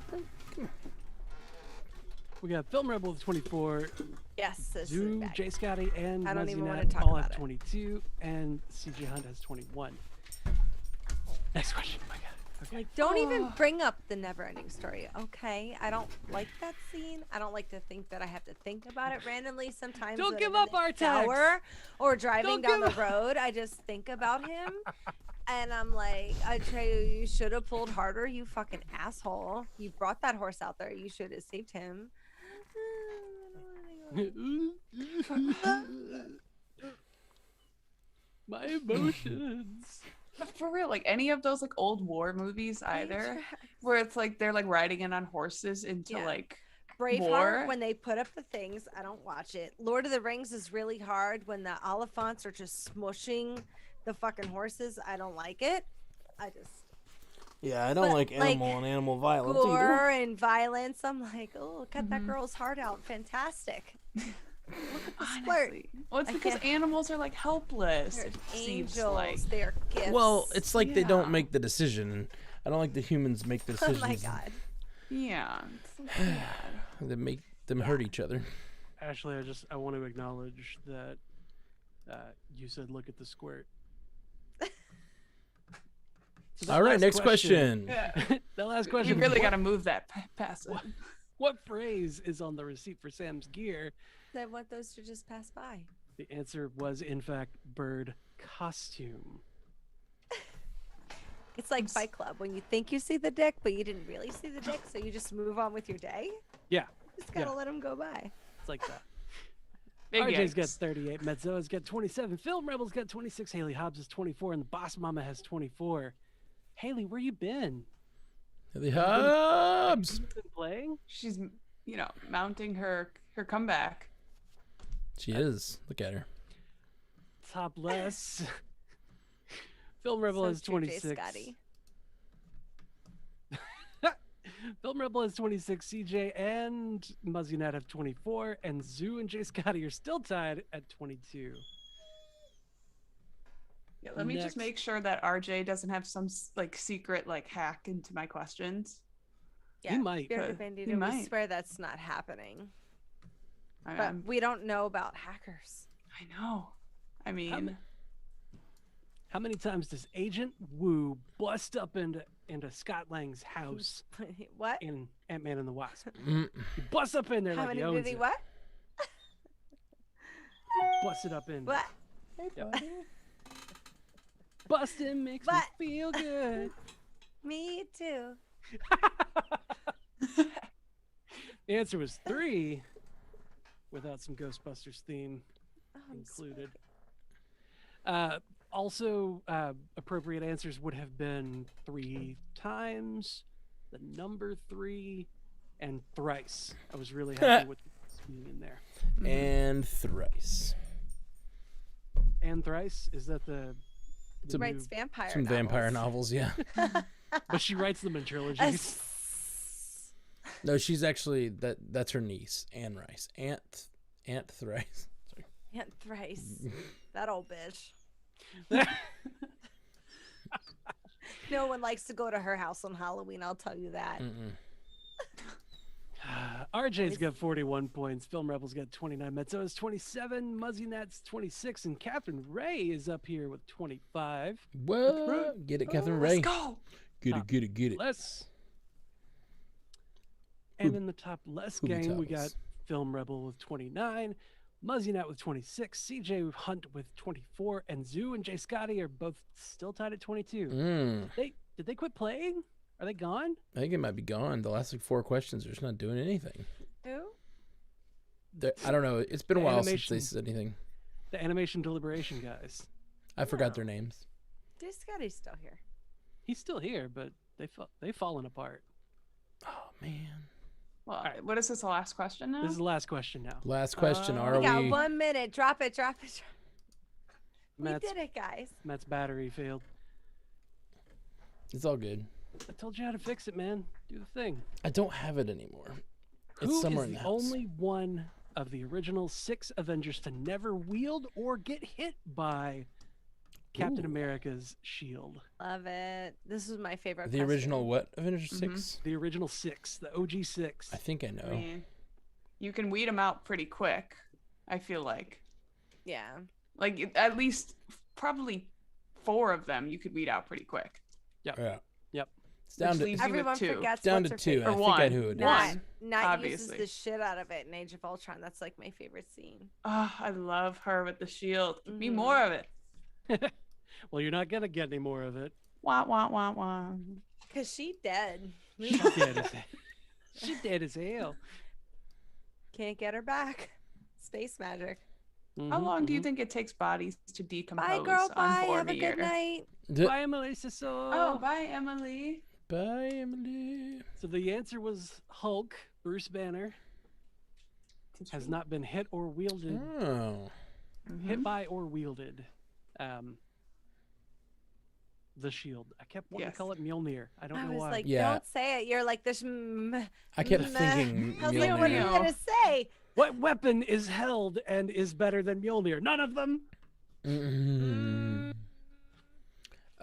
We got Film Rebel with 24, Yes, this Zoo, is bad. Jay Scotty, and I don't even wanna Muzzy talk all about have it. 22, and CJ Hunt has 21. Next question. Oh my God. Okay. Like, don't even bring up the never-ending story. Okay, I don't like that scene. I don't like to think that I have to think about it randomly. Sometimes Don't when give I'm in up, the Artax. shower or driving Don't down the give road, I just think about him, and I'm like, Atreyu, you should have pulled harder. You fucking asshole. You brought that horse out there. You should have saved him. My emotions. But for real, like any of those like old war movies either, where it's like they're like riding in on horses into Yeah. like Braveheart, war. when they put up the things, I don't watch it. Lord of the Rings is really hard when the Oliphants are just smushing the fucking horses. I don't like it. I just Yeah, I don't But, like like, animal and animal violence either. gore and violence. I'm like, oh, cut that girl's heart out. Fantastic. Look at the squirt. Honestly. Well, it's I because can't- animals are like helpless. They're It seems angels. like. They're gifts. Well, it's like they don't Yeah. make the decision. I don't like the humans make Oh decisions. my god. Yeah. It's so sad. That make them hurt each other. Ashley, I want to acknowledge that you said look at the squirt. So that All right, last next question. Yeah. The last You question. really what, got to move that past it. what phrase is on the receipt for Sam's gear? I want those to just pass by. The answer was, in fact, bird costume. It's like Fight Club when you think you see the dick, but you didn't really see the dick, so you just move on with your day. Yeah, Just gotta Yeah. let them go by. it's like that. Big RJ's got yikes. 38, Metzoa's got 27, Film Rebel's got 26, Haley Hobbs is 24, and the Boss Mama has 24. Haley, where you been? The Hobbs. Been playing? She's, mounting her comeback. She is. Look at her. Top less. Film Rebel So has true, Jay 26. Scotty. Film Rebel has 26, CJ and Muzzy Nat have 24, and Zoo and Jay Scotty are still tied at 22. Yeah, let me Next. just make sure that RJ doesn't have some like secret like hack into my questions. Yeah, He might. Bearded Could. Bandito, He we might. swear that's not happening. But I'm- we don't know about hackers. I know. I mean, How many times does Agent Wu bust up into Scott Lang's house What? in Ant-Man and the Wasp? Mm. He busts up in there How like many he did owns he it. what? Busted up in. What? Busting makes What? me feel good. Me too. The answer was 3, without some Ghostbusters theme Oh, I'm included. Also, appropriate answers would have been 3 times, the number 3, and thrice. I was really happy with being in there. And thrice. And thrice? Is that the He writes vampire Some vampire novels, yeah. But she writes them in trilogies. No, she's actually that's her niece, Anne Rice. Aunt Thrice. Sorry. Aunt Thrice. That old bitch. No one likes to go to her house on Halloween, I'll tell you that. RJ's got 41 points. Film Rebels got 29. Metzo's 27. Muzzy Nat's 26. And Catherine Ray is up here with 25. What? Get it, Catherine Ray. Let's go. Get it. Less. And in the top less Who be gang, we Thomas? got Film Rebel with 29. Muzzy Nat with 26. CJ Hunt with 24. And Zoo and Jay Scotty are both still tied at 22. Did they quit playing? Are they gone? I think it might be gone. The last 4 questions are just not doing anything. Who? I don't know. It's been a while since Animation. they said anything. The Animation Deliberation guys. I forgot their names. Jay Scotty's still here. He's still here, but they've fallen apart. Oh man. Well, what is this, the last question now? This is the last question now. Last question. Are We got we? 1 minute. Drop it. We Matt's, did it, guys. Matt's battery failed. It's all good. I told you how to fix it, man. Do the thing. I don't have it anymore. It's Who somewhere is in the the house. only one of the original 6 Avengers to never wield or get hit by Captain Ooh. America's shield? Love it. This is my favorite The question. original what? Avengers 6? The original 6, the OG 6. I think I know. I mean, you can weed them out pretty quick, I feel like. Yeah. Like, at least probably 4 of them you could weed out pretty quick. Yeah. Yep. It's down Which to leaves you with Everyone 2. forgets down what's to her 2. I favorite. Or think I one. know who it is. Nat. Nat uses obviously. the shit out of it in Age of Ultron. That's like my favorite scene. Oh, I love her with the shield. Give me Mhm. more of it. Well, you're not gonna get any more of it. Wah, wah, wah, wah. Cause she dead. She dead as she dead as hell. Can't get her back. Space magic. How Mhm, long do you mhm. think it takes bodies to decompose Bye, girl. on Bye. board Have a good night. Bye, Melissa. Oh, bye, Emily. Bye, Emily. So the answer was Hulk. Bruce Banner has not been hit or wielded. Oh. Hit by or wielded the shield. I kept wanting Yes. to call it Mjolnir. I don't I know was why. like, Yeah. don't say it. You're like this. I kept thinking I was like, what are you Mjolnir. gonna say? What weapon is held and is better than Mjolnir? None of them. Mm.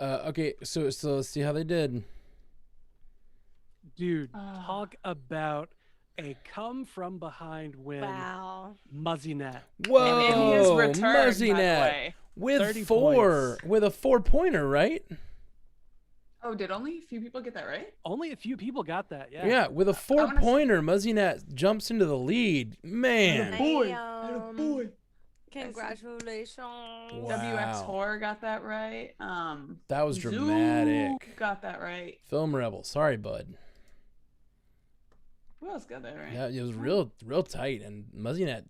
Okay, so let's see how they did. Dude, talk about a come from behind win. Wow. Muzzy Nat. Whoa, In his return, Muzzy by the Nat way. with 30 4 points. with a 4-pointer, right? Oh, did only a few people get that right? Only a few people got that. Yeah. Yeah, with a wanna 4-pointer, Muzzy Nat jumps into the lead. Man, Damn. Congratulations. Wow. WX Horror got that right. that was Zoo dramatic. got that right. Film Rebel, sorry, bud. Who else got that right? Yeah, it was real tight, and Muzzy Nat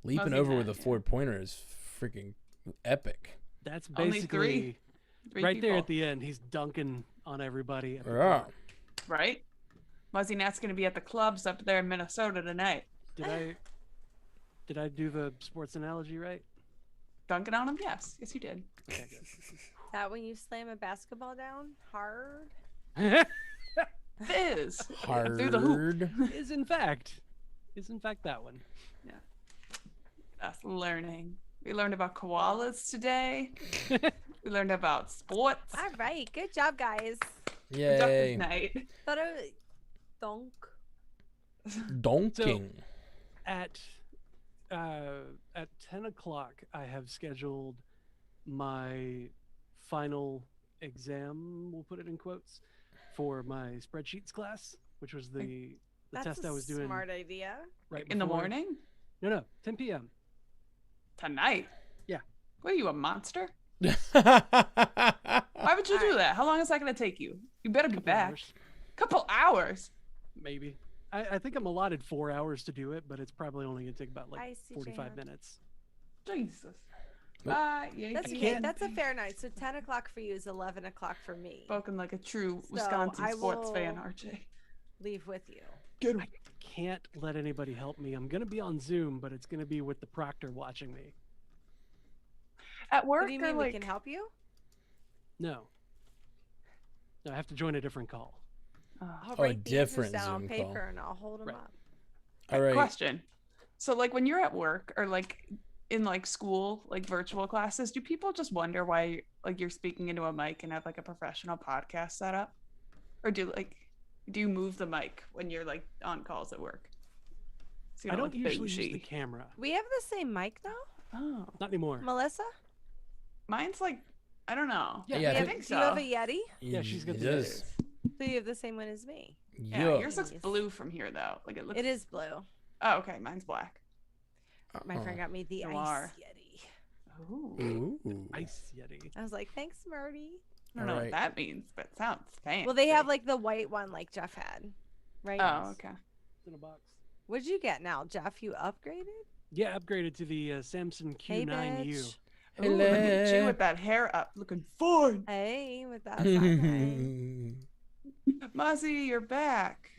leaping Muzzy over Nat, with a yeah. 4-pointer is freaking epic. That's Only basically Three right there people, at the end. He's dunking on everybody. At the Yeah. park. right? Muzzy Nat's gonna be at the clubs up there in Minnesota tonight. Did I do the sports analogy right? Dunking on him? Yes. Yes, you did. Okay, good. That when you slam a basketball down hard? Fizz. Hard. Through the hoop. is in fact that one. That's learning. We learned about koalas today. We learned about sports. All right. Good job, guys. Yay. Productive night. Thought it thunk. Donking. At 10 o'clock, I have scheduled my final exam. We'll put it in quotes for my spreadsheets class, which was the That's test a I was doing smart idea. right In the before- morning? No, 10 p.m. Tonight? Yeah. What are you, a monster? Why Why would you do that? How long is that going to take you? You better be Couple back. hours, Couple hours. maybe. I think I'm allotted 4 hours to do it, but it's probably only gonna take about Bye, like CJ 45 Hunt. minutes. Jesus. Bye. That's Yankee. okay. That's a fair night. So 10 o'clock for you is 11 o'clock for me. Spoken like a true So Wisconsin I sports fan, will- RJ. Leave with you. I can't let anybody help me. I'm gonna be on Zoom, but it's gonna be with the proctor watching me. At work, What do you or mean like, we can help you? No. No, I have to join a different call. I'll Oh, a write the answers different down on Zoom paper call. and I'll hold them Right. up. All right. Question. So, like, when you're at work or like in like school, like virtual classes, do people just wonder why like you're speaking into a mic and have like a professional podcast set up, or do you move the mic when you're like on calls at work? So you I don't look usually use the bougie. camera. We have the same mic though, Oh, Not anymore. Melissa. mine's like I don't know. Yeah, You I have- think do you have a Yeti? Yeah, she's got It the does. So you have the same one as me. Yeah, Yeah. yours looks Yes. blue from here though. Like it looks. It is blue. Oh, okay. Mine's black. My friend got me the Noir. ice Yeti. Ooh. Ooh. Ice Yeti. I was like, thanks, Marty. I don't know Alright. what that means, but it sounds fancy. Well, they have like the white one like Jeff had, right? Oh, okay. It's in a box. What'd you get now, Jeff? You upgraded? Yeah, upgraded to the Samsung Hey, Q9U. bitch. Ooh, look at you Hello. with that hair up, looking fine. Hey, with that side eye. Muzzy, you're back.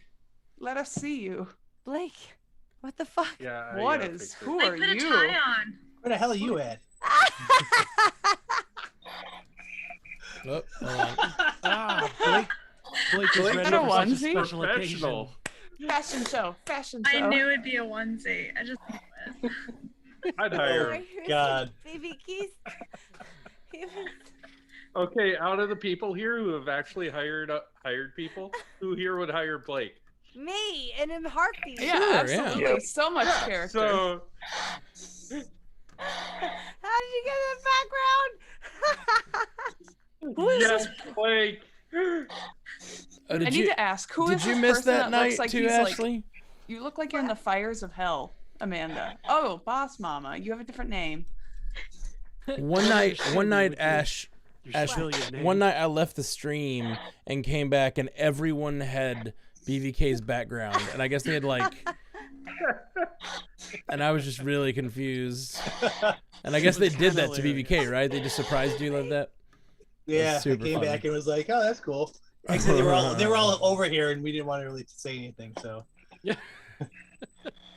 Let us see you. Blake, what the fuck? Yeah. What is? Who I are put a you? tie on. Where the hell are you at? Oh, hold on. Blake is Blake, ready is that a for such a onesie? special occasion. Professional. Fashion show. Fashion show. I knew it'd be a onesie. I just knew it. I'd Oh hire my him. God. Baby keys. Okay, out of the people here who have actually hired people, who here would hire Blake? Me in a heartbeat. Yeah, Sure, absolutely. yeah. So much character. So How did you get in the background? yes, Blake. Oh, I did need you to ask, who did is you this miss person that looks night like too, he's Ashley? like you look like you're in the fires of hell, Amanda. Oh, boss mama. You have a different name. One night, Ash, Your Ash, civilian name. one night I left the stream and came back, and everyone had BVK's background, and I guess they had like, and I was just really confused. And I guess they did that to BVK, right? They just surprised you like that. Yeah, I super came funny. back and was like, "Oh, that's cool." Actually, they were all over here, and we didn't want to really say anything. So Yeah.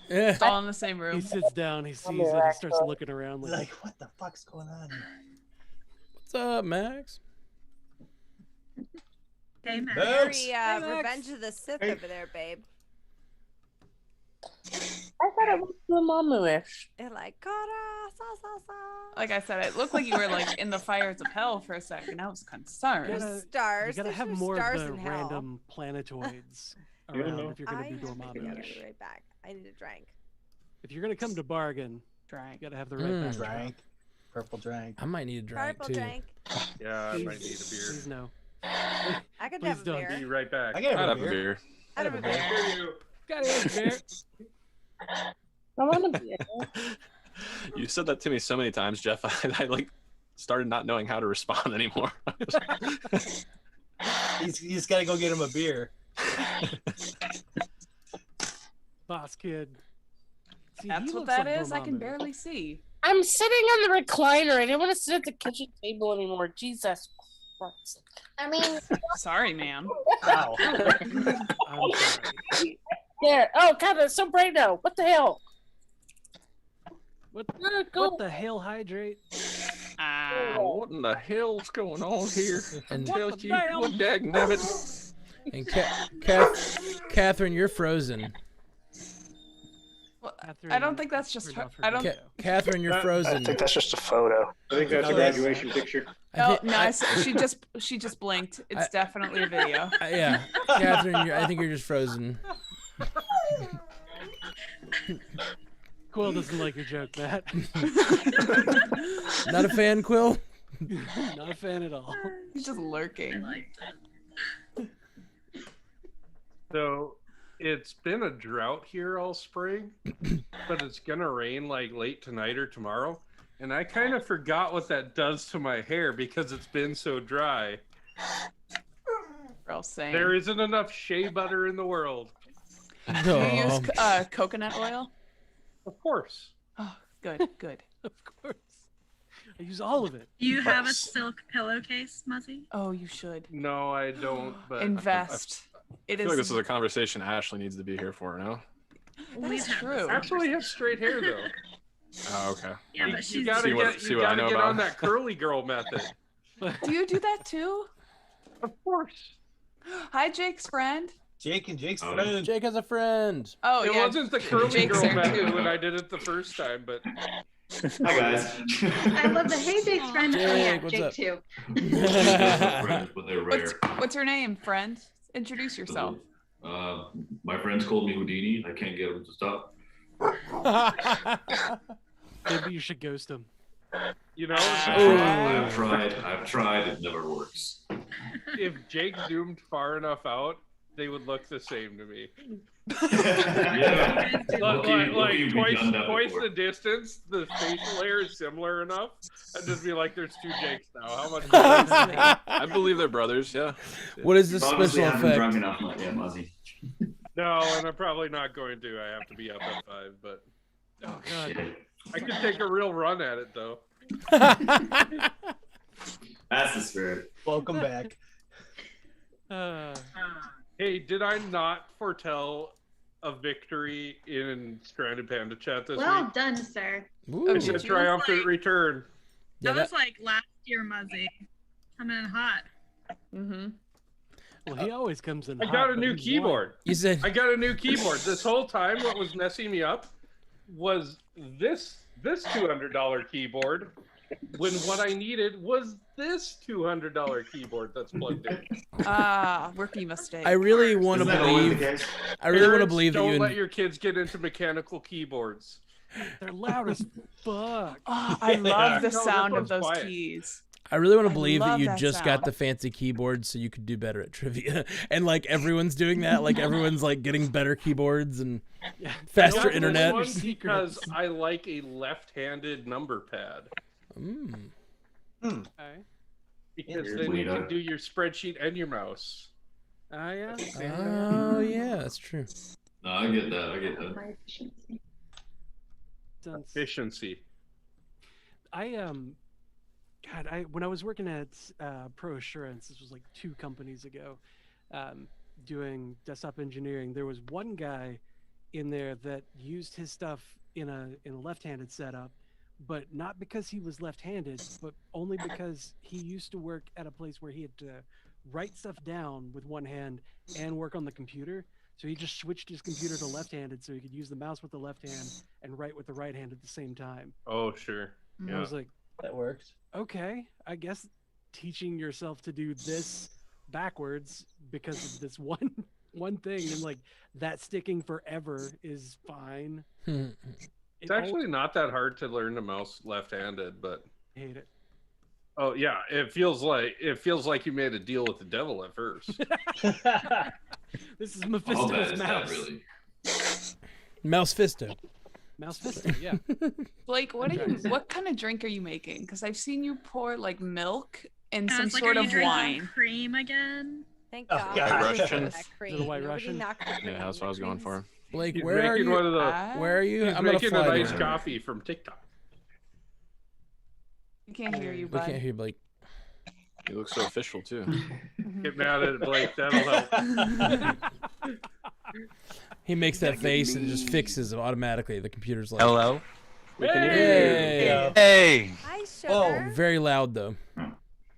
It's all in the same He room. sits down, he sees it, he starts looking around we're like, like, "What the fuck's going on here?" What's up, Max? Hey, Max. Max. Very Revenge of the Sith over there, babe. I thought it was the Mamu-ish. They're like, Kara, sa sa sa. Like I said, it looked like you were like in the fires of hell for a second. I was concerned. Yeah. There's stars. you gotta There's have no more stars of the in hell. random planetoids around if you're gonna I do have to Dormammu. be right back. I need a drink. If you're gonna come to Bargain, Drank. you gotta have the right backdrop. Drank, purple drank. I might need a drink Purple too. drink. Yeah, I might need a beer. Please no. I could Please have a don't. Be beer. right back. I gotta I'd have have a a beer. beer. I'd have a beer. Hear you. Gotta have a beer. I want to be. You said that to me so many times, Jeff. I like started not knowing how to respond anymore. You just gotta go get him a beer. Boss kid. See, he That's what looks that like is. I can Dormammu. barely see. I'm sitting on the recliner. I didn't want to sit at the kitchen table anymore. Jesus Christ. I mean, Sorry, ma'am. Wow. I'm sorry. there. Oh, God, that's so bright now. What the hell? What, Go. what the hell, hydrate? What in the hell's going on here? And Tell the you damn? what, dagnabbit. And Catherine, you're frozen. Well, Catherine I don't think that's just turned her. off her I don't. video. Catherine, you're frozen. that's just a photo. I think that's a graduation picture. No, she just blinked. It's definitely a video. Yeah, Catherine, I think you're just frozen. Quill doesn't like your joke, Matt. Not a fan, Quill? Not a fan at all. He's just lurking. So it's been a drought here all spring, but it's gonna rain like late tonight or tomorrow. And I kind of forgot what that does to my hair because it's been so dry. We're all saying. There isn't enough shea butter in the world. Do you use coconut oil? Of course. Oh, good, good. Of course. I use all of it. Do you have a silk pillowcase, Muzzy? Oh, you should No, I don't. But invest. I feel like this is a conversation Ashley needs to be here for, no? That's true. Ashley has straight hair though. Oh, okay. Yeah, but You she's gotta See what- get, see you what I gotta know get about on that curly girl method. Do you do that too? Of course. Hi, Jake's friend. Jake and Jake's friend. Jake has a friend. Oh, It yeah. wasn't the curly Jake's girl there, method too. when I did it the first time, but Hi guys. I love the hey Jake's friend. Jake, what's Jake up? too. Friends, but they're rare. What's your name, friend? Introduce yourself. My friends called me Houdini. I can't get them to stop. Maybe you should ghost him. you know, I've tried. It never works. if Jake zoomed far enough out, they would look the same to me. Yeah. Like you've twice done that before. the distance, the facial layer is similar enough. I'd just be like, "There's two Jakes now. How much?" I believe they're brothers. Yeah. What is this Obviously, I special haven't drunk effect? enough yet, Muzzy. No, and I'm probably not going to. I have to be up at 5, but Oh god. Shit. I could take a real run at it though. That's the spirit. Welcome back. Hey, did I not foretell a victory in Stranded Panda Chat this Well week? done, sir. Ooh. It's a triumphant return. Yeah, That was like last year, Muzzy. Coming in hot. Mm-hmm. Well, he always comes in. I hot, got a but new he's keyboard. You said I got a new keyboard. This whole time, what was messing me up was this $200 keyboard, when what I needed was this $200 keyboard that's plugged in. Rookie mistake. I really want to Isn't that always the believe. case? I really want to Parents, believe that don't you. let your kids get into mechanical keyboards. They're loud as fuck. Oh, I love the No, this sound of one's those quiet. keys. I really want to I believe that love you that just sound. got the fancy keyboard so you could do better at trivia, and like everyone's doing that. Like everyone's like getting better keyboards and Yeah. faster I got this internet. one because I like a left-handed number pad. Okay. Because Weird. then you Weird. can do your spreadsheet and your mouse. Oh yeah. Oh yeah, that's true. No, I get that. Sounds- Efficiency. When I was working at Pro Assurance, this was like 2 companies ago, doing desktop engineering. There was one guy in there that used his stuff in a left-handed setup, but not because he was left-handed, but only because he used to work at a place where he had to write stuff down with one hand and work on the computer. So he just switched his computer to left-handed so he could use the mouse with the left hand and write with the right hand at the same time. Oh, sure. And Yeah. I was like, That works. okay, I guess teaching yourself to do this backwards because of this one thing and like that sticking forever is fine. It's actually not that hard to learn the mouse left-handed, but I hate it. oh yeah, it feels like you made a deal with the devil at first. This is All Mephisto's that is that, mouse. really. Mouse Fisto. Mouse Fisto, yeah. Blake, what kind of drink are you making? Because I've seen you pour like milk and I some was like, sort are you of drinking wine. cream again? Thank Oh, God. God. for Russian. that cream. Is it a white Nobody Russian? knocked the cream. Yeah, that's what I was going for. Blake, He's where are making you? one of the. Where are you? He's I'm gonna making fly a nice there. coffee from TikTok. I can't hear you, We bud. can't hear Blake. You look so official too. Get mad at it, Blake. That'll help. He makes that face and it just fixes it automatically. The computer's like, Hello. We can hear you. Hey. Hey. Hi, sugar. Oh, Very loud though.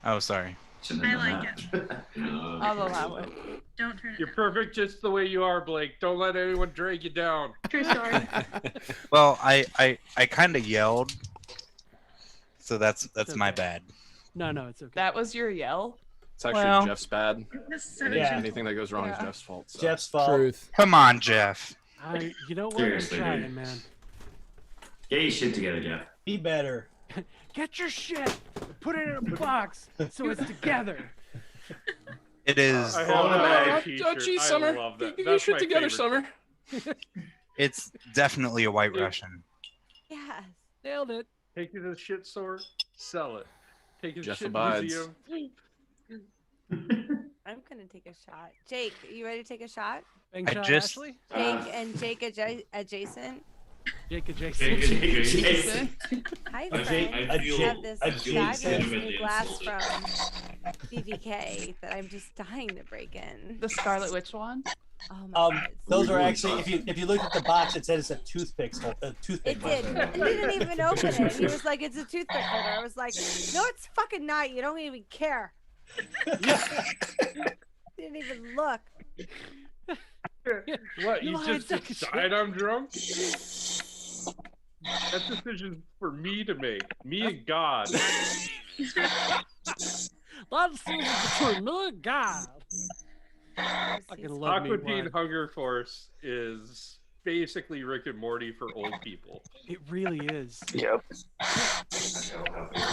Oh, sorry. I like it. I'll allow it. Don't turn it You're perfect just the way you are, Blake. Don't let anyone drag you down. True story. Well, I kind of yelled, so that's my okay. bad. No, it's okay. That was your yell? It's actually Well- Jeff's bad. It was so Yeah. Anything that goes wrong is Yeah. Jeff's fault. So. Jeff's fault. Truth. Come on, Jeff. You know what? Seriously, I'm trying, dude. man. Get your shit together, Jeff. Be better. Get your shit. Put it in a box so it's together. It is. I have that Oh, t-shirt. geez, I Summer. love that. Get your That's shit my together, favorite. Summer. It's definitely a White Russian. Yes. Nailed it. Take it to the shit store, sell it. Take it to Jeff shit abides. museum. I'm gonna take a shot. Jake, you ready to take a shot? Bang I shot, just- Ashley? Jake and Jake adjacent. Jake adjacent. Hi, I friends. I feel- have this I feel fabulous legitimately new glass insulted. from BVK that I'm just dying to break in. The Scarlet Witch one. Oh my God, it's Those so are good. actually, if you looked at the box, it said it's a toothpick. It did. And he didn't even open it. He was like, "It's a toothpick holder." I was like, "No, it's fucking not. You don't even care." Didn't even look. What? No, You I just took a decide I'm drunk? That decision's for me to make. Me and God. That's between me and God. Fucking love me Aqua Teen wine. Hunger Force is basically Rick and Morty for old people. It really is. Yep.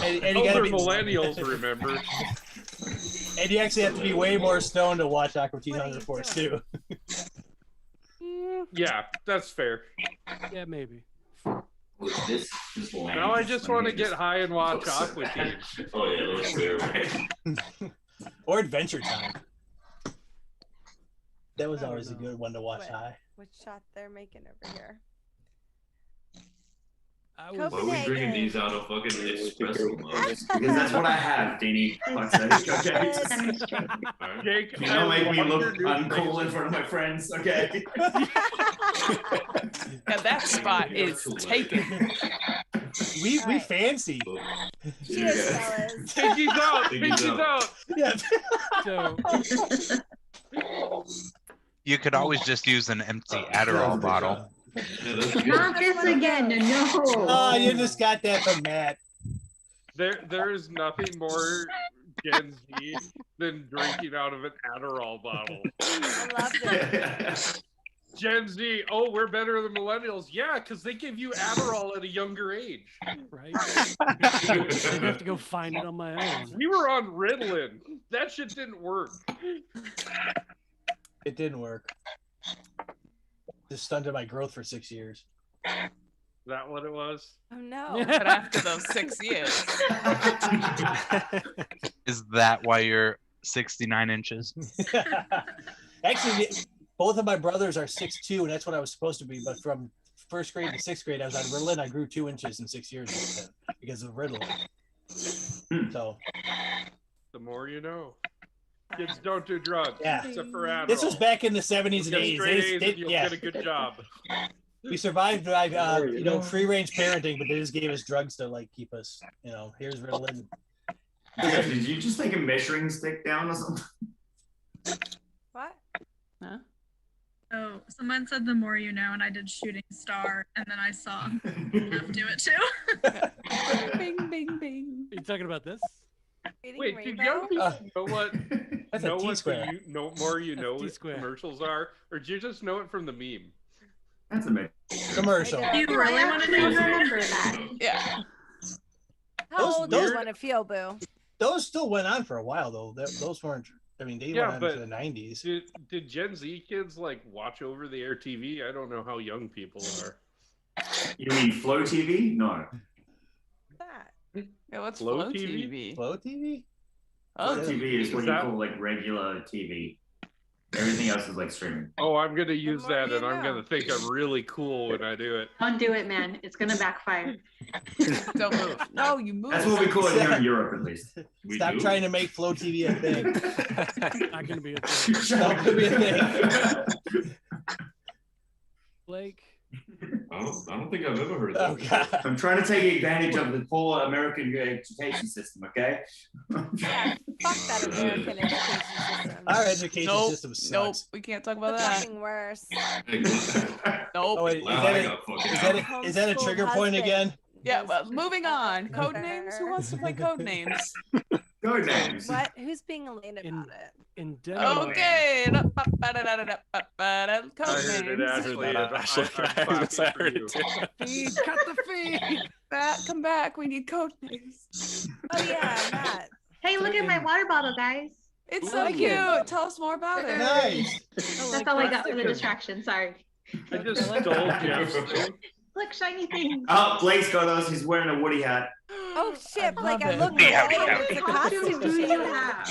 And you Those gotta are be millennials, remember? And you actually have to be way more stoned to watch Aqua Teen Hunger Force too. Yeah, that's fair. Yeah, maybe. This Now I just want to get high and watch Aqua Teen. Oh yeah, those two. Or Adventure Time. That was always a good one to watch high. What shot they're making over here? Why are we bringing these out of fucking espresso mugs? Because that's what I have, Danny. Fuck's sake, okay? Jake, You don't make me look uncool in front of my friends, okay? Yeah, that spot is taken. We fancy. Cheers, fellas. Pinky's out. Pinky's out. Yeah. You could always just use an empty Adderall bottle. Not this again, no. Oh, you just got that from Matt. There is nothing more Gen Z than drinking out of an Adderall bottle. I loved it. Gen Z, oh, we're better than millennials. Yeah, because they give you Adderall at a younger age. Right? I have to go find it on my own. We were on Ritalin. That shit didn't work. It didn't work. Just stunted my growth for 6 years. Is that what it was? Oh no. But after those 6 years. Is that why you're 69 inches? Actually, both of my brothers are 6'2", and that's what I was supposed to be. But from first grade to sixth grade, I was on Ritalin. I grew 2 inches in 6 years because of Ritalin. So, the more you know. Kids don't do drugs. Yeah. Except for Adderall. This was back in the 70s and 80s. Straight A's and you'll get a good job. We survived by free range parenting, but they just gave us drugs to like keep us. Here's Ritalin. Did you just take a measuring stick down or something? What? Huh? Oh, someone said the more you know, and I did Shooting Star, and then I saw Jeff do it too. Bing, bing, bing. Are you talking about this? Wait, did young people know what That's know a what T-square. more you know what T-square. commercials are, or did you just know it from the meme? That's amazing. Commercial. You really want to know? Remember that? Yeah. How old do you want to feel, Boo? Those still went on for a while though. Those weren't. I mean, they Yeah, went on but to the 90s. Did Gen Z kids like watch over the air TV? I don't know how young people are. You mean Flow TV? No. Yeah, what's Flow Flow TV? TV? Flow TV? Oh, Flow TV is what you that- call like regular TV. Everything else is like streaming. Oh, I'm gonna use more that, you and I'm know. gonna think I'm really cool when I do it. Don't do it, man. It's gonna backfire. don't move. No, you move. That's what we call it here in Europe, at least. We Stop do. trying to make Flow TV a thing. Not gonna be a thing. It's not gonna be a thing. Blake. I don't think I've ever heard that. Oh God. I'm trying to take advantage of the poor American education system, okay? Yeah, fuck that American education system. Our education Nope, system sucks. nope, we can't talk about It's that. fucking worse. Nope. Oh, wait, is Wow, that, I got fucking is that a Homeschooled trigger point husband. again? Yeah, well, moving on. Code Okay. names? Who wants to play code names? Code names. What? Who's being Elaine about In- it? In Denmark. Okay. Code I heard it, names. Ashley. that, and Ashley. I'm I was- I clapping for heard you. it too. Feed, cut the feed. Matt, come back. We need code names. Oh yeah, Matt. Hey, look at my water bottle, guys. It's Ooh. so Like cute. it. Tell us more about it. Nice. That's all I got for the distraction. Sorry. I just stole Jeff's thing. Look, shiny things. Oh, Blake's got us. He's wearing a woody hat. Oh shit, Blake, I love looked it. away Yeah, and it's a What costume costumes do you change. have?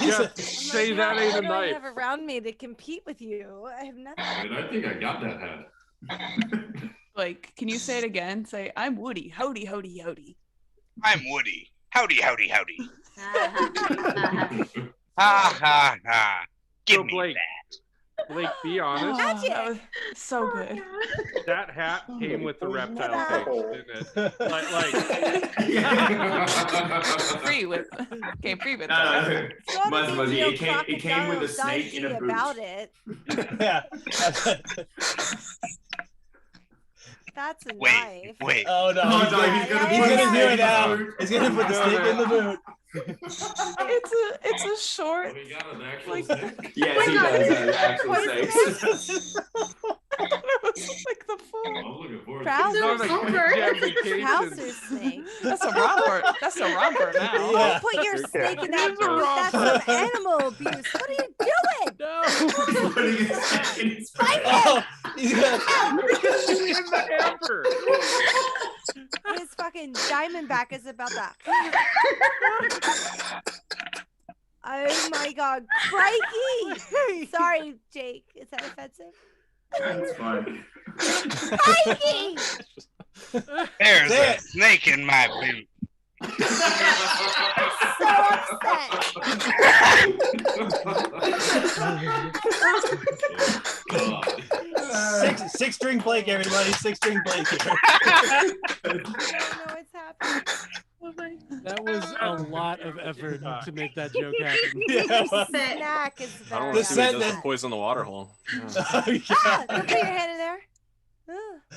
Jeff, I'm say like, that "What ain't a do I knife. have around me to compete with you? I have nothing. And I think I got that hat. Like, can you say it again? Say, I'm Woody. Howdy, howdy, howdy. I'm Woody. Howdy, howdy, howdy. Ha ha ha. Give me Blake, Blake, be honest. That was so good. That hat came with the reptile face, didn't it? Like free with No, Muzzy, it came with a snake in a boot. About it. Yeah. That's a Wait, knife. wait. Oh no, Oh, no, he's gonna do it now. He's gonna put the snake in the boot. It's a short. We got an actual Like- snake. Yes, he does have an actual snake. It's like the full. I'm looking forward Trouser to Trouser snake. That's a romper. That's a romper now. Don't put your snake in that boot. That's some animal abuse. What are you doing? No. Putting his snake in his Fight boot. him! in the hamper. His fucking Diamondback is about that. Oh my god, crikey! Sorry, Jake. Is that offensive? That's fine. Crikey! There's a snake in my boot. So upset. Six string Blake, everybody. 6-string Blake here. I don't know what's happening. That was a lot of effort to make that joke happen. Yeah, well, Snack is I don't very want to see what he does sentence- to poison the water hole. Ah, don't put your hand in there. Ah.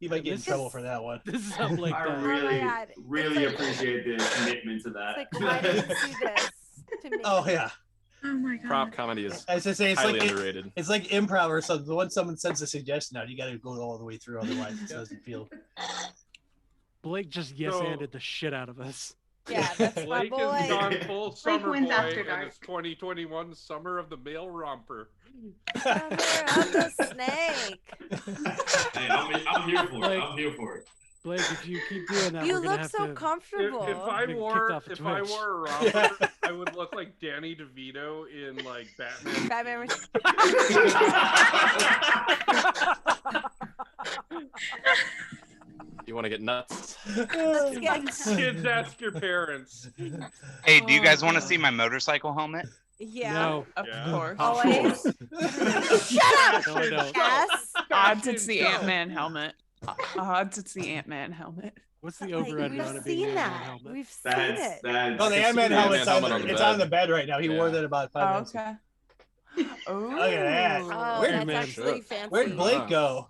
you might get in trouble for that one. This is how Blake I does. really, God. really It's like- appreciate the commitment to that. It's like, why did you do this to me? Oh yeah. Oh my god. Prop comedy is I was gonna say it's highly like underrated. it's like improv or something. Once someone sends a suggestion out, you got to go all the way through, otherwise it doesn't feel. Blake just yes-anded the shit out of us. Yeah, that's my Blake boy. has gone full summer wins boy, after and dark. it's 2021 summer of the male romper. Summer of the snake. Hey, I'm here for it. Like- I'm here for it. Blake, if you keep doing that, You we're gonna look have so to... comfortable. If I Get wore kicked off of if I Twitch. wore a romper, I would look like Danny DeVito in like Batman. Batman. You want to get nuts? Let's get. Kids, ask your parents. Hey, do you guys want to see my motorcycle helmet? Yeah. No. Of Yeah. course. Always. Shut up. No, I don't. Yes. Odds it's the Ant-Man helmet. Odds it's the Ant-Man helmet. What's the Like, over under on we've it being seen an that. Ant-Man helmet? We've seen That's it. that's. Oh, the Ant-Man helmet's on helmet on the, the it's bed. on the bed right now. He wore Yeah. that about 5 minutes ago. Okay. Oh, Look at that. Oh, Where'd that's man- actually fancy. Where'd Blake go?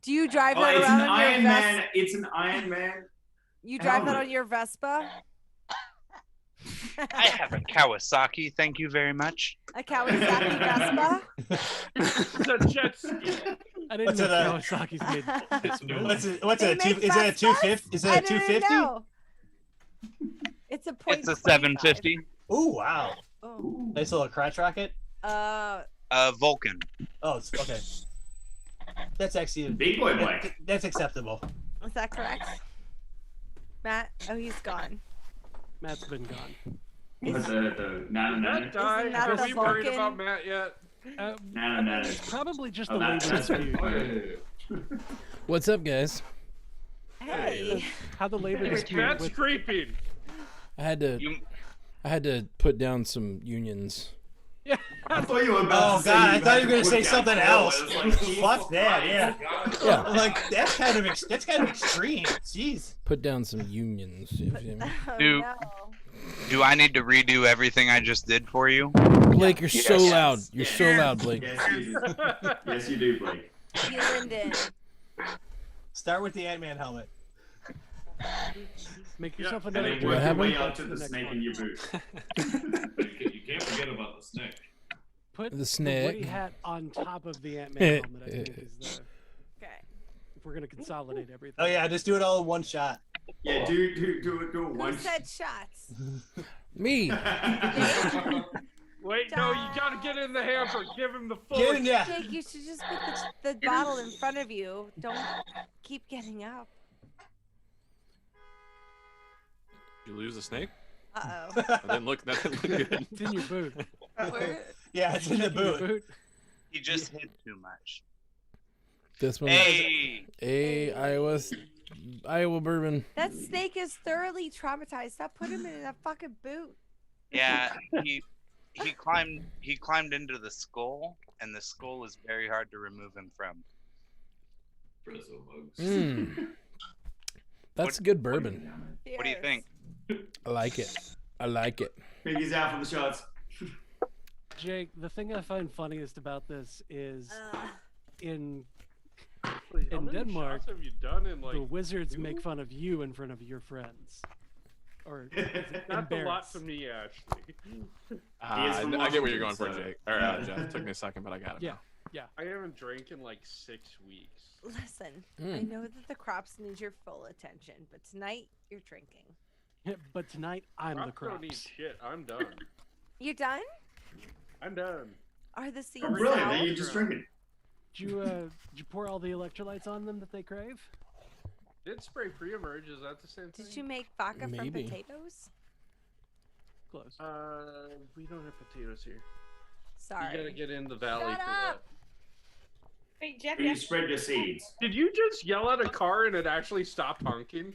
Do you drive Oh, that it's around an on your Iron Vespa? Man. It's an Iron Man. You drive that helmet. on your Vespa? I have a Kawasaki, thank you very much. A Kawasaki Vespa? It's a jet ski. I didn't What's know it, Kawasaki's made. It's new. What's it? What's They it? make Is it a Vespas? 250? Is it I a didn't 250? know. It's a point. It's a 750. Ooh, wow. Oh. Nice little crotch rocket. Vulcan. Oh, it's okay. That's actually Big boy Blake. that's acceptable. Is that correct? Matt? Oh, he's gone. Matt's been gone. What's the nano Matt nano? died. Isn't that Are the we worried Vulcan? about Matt yet? Nano nano. Probably just Oh, the labor that's dispute. right. What's up, guys? Hey. How the labor dispute Matt's with creeping. I had to put down some unions. I thought you were about Oh to say god, I you thought you had were gonna to say put something down else. Phil. I was like, Fuck that, yeah. Yeah. Like that's kind of extreme. Jeez. Put down some unions. Oh, Do- no. Do I need to redo everything I just did for you? Blake, you're so Yes. loud. You're so loud, Blake. Yes, you do. Yes, you do, Blake. You Linden. Start with the Ant-Man helmet. make yourself And another then What work your happened? way up to The the next snake one. in your boot. You can't forget about the snake. Put The the snake. Woody hat on top of the Ant-Man helmet. I think is the Okay. if we're gonna consolidate everything. Oh yeah, just do it all in one shot. Yeah, do it Who once. said shots? Me. Wait, no, you gotta get in the hamper. Give him the full. Get in, yeah. Jake, you should just put the bottle in front of you. Don't keep getting up. You lose a snake? Uh-oh. That didn't look good. It's in your boot. Where- Yeah, it's in the Check your boot. He just hit too much. This one. Hey, Iowa bourbon. That snake is thoroughly traumatized. Stop putting him in a fucking boot. Yeah, he climbed into the skull, and the skull is very hard to remove him from. That's good bourbon. What do you think? I like it. Biggie's out for the shots. Jake, the thing I find funniest about this is in Denmark, have you done in like the wizards make fun of you in front of your friends. Or that's a lot to me, actually. I get what you're going for, Jake. Or Jeff. Took me a second, but I got it. Yeah. I haven't drank in like 6 weeks. Listen, I know that the crops need your full attention, but tonight you're drinking. But tonight I'm the crops. Don't need shit. I'm done. You done? I'm done. Are the seeds Brilliant. out? Then you just drinking. Did you pour all the electrolytes on them that they crave? Did spray pre-emerge? Is that the same thing? Did you make vodka from Maybe. potatoes? Close. We don't have potatoes here. Sorry. You gotta get in the valley Shut for up. that. Wait, Jeff, You spread your seeds. Did you just yell at a car and it actually stopped honking?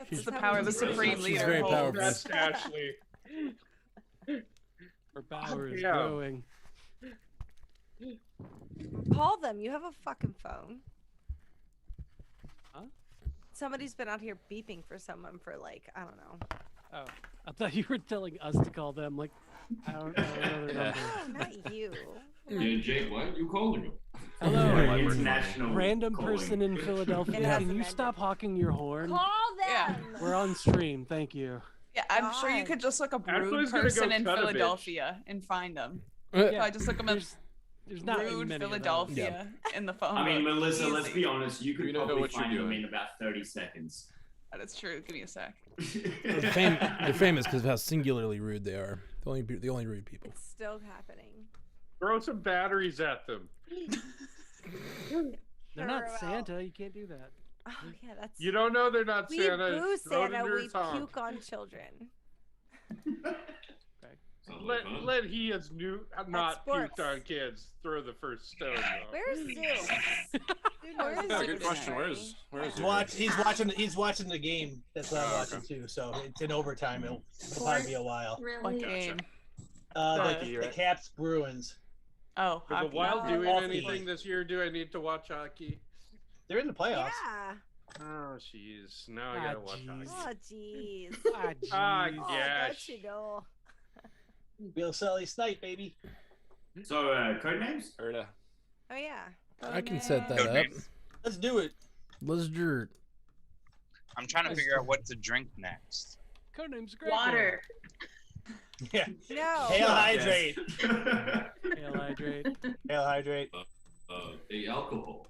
It's the power of the supreme She's leader. very holds. powerful. That's Ashley. Her power is Yeah. growing. Call them. You have a fucking phone. Huh? Somebody's been out here beeping for someone for like, I don't know. Oh, I thought you were telling us to call them. Like, I don't know their number. No, not you. Yeah, Jake, why are you calling him? Hello, International random calling. person in Philadelphia. It Can hasn't you ended. stop hawking your horn? Call them. Yeah. We're on stream. Thank you. Yeah, I'm sure you God. could just look up Ashley's rude gonna go person in cut a bitch. Philadelphia and find them. Yeah, I just look them up. There's not Rude many of those. Philadelphia in the phone. I mean, book. Melissa, let's Easy. be honest. You could You know probably what you're find them doing. in about 30 seconds. That is true. Give me a sec. They're famous because of how singularly rude they are. The only rude people. It's still happening. Throw some batteries at them. They're not Farewell. Santa. You can't do that. Oh yeah, that's. You don't know they're not We Santa. boo Throw it Santa. in your We tongue. puke on children. Sounds like fun. Let he has not sports. puked on kids throw the first stone. Though. Where's Zeus? Where is Yeah, Zeus? good question. Where's He's watching the game. That's what I'm watching too. So it's in overtime. It'll probably be a while. What game? The Caps Bruins. Oh, Are the hockey. Wild doing Hockey. anything this year? Do I need to watch hockey? They're in the playoffs. Yeah. Oh, jeez. Now I gotta watch hockey. Oh jeez. Ah, jeez. Oh, yeah. don't you know? Bill Sully Snipe, baby. So, code names? Oh yeah. I can set that Code up. names. Let's do it. Let's do it. I'm trying to figure out what to drink next. Codename's great. Water. Yeah. No. Hail hydrate. Hail hydrate. Hail hydrate. A alcohol.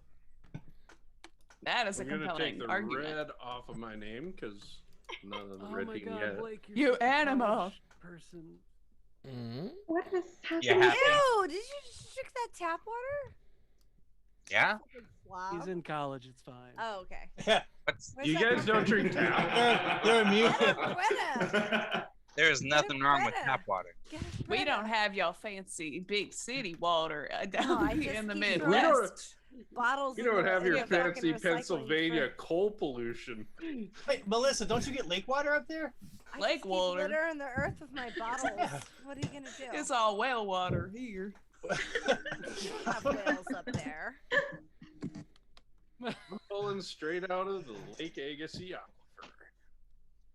That is a I'm gonna compelling take the argument. red off of my name because none of the Oh red my being God, yet. Blake, you're You such a animal. college person. What is happening? You happy? Ew! Did you just drink that tap water? Yeah? Wow. He's in college. It's fine. Oh, okay. Yeah. What's, Where's You that guys come don't from? drink tap. They're immune. Greta. there is nothing wrong with Greta. tap water. Get us We Greta. don't have y'all fancy big city water No, I down just in the keep Midwest. bottles. You in don't the- have in your the fucking fancy recycling Pennsylvania fridge. coal pollution. Wait, Melissa, don't you get lake water up there? I Lake just keep water. litter in the earth with my bottles. What are you gonna do? It's all well water here. You have whales up there. I'm pulling straight out of the Lake Agassiz aquifer.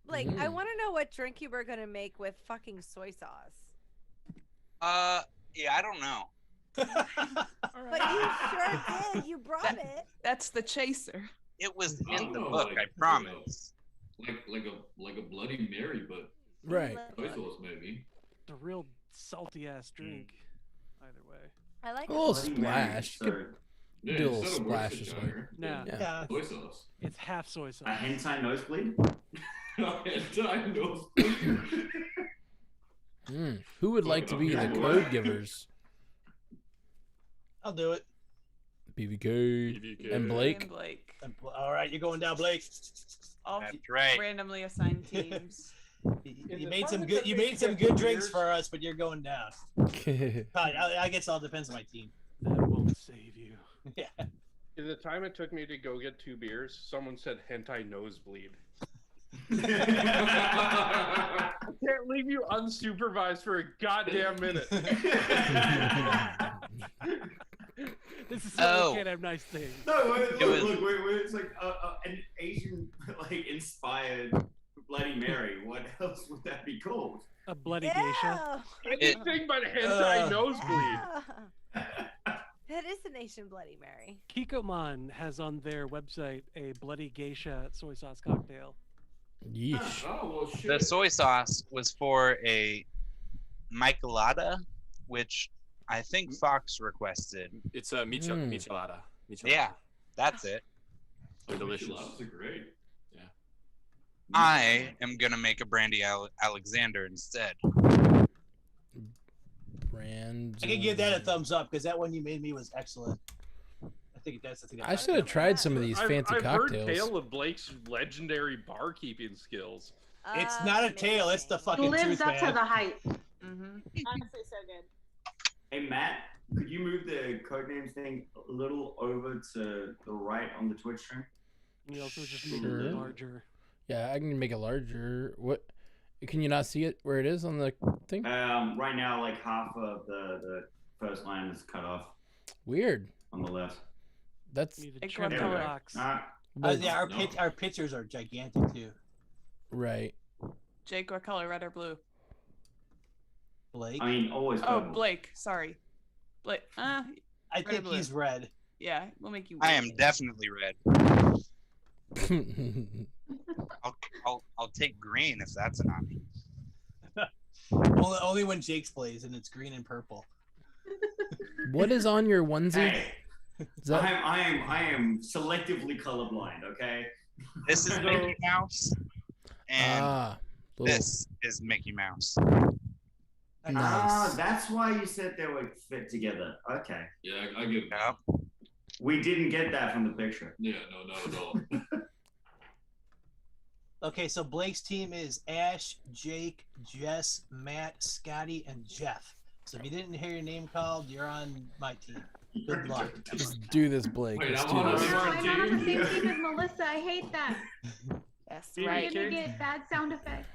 Like, I want to know what drink you were gonna make with fucking soy sauce. Yeah, I don't know. But you sure did. You brought it. That's the chaser. It was I in don't the know, book, like, I promise. Like a Bloody Mary, but Right. soy sauce maybe. It's a real salty ass drink. Either way. I like A little it. splash. You could Yeah, do a little instead of splash this way. Worcestershire, No. Yeah. soy sauce. It's half soy sauce. A hentai nosebleed? I know. Who would like to be the code givers? I'll do it. BBK and Blake. And Blake. All right, you're going down, Blake. All That's right. randomly assigned teams. You made some good. You made some good drinks for us, but you're going down. I guess it all depends on my team. That won't save you. Yeah. In the time it took me to go get 2 beers, someone said hentai nosebleed. I can't leave you unsupervised for a goddamn minute. This is why we can't have nice things. No, look, it's like an Asian, like, inspired Bloody Mary. What else would that be called? A bloody geisha. Anything but hentai nosebleed. That is an Asian Bloody Mary. Kikoman has on their website a bloody geisha soy sauce cocktail. Yeesh. Oh, well, shit. The soy sauce was for a Michelada, which I think Fox requested. It's a michelada. Yeah, that's it. They're delicious. Micheladas are great. Yeah. I am gonna make a Brandy Alexander instead. Brand. I can give that a thumbs up because that one you made me was excellent. I think that's the thing. I should have tried some of these fancy I've cocktails. heard tale of Blake's legendary barkeeping skills. It's not a tale, it's the fucking Lives truth, up man. to the hype. Honestly, so good. Hey, Matt, could you move the codenames thing a little over to the right on the Twitch stream? You also just make Sure. it larger. Yeah, I can make it larger. What? Can you not see it where it is on the thing? Right now, like half of the first line is cut off Weird. on the left. That's Need to Like trim what the color? box. but- Yeah, our pictures are gigantic too. right. Jake, what color? Red or blue? Blake. I mean, always Oh, purple. Blake. Sorry. Blake. I red or think blue? he's red. Yeah, we'll make you. I am definitely red. I'll take green if that's an option. Only when Jake's plays and it's green and purple. What is on your onesie? Hey, Is that- I am selectively colorblind. Okay. This is Mickey Mouse, and little- this is Mickey Mouse. Ah, that's why you said they would fit together. Okay. Yeah, I get it. Yep. We didn't get that from the picture. Yeah, no, not at all. Okay, so Blake's team is Ash, Jake, Jess, Matt, Scotty, and Jeff. So if you didn't hear your name called, you're on my team. Good luck. Let's do this, Blake. Wait, Let's I'm do on a this. different I'm on the team. same team as Melissa. I hate that. Yes, You're right. You're gonna get bad sound effects.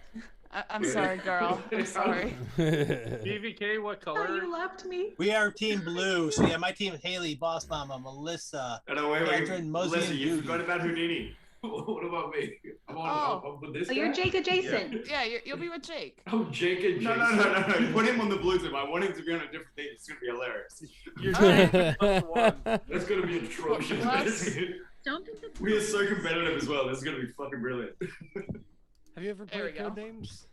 I'm sorry, girl. I'm sorry. BVK, what Oh, color? you left me. We are Team Blue. So yeah, my team is Haley, Boss Mama, Melissa, No, wait. Catherine, Mosey, Melissa, and you Doogie. forgot about Houdini. What about me? I'm with this Oh, you're guy? Jake adjacent. Yeah, you'll be with Jake. I'm Jake and No, Jason. no. Put him on the blue team. I want him to be on a different team. It's gonna be hilarious. You're Alright. That's gonna be atrocious. Don't think that's We are so competitive as well. This is gonna be fucking brilliant. Have you ever There we played go. Codenames?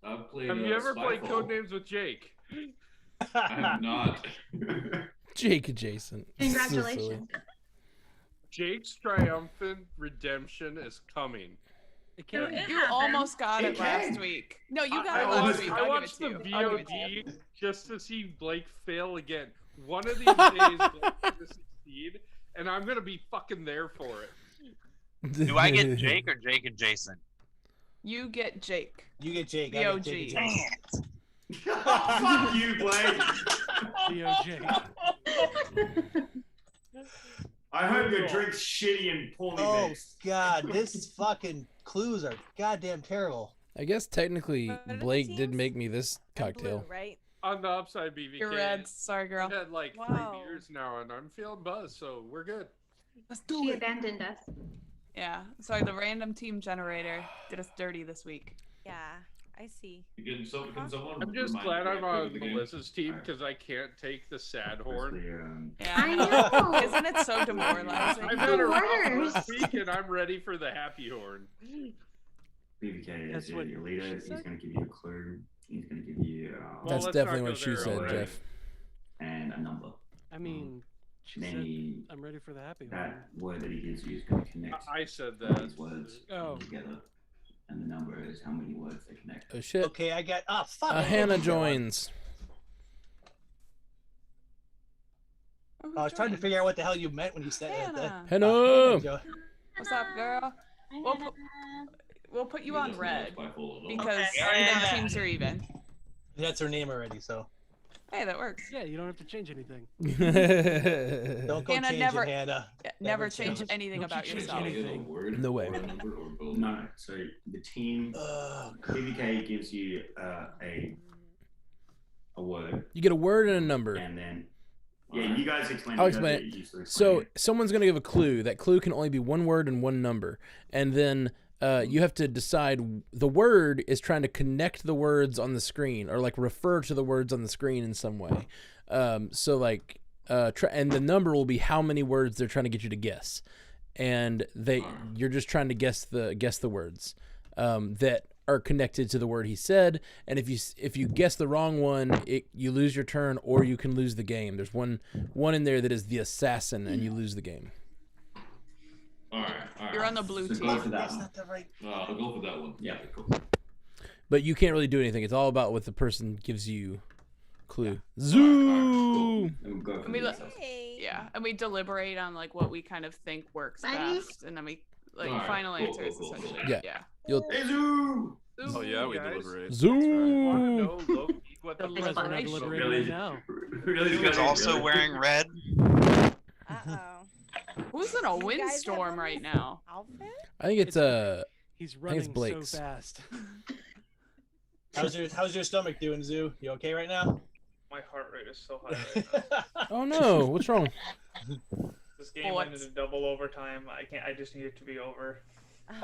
I've played. Have you ever played Spyfall. Codenames with Jake? I have not. Jake adjacent. So silly. Congratulations. Jake's triumphant redemption is coming. It can't. It You happened. almost got It it last can. week. No, you I got it last watched, week. I I'll give watched it the to you. I'll give it to you. VOD just to see Blake fail again. One of these days, Blake's gonna succeed, and I'm gonna be fucking there for it. Do I get Jake or Jake and Jason? You get Jake. You get Jake. I VOG. get Jake and Jason. Fuck you, Blake. DOJ. I hope your drink's shitty and poorly Oh mixed. God, this fucking clues are goddamn terrible. I guess technically What are the Blake did teams? make me this I'm cocktail. blue, right? On the upside, BVK. You're red. Sorry, girl. I've had like Wow. 3 beers now, and I'm feeling buzzed, so we're good. Let's do She it. abandoned us. Yeah. Sorry, the random team generator did us dirty this week. Yeah, I see. Can someone I'm just remind glad me I'm I played on the game? Melissa's team because I can't take the sad horn. Yeah. I know. Isn't it so demoralizing? I've had a rough worst. first week, and I'm ready for the happy horn. BBK That's is what your leader. she He's said. going to give you a clue. He's going to give you Well, That's let's definitely not what go she there said, already. Jeff. and a number. I mean, she Then said, he, I'm ready for the happy one. that word that he gives you is going to connect I said all that. these words Oh. together. And the number is how many words they connect. Oh shit. Okay, I got. Ah, fuck. I Hannah didn't get one. joins. I was trying to figure out what the hell you meant when you said Hannah. Hannah. Jo- What's up, girl? We'll put you on red because Okay. the teams are even. That's her name already, so. Hey, that works. Yeah, you don't have to change anything. Don't go Hannah change never, it, Hannah. never change anything Don't about you change yourself. anything. No way. No, so the team PVK gives you a word. You get a word and a number. And then you guys explain. I'll explain it. So someone's going to give a clue. That clue can only be one word and one number. And then you have to decide. The word is trying to connect the words on the screen or like refer to the words on the screen in some way. And the number will be how many words they're trying to get you to guess. And you're just trying to guess the words that are connected to the word he said. And if you guess the wrong one, you lose your turn or you can lose the game. There's one in there that is the assassin, and you lose the game. All right. You're on the blue team. Go for that one. I'll go for that one. Yeah, cool. But you can't really do anything. It's all about what the person gives you. Clue. Zoo. And we deliberate on like what we kind of think works best, and then we final answers essentially. Yeah. Zoo. Oh yeah, we deliberate. Zoo. What the deliberating now? Who's also wearing red? Who's in a windstorm right now? I think it's He's running Blake's. so fast. How's your stomach doing, Zoo? You okay right now? My heart rate is so high right now. Oh no, what's wrong? This game went into double overtime. I just need it to be over.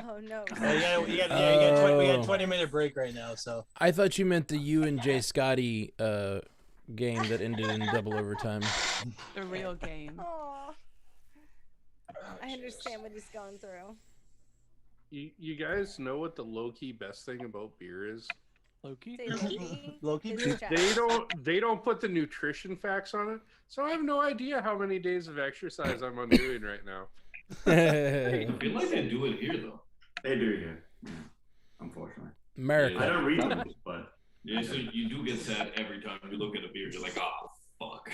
Oh no. We got a 20-minute break right now, so. I thought you meant the you and Jay Scotty game that ended in double overtime. The real game. Oh, I understand what he's going through. You guys know what the low-key best thing about beer is? Low-key? Low-key? They don't put the nutrition facts on it, so I have no idea how many days of exercise I'm doing right now. I feel like they do it here though. They do here, unfortunately. America. I don't read them, but yeah. So you do get sad every time you look at a beer. You're like, oh fuck.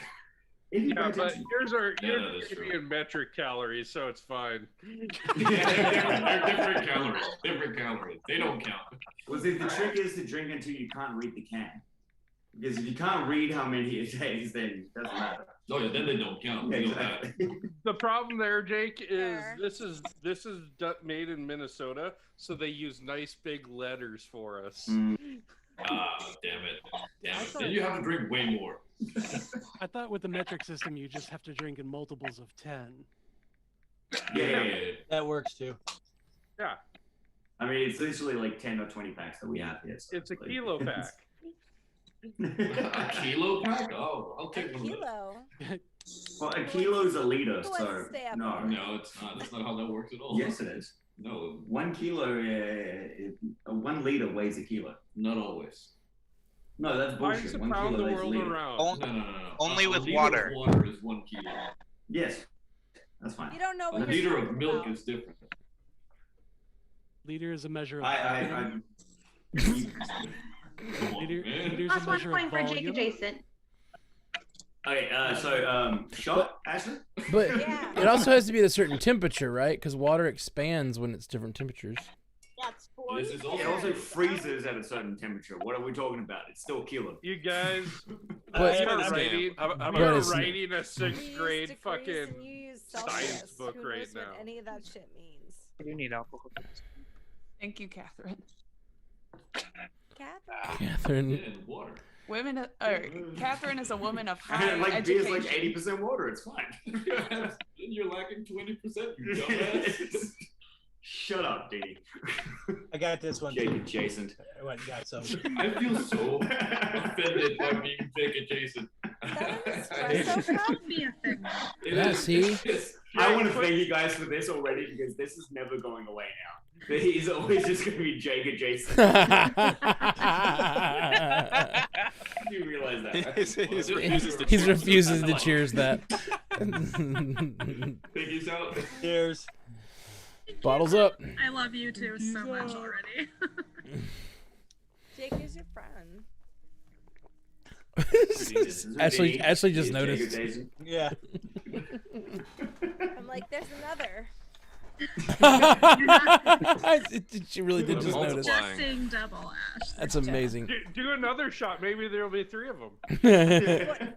Yeah, but yours are in metric calories, so it's fine. They're different calories. Different calories. They don't count. Well, see, the trick is to drink until you can't read the can. Because if you can't read how many it takes, then it doesn't matter. Oh yeah, then they don't count. Yeah, exactly. The problem there, Jake, is this is made in Minnesota, so they use nice big letters for us. Ah, damn it. Then you have to drink way more. I thought with the metric system, you just have to drink in multiples of 10. Yeah. That works too. Yeah. I mean, it's literally like 10 or 20 packs that we have here. So it's a kilo pack. A kilo pack? Oh, I'll take one. Kilo. Well, a kilo is a liter, so no. No, it's not. That's not how that works at all. Yes, it is. No. 1 kilo, 1 liter weighs a kilo. Not always. No, that's bullshit. 1 kilo weighs a liter. No. Only with liter water. Of water is 1 kilo. Yes, that's fine. You don't know A what liter you're of talking milk about. is different. Liter is a measure of I'm liter's Plus a 1 measure point of for Jake volume. adjacent. Okay, so shot, Ashley? But it also has to be at a certain temperature, right? Because water expands when it's different temperatures. That's It also freezes at a certain temperature. What are we talking about? It's still a kilo. You guys, But- you're writing a 6th grade fucking science book Who right knows what now. any of that shit means? You need alcohol. Thank you, Catherine. Catherine. Yeah, water. Catherine is a woman of high Like education. beer's like 80% water. It's fine. Then you're lacking 20%, you dumbass. Shut up, Dee. I got this one. Jake adjacent. I went and got some. I feel so offended by being Jake adjacent. Yeah, see? I want to thank you guys for this already because this is never going away now. He's always just going to be Jake adjacent. You realize that? He refuses to cheers that. Piggy's out. Cheers. Bottles up. I love you two so much already. Jake is your friend. Ashley just noticed. Yeah. I'm like, there's another. She really did just notice. Just seeing double, Ash. That's amazing. Do another shot. Maybe there'll be 3 of them.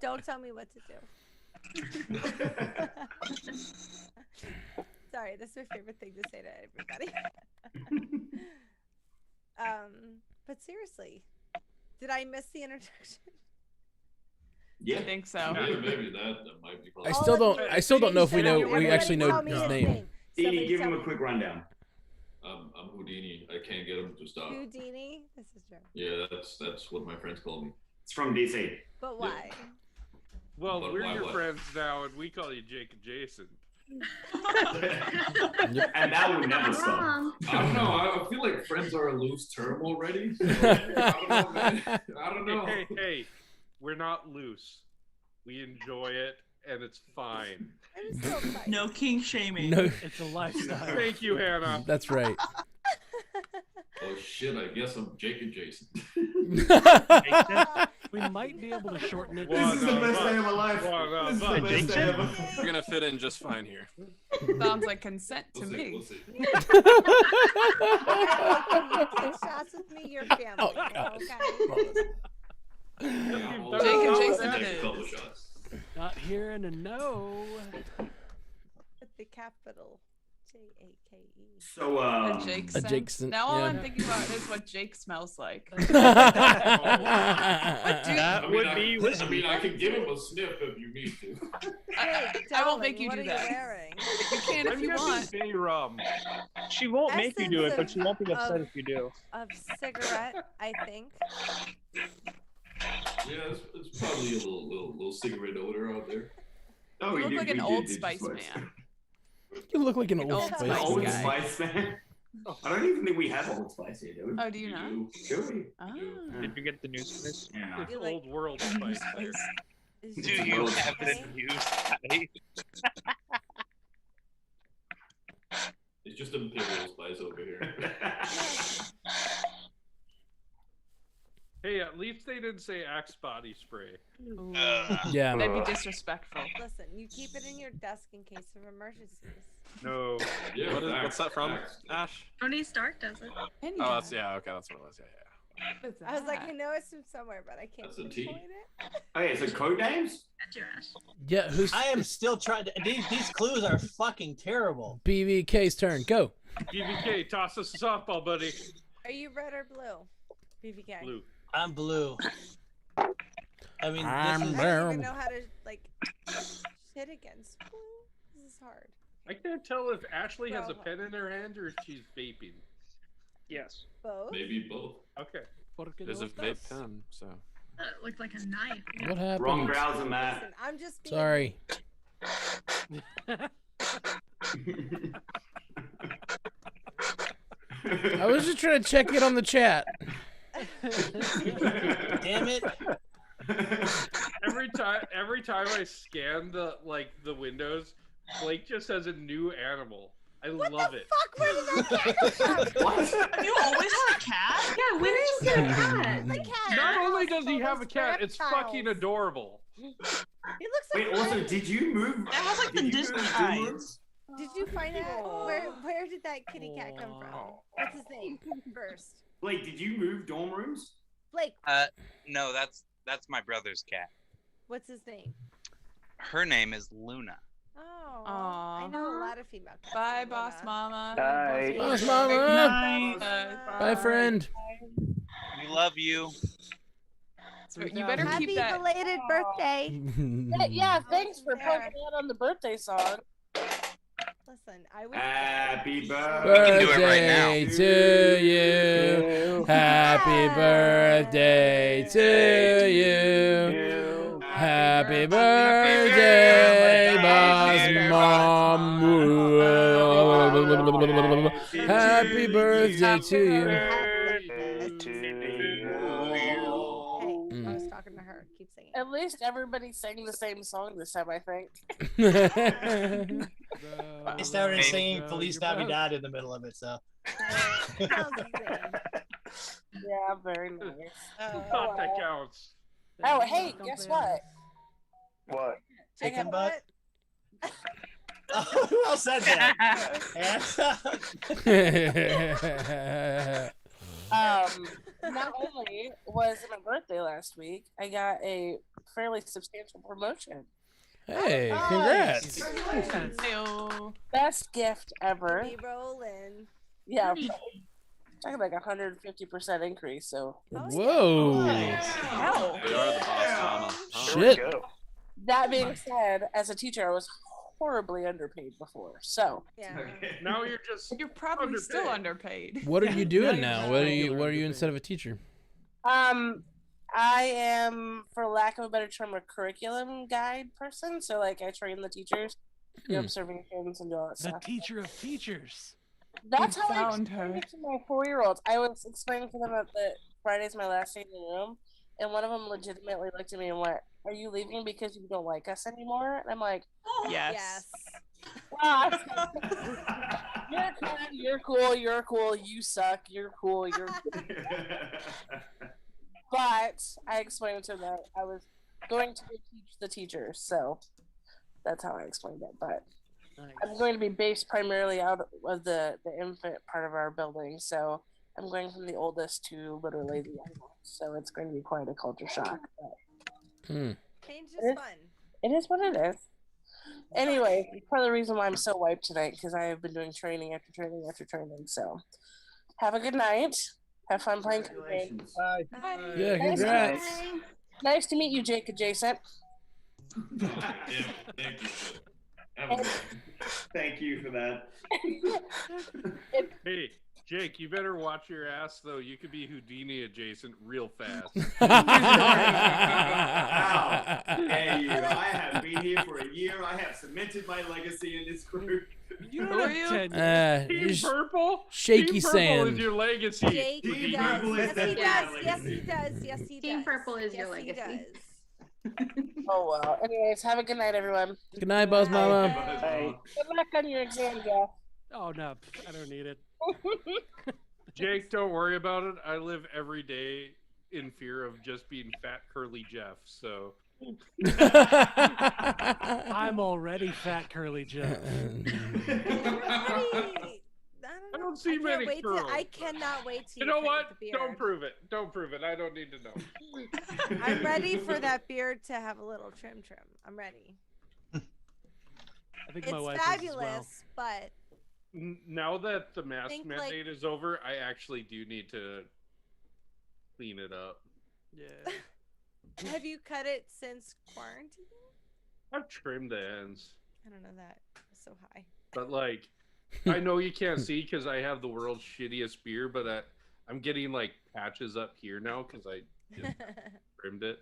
Don't tell me what to do. Sorry, this is my favorite thing to say to everybody. But seriously, did I miss the introduction? Yeah, I think so. Maybe that might be. I still don't know if we actually know his name. Dini, give him a quick rundown. I'm Houdini. I can't get him to stop. Houdini? This is true. Yeah, that's what my friends call me. It's from DC. But why? Well, But we're why your what? friends now, and we call you Jake and Jason. And that would never stop. I don't know. I feel like friends are a loose term already. So, I don't know, man. I don't know. Hey, we're not loose. We enjoy it, and it's fine. No kink shaming. No. It's a lifestyle. Thank you, Hannah. That's right. Oh shit! I guess I'm Jake and Jason. We might be able to shorten it. This is the best day of my life. This is the best day ever. We're gonna fit in just fine here. Sounds like consent to me. We'll see. Take shots with me, your family. Oh, God. Okay. Jake and Jason Take it a is. couple shots. Not hearing a no. With the capital J-A-K-E. So, A Jakeson. Jakeson, Now all yeah. I'm thinking about is what Jake smells like. I mean, I can give him a sniff if you need to. I won't make you what do are that. You wearing? You can if you want. Bay rum. She won't make you do it, but she won't be Essence upset if you do. Of cigarette, I think. Yeah, it's probably a little cigarette odor out there. Oh, You look we like did- an we Old did Spice just man. You look like an Old Old Spice. Spice Old guy. Spice man. I don't even think we have Old Spice here, do we? Oh, do you not? Do we? Ah. Did you get the news for this? Yeah. It's old world spice there. Do you have the news? It's just Imperial Spice over here. Hey, at least they didn't say Axe body spray. Yeah. That'd be disrespectful. Listen, you keep it in your desk in case of emergencies. No. Yeah, What's that from? Axe. Ash? Tony Stark does it. Oh, that's okay. That's what it was. Yeah. I was like, I know it's from somewhere, but I can't That's a pinpoint T. it. Okay, so code names? That's your Ash. Yeah, who's I am still trying to. These clues are fucking terrible. BVK's turn? Go. BBK, toss us a softball, buddy. Are you red or blue? BVK. Blue. I'm blue. I mean, I'm this is, I don't even know how to like shit against blue. This is hard. I can't tell if Ashley has a Bravo. pen in her hand or if she's vaping. Yes. Both. Maybe both. Okay. There's a vape pen, so. It looked like a knife. What happened? Wrong browser, Matt. Listen, I'm just being Sorry. I was just trying to check it on the chat. damn it. Every time I scan the windows, Blake just has a new animal. I love it. Fuck, where did that cat come from? What? Have you always had a cat? Yeah, where did you get a cat? The cat. Not only House does he full have of a cat, it's reptiles. fucking adorable. He looks like Wait, also, did you move? It has like the did you Disney move eyes. Doomlords? Did you find out where did that kitty cat come from? What's his name first? Blake, did you move dorm rooms? Blake. No, that's my brother's cat. What's his name? Her name is Luna. Oh, Aw. I know a lot of female cats. Bye, named boss Luna. mama. Bye. Boss mama. Bye, friend. We love you. You better Happy keep that. belated birthday. Yeah, thanks for poking out on the birthday song. Listen, I was. Happy Birthday do it right now. to you. Happy birthday to you. Happy birthday, boss mom. Happy birthday to you. Hey, I was talking to her. Keep singing. At least everybody sang the same song this time, I think. I started singing Feliz Navidad in the middle of it, so. Yeah, very nice. Not that counts. Oh, hey, guess what? What? Chicken butt? Who else said that? Not only was it my birthday last week, I got a fairly substantial promotion. Hey, congrats. Best gift ever. Be rolling. Yeah. Talking like 150% increase, so. Whoa. Hell. They are the boss, mama. Shit. That being said, as a teacher, I was horribly underpaid before, so. Yeah. Now you're probably still underpaid. What are you doing now? What are you instead of a teacher? I am, for lack of a better term, a curriculum guide person. So, like, I train the teachers, do observations, and do all that The stuff. teacher of teachers. That's how I found explained her. it to my 4-year-olds. I was explaining to them that Friday's my last day in the room, and one of them legitimately looked at me and went, "Are you leaving because you don't like us anymore?" And I'm like, Yes. "Wow, you're cool, you're cool, you're cool, you suck, you're cool, you're cool." But I explained to them that I was going to teach the teachers, so that's how I explained it. But I'm going to be based primarily out of the infant part of our building, so I'm going from the oldest to literally the youngest. So it's going to be quite a culture shock. But Change is fun. it is what it is. Anyway, part of the reason why I'm so wiped tonight, because I have been doing training after training after training. So have a good night. Have fun playing campaign. Bye. Yeah, congrats. Nice to meet you, Jake Adjacent. Thank you for that. Hey, Jake, you better watch your ass though. You could be Houdini adjacent real fast. Wow. Hey, I have been here for a year. I have cemented my legacy in this group. You Who are you? Team Purple? Shaky Team Purple sand. is your legacy. Jake Team does. Purple Yes, is he does. definitely Yes, my he does. Yes, he does. Team Purple is your Yes, he legacy. does. Oh well. Anyways, have a good night, everyone. Good night, boss mama. Good luck on your exam, Jeff. Oh no, I don't need it. Jake, don't worry about it. I live every day in fear of just being fat curly Jeff. So I'm already fat curly Jeff. I don't see many curls. I cannot wait to. You know what? Don't prove it. Don't prove it. I don't need to know. I'm ready for that beard to have a little trim. I'm ready. I think my It's wife fabulous, is as well. but Now that the mask Think, mandate is over, I actually do need to clean it up. Yeah. have you cut it since quarantine? I've trimmed the ends, I don't know that. It's so high. but like, I know you can't see because I have the world's shittiest beard, but I'm getting like patches up here now because I just trimmed it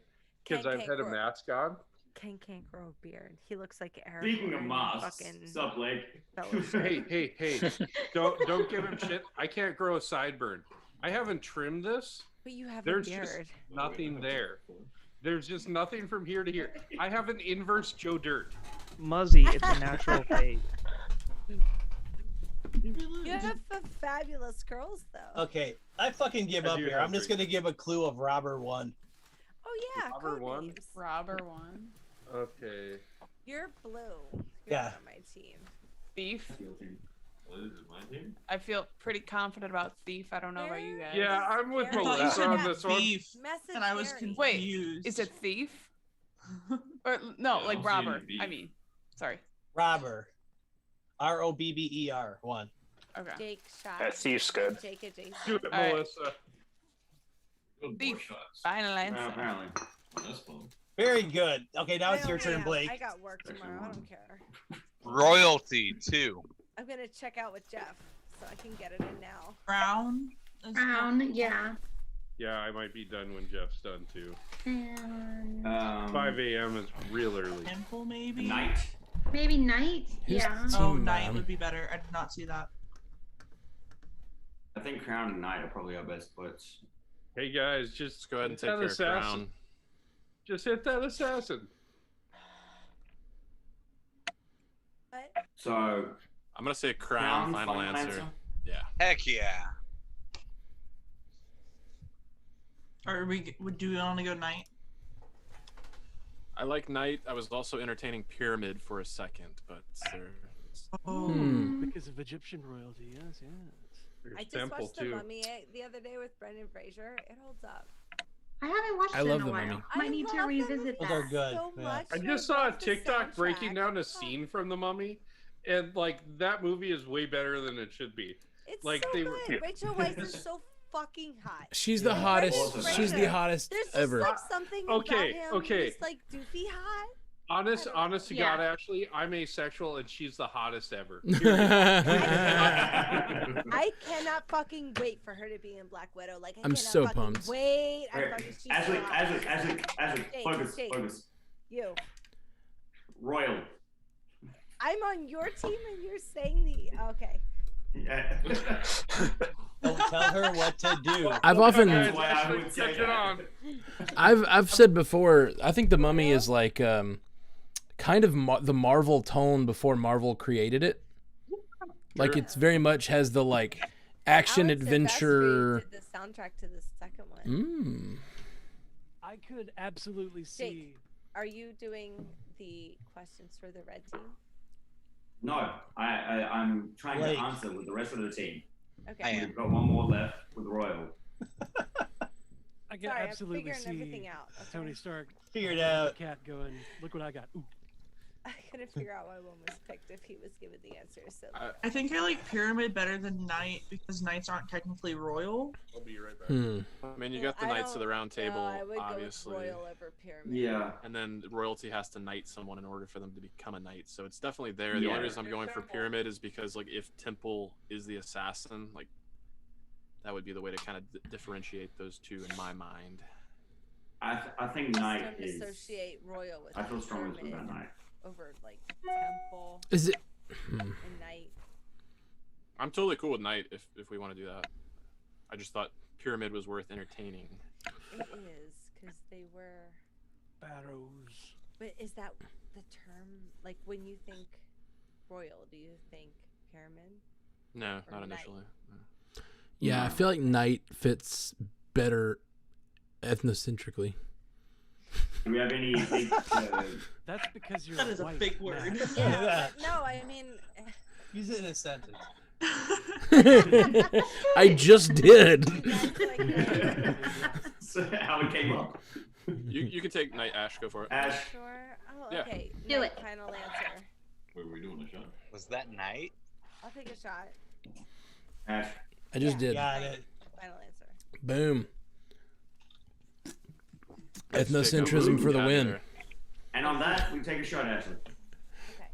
because I've had a mask on. Ken can't grow a beard. He looks like Eric. Speaking of masks, sup, Blake? Hey! Don't give him shit. I can't grow a sideburn. I haven't trimmed this. But you have There's a just beard. nothing there. There's just nothing from here to here. I have an inverse Joe Dirt. Muzzy, it's a natural fade. You have fabulous curls, though. Okay, I fucking give up here. I'm just gonna give a clue of robber one. Oh yeah, Robber one. Robber one. Okay. You're blue. You're Yeah. on my team. Thief. What is it, my team? I feel pretty confident about Thief. I don't know about you guys. Yeah, I'm with I thought you Melissa said on this one. thief, Message and I was Gary. confused. Wait, is it Thief? Or no, I like don't see robber. any beef. I mean, sorry. Robber. ROBBER one. Okay. Jake shot. Yeah, Thief's good. Jake adjacent. Do it, All right. Melissa. Thief. Final answer. Apparently. That's fun. Very good. Okay, now it's I your only turn, have- Blake. I got work tomorrow. I don't care. Royalty too. I'm gonna check out with Jeff so I can get it in now. Brown. Brown, yeah. Yeah, I might be done when Jeff's done too. And 5 a.m. is real early. Temple, maybe. Night. maybe night. Who's Yeah. the Oh, team, night man? would be better. I did not see that. I think Crown and Knight are probably our best puts. Hey guys, just Go ahead and hit take that your assassin. crown. Just hit that assassin. What? So, I'm gonna say crown. Final answer. Yeah. Heck yeah. Or do we want to go night? I like knight. I was also entertaining pyramid for a second, but Because of Egyptian royalty, yes. I just watched The Mummy the other day with Brendan Fraser. It holds up. I haven't watched I it love in a The while. Mummy. Might need to revisit that. They're good. So much. I just saw a TikTok breaking down a scene from the Mummy, and like that movie is way better than it should be. It's like so they good. were. Rachel Weisz is so fucking hot. She's the hottest. She's the hottest There's just ever. like something Okay, about him. okay. He's like doofy hot. Honest to Yeah. God, Ashley, I'm asexual, and she's the hottest ever. I cannot fucking wait for her to be in Black Widow. Like I I'm cannot so fucking pumped. Wait, I Alright, fucking she's Ashley, so hot. Ashley, Jake, focus, Jake. focus. You. Royal. I'm on your team and you're saying the okay. Yeah. Don't tell her what to do. I've often, That's why I would say that. I've said before. I think The Mummy is like kind of the Marvel tone before Marvel created it. Like it's very much has the like action Alex adventure. Did the soundtrack to the second one. I could absolutely see. Jake, are you doing the questions for the red team? No, I'm trying Blake. to answer with the rest of the team. Okay. We've got one more left with Royal. I can Sorry, I'm absolutely figuring see everything out. Okay. Tony Stark. Figure it out. Cat going. Look what I got. Ooh. I couldn't figure out why one was picked if he was given the answers. So I think I like Pyramid better than Knight because Knights aren't technically royal. I'll be right back. Hmm. I mean, you got the I Knights of the don't Round Table, know, I would obviously. go with Royal over Pyramid. Yeah. And then royalty has to knight someone in order for them to become a knight. So it's definitely there. The Yeah. only reason I'm going for Pyramid is because like if Temple is the assassin, like that would be the way to kind of differentiate those two in my mind. I think Just Knight don't is. associate Royal with I feel strongly with that Pyramid Knight. over like Temple Is it? and Knight. I'm totally cool with Knight if we want to do that. I just thought Pyramid was worth entertaining. It is because they were. Barrows. But is that the term? Like when you think Royal, do you think Pyramid? No, Or not Knight. initially. Yeah, I feel like Knight fits better ethnocentrically. Do we have any big, That's because you're That is a white, big word. Matt. Yeah, but no, I mean. Use it in a sentence. I just did. how it came up. You can take Knight Ash, go for it. Ash. Sure. Oh, Yeah. okay. Do Knight, it. Final answer. Wait, were we doing a shot? Was that night? I'll take a shot. Ash. I just did. Got it. Final answer. Boom. Ethnocentrism for the win. And on that, we take a shot, Ashley.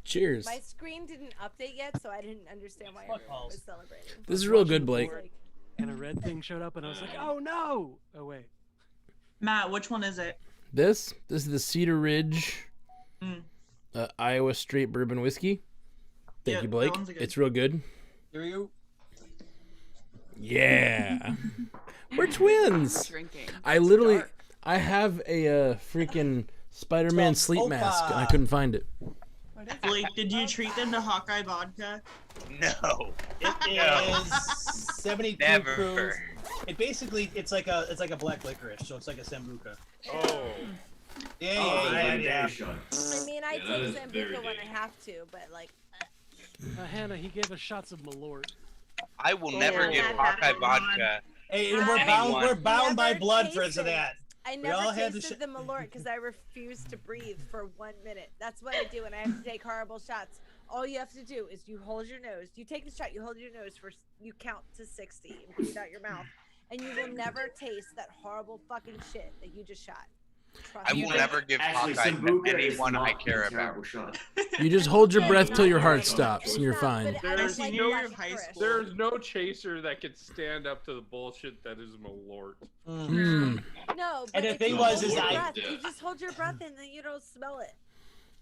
Cheers. My screen didn't update yet, so I didn't understand why everyone was celebrating. This is real Watching good, the Blake. board, And a red thing showed up, and I was like, "Oh no!" Oh wait. Matt, which one is it? This is the Cedar Ridge Mm. Iowa Straight Bourbon Whiskey. Thank Yeah, you, Blake. that one's good. It's real good. Here you. Yeah. We're twins. Drinking. I literally, I have a freaking Spider-Man It's sleep called mask, and I Opa. couldn't find it. Blake, did you treat them to Hawkeye vodka? No. It is 72 Never. proof. It basically it's like a black licorice, so it's like a sambuca. Oh. Yeah. Shot. I mean, I Yeah, that is take very Sambuca when I dangerous. have to, but like. Hannah, he gave us shots of Malort. I will never yeah, give that Hawkeye happened. vodka. Hey, and Anyone. we're bound by Never blood for tasted. that. I We all never had to tasted sh- the Malort because I refuse to breathe for 1 minute. That's what I do when I have to take horrible shots. All you have to do is you hold your nose. You take the shot, you hold your nose for, you count to 60 and breathe out your mouth. And you will never taste that horrible fucking shit that you just shot. Trust I me. will never give Actually, Hawkeye to Sambuca is anyone I not care a about. terrible shot. You just hold your Yeah, breath it's till not your heart terrible. stops, It's and you're not, fine. but I There's like no- black high licorice. school. There's no chaser that could stand up to the bullshit that is Malort. Mm. No, but And the if thing you was, hold is your I- breath, you just hold your breath and then you don't smell it.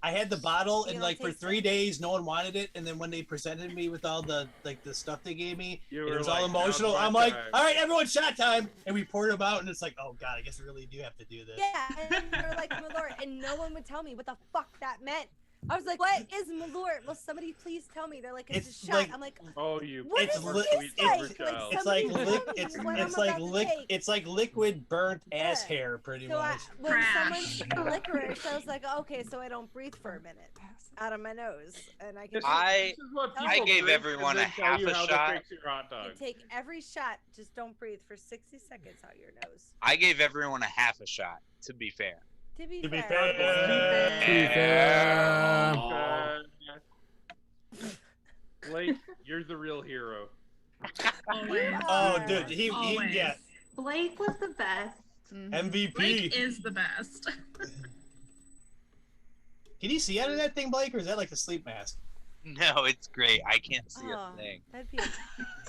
I had the bottle, You and don't like for taste 3 it? days, no one wanted it. And then when they presented me with all the the stuff they gave me, You it were was like, all emotional. "Now's my I'm like, time." all right, everyone, shot time. And we poured them out, and it's like, oh god, I guess we really do have to do this. Yeah, and they're like Malort, and no one would tell me what the fuck that meant. I was like, what is Malort? Will somebody please tell me? They're like, it's a shot. like- I'm like, Oh, you. what It's is li- this like? Like, It's somebody like tell me what I'm about to take. it's like liquid burnt ass hair, pretty So much. when someone said licorice, I was like, okay, so I don't breathe for a minute out of my nose, and I can. I gave everyone a half a shot. You can take every shot, just don't breathe for 60 seconds out your nose. I gave everyone a half a shot. To be fair. To be To be fair. Blake, you're the real hero. Oh, dude, he yeah. Blake was the best. MVP. Blake is the best. Can you see out of that thing, Blake, or is that like the sleep mask? No, it's great. I can't see Oh, a thing. that'd be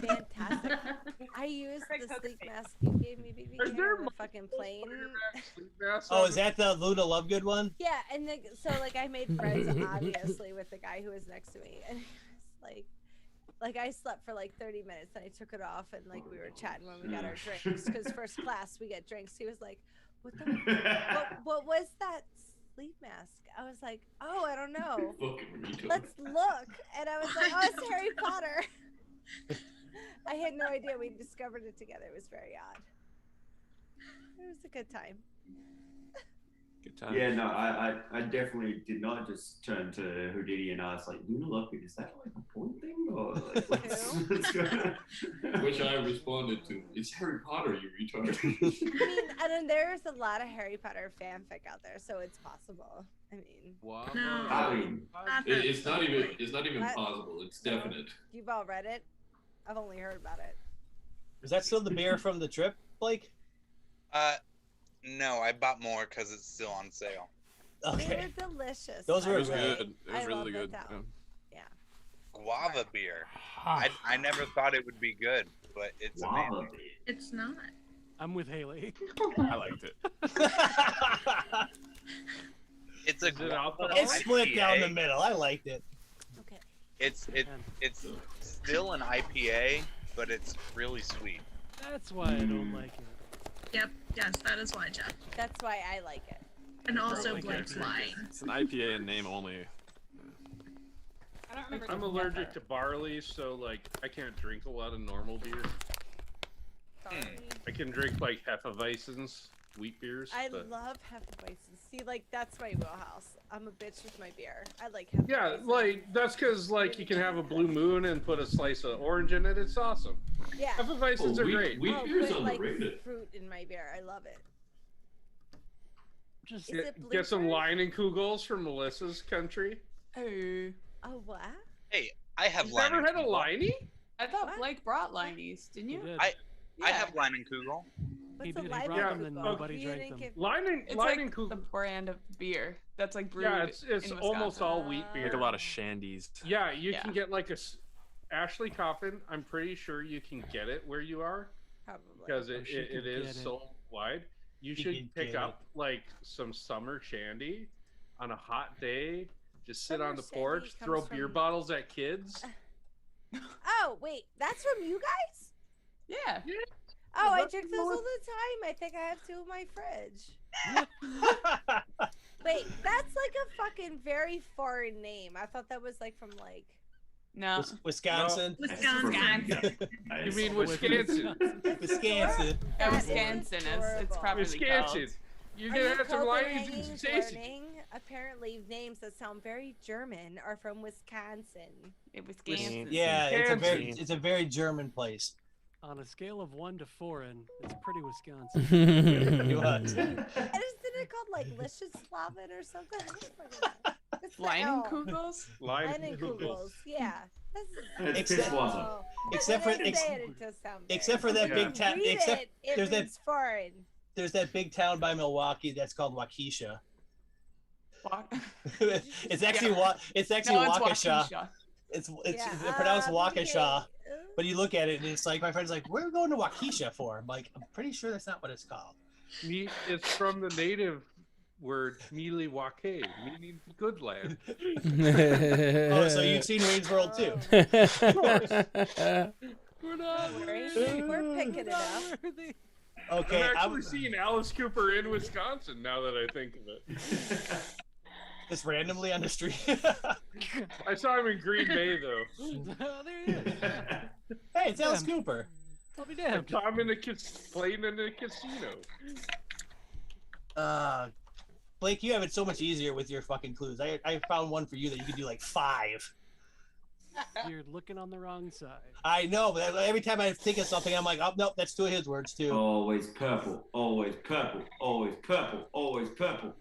fantastic. I used the sleep mask you gave me, BB, on the fucking plane. Oh, is that the Luna Lovegood one? Yeah, and so like I made friends obviously with the guy who was next to me, and he was like I slept for like 30 minutes, and I took it off, and like we were chatting when we got our drinks, because first class we get drinks. He was like, what was that sleep mask? I was like, oh, I don't know. Let's look. And I was like, oh, it's Harry Potter. I had no idea we discovered it together. It was very odd. It was a good time. Good time. Yeah, no, I definitely did not just turn to Houdini and ask, like, Luna Lovegood, is that like a porn thing? Or like, what's going on? Which I responded to. It's Harry Potter, you retard. I mean, there's a lot of Harry Potter fanfic out there, so it's possible. I mean, Wow. No. I mean, It's not even What? possible. It's definite. you've all read it? I've only heard about it. Is that still the beer from the trip, Blake? No, I bought more because it's still on sale. Okay. They were delicious. Those were It was great. good. It was I really love good. that town. Yeah. Guava beer. I never thought it would be good, but it's amazing. It's not. I'm with Haley. I liked it. It's a guava It's split IPA. down the middle. I liked it. Okay. It's still an IPA, but it's really sweet. That's why I don't like it. Yep. Yes, that is why, Jeff. That's why I like it. And also Like Blake's it. lying. It's an IPA in name only. I don't remember. I'm allergic to barley, so like I can't drink a lot of normal beer. Sorry. I can drink like Hefeweizens, wheat beers. I but... love Hefeweizen. See, like that's my wheelhouse. I'm a bitch with my beer. I like Yeah, Hefeweizen. like that's because like you can have a blue moon and put a slice of orange in it. It's awesome. Yeah. Hefeweizens are great. Wheat beer's put, like, underrated. fruit in my beer. I love it. Just Is it Get some blueberry? Leinenkugels from Melissa's country. Oh. Oh, what? Hey, I have You've never had a Leinenkugel. Liney? I thought Blake brought Liney's, didn't you? did. I have Leinenkugel. He What's did. a He brought them and Leinenkugel? nobody You drank didn't them. give- It's like Leinenkugel. the brand of beer that's like brewed Yeah, it's in almost Wisconsin. all wheat beer. Like a lot of shandies. Yeah, you Yeah. can get like Ashley Coffin. I'm pretty sure you can get it where you are Probably. because Oh, she it can is get it. so wide. You She should can pick get up like some summer shandy on a hot day. Just sit Summer on the shandy porch, throw comes beer from- bottles at kids. Oh, wait. That's from you guys? Yeah. Oh, I that's drink the those all Melissa- the time. I think I have two in my fridge. Wait, that's like a fucking very foreign name. I thought that was like from like. No. Wisconsin. Wisconsin. You mean Wisconsin? Wisconsin. Yeah, That is Wisconsin is it's adorable. properly Wisconsin. called. You're Are gonna you have some lines Copenhagen's and Stacy. learning? Apparently, names that sound very German are from Wisconsin. Wisconsin. Yeah, Wisconsin. it's a very German place. On a scale of 1 to foreign, it's pretty Wisconsin. Pretty much. Isn't it called like Licious Slavin or something? It's the L. Leinenkugels? Leinenkugels. Yeah. It's Except- Pisswasser. except for- When I say it does sound very- Except for that Yeah. big town. Read Except it, it there's that reads foreign. there's that big town by Milwaukee that's called Waukesha. It's actually it's actually Waukesha. It's Yeah, pronounced okay. Waukesha, but you look at it and it's like my friend's like, "We're going to Waukesha for." I'm like, "I'm pretty sure that's not what it's called." It's from the native word "mili wake," meaning good land. Oh, so you've seen Wayne's World too? We're not We're picking it up. Okay, I'm actually seeing Alice Cooper in Wisconsin now that I think of it. Just randomly on the street. I saw him in Green Bay though. Oh, there he is. Hey, it's Alice Cooper. I'll be I damned. saw him playing in a casino. Blake, you have it so much easier with your fucking clues. I found one for you that you could do like 5. You're looking on the wrong side. I know, but every time I think of something, I'm like, oh, nope, that's 2 of his words too. Always purple, always purple, always purple, always purple.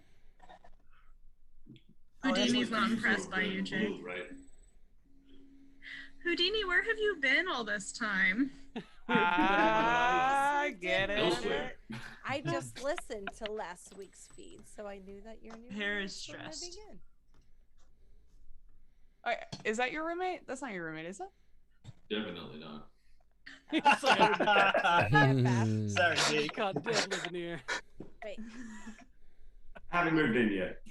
Houdini's not impressed by you, Jake. Right. Houdini, where have you been all this time? I get it. Elsewhere. I just listened to last week's feed, so I knew that your new Hair roommate is was gonna stressed. begin. Is that your roommate? That's not your roommate, is it? Definitely not. Sorry, Jake. God damn, living here. Wait. Haven't moved in yet.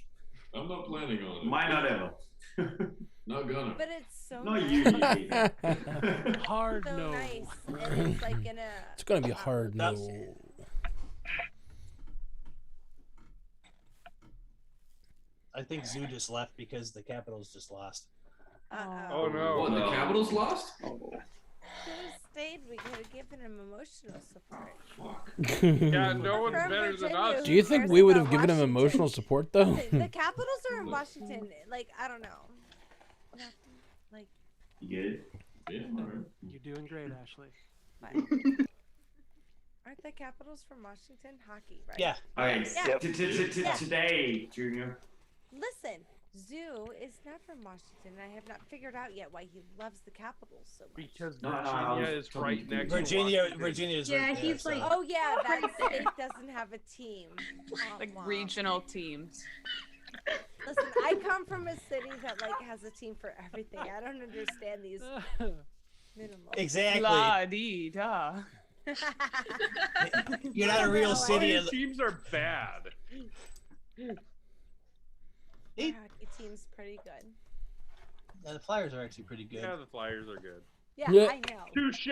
I'm not planning on it. Might not ever. Not gonna. But it's so Not nice. you either. Hard So no. nice. And it's like in a. It's gonna be hard, no. I think Zoo just left because the Capitals just lost. Oh no! What, the Capitals lost? Could have stayed. We could have given him emotional support. Yeah, no one's From better than Virginia, us. Do you think cares we would about have given him Washington? emotional support though? Listen, the Capitals are in Washington. Like, I don't know. Like, You get it? Yeah, alright. You're doing great, Ashley. what? Aren't the Capitals from Washington? Hockey, right? Yeah. Okay, Yeah. today, Junior. Listen, Zoo is not from Washington. I have not figured out yet why he loves the Capitals so much. Because No, Virginia no, is right next Virginia, to Washington. Virginia is Yeah, right there, he's so. like- Oh yeah, that Right there. state doesn't have a team. Like Wah, wah. regional teams. Listen, I come from a city that like has a team for everything. I don't understand these minimal. Exactly. La dee da. You're not a real city. All teams are bad. Our hockey team's pretty good. Yeah, the Flyers are actually pretty good. Yeah, the Flyers are good. Yeah, Yeah. I know. Touche.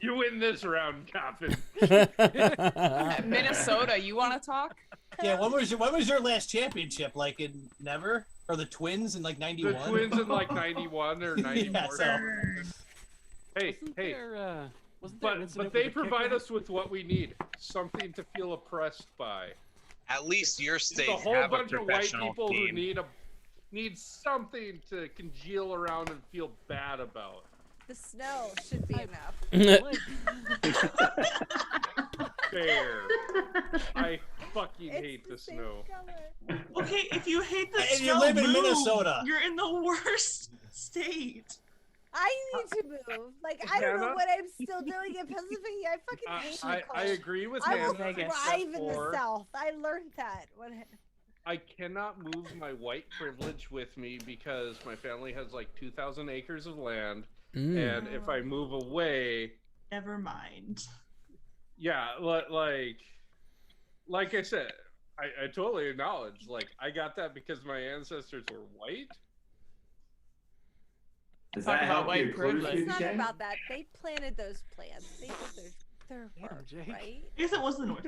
You win this round, Coffin. Minnesota, you want to talk? Yeah, when was your last championship? Like in never? Or the Twins in like The '91? Twins in like 91 or 94. Yeah, so- Hey, hey. Wasn't there an But incident they with the provide kicker? us with what we need. Something to feel oppressed by. At least your It's state a whole have a bunch of white professional people who team. need something to congeal around and feel bad about. The snow should be enough. Fair. I fucking hate the snow. Okay, if you hate the And you snow, live in move. Minnesota. You're in the worst state. I need to move. Like, I don't know Hannah? what I'm still doing in Pennsylvania. I fucking hate the I cold. agree with I will Hannah, thrive except in the for South. I learned that. When I cannot move my white privilege with me because my family has like 2,000 acres of land, and if I move away, Never mind. yeah, like I said, I totally acknowledge, like, I got that because my ancestors were white. Does Talk that about help white your clues, privilege. it's not BBK? about that. They planted those plants. They did their work, Jake. right? I guess it was the North.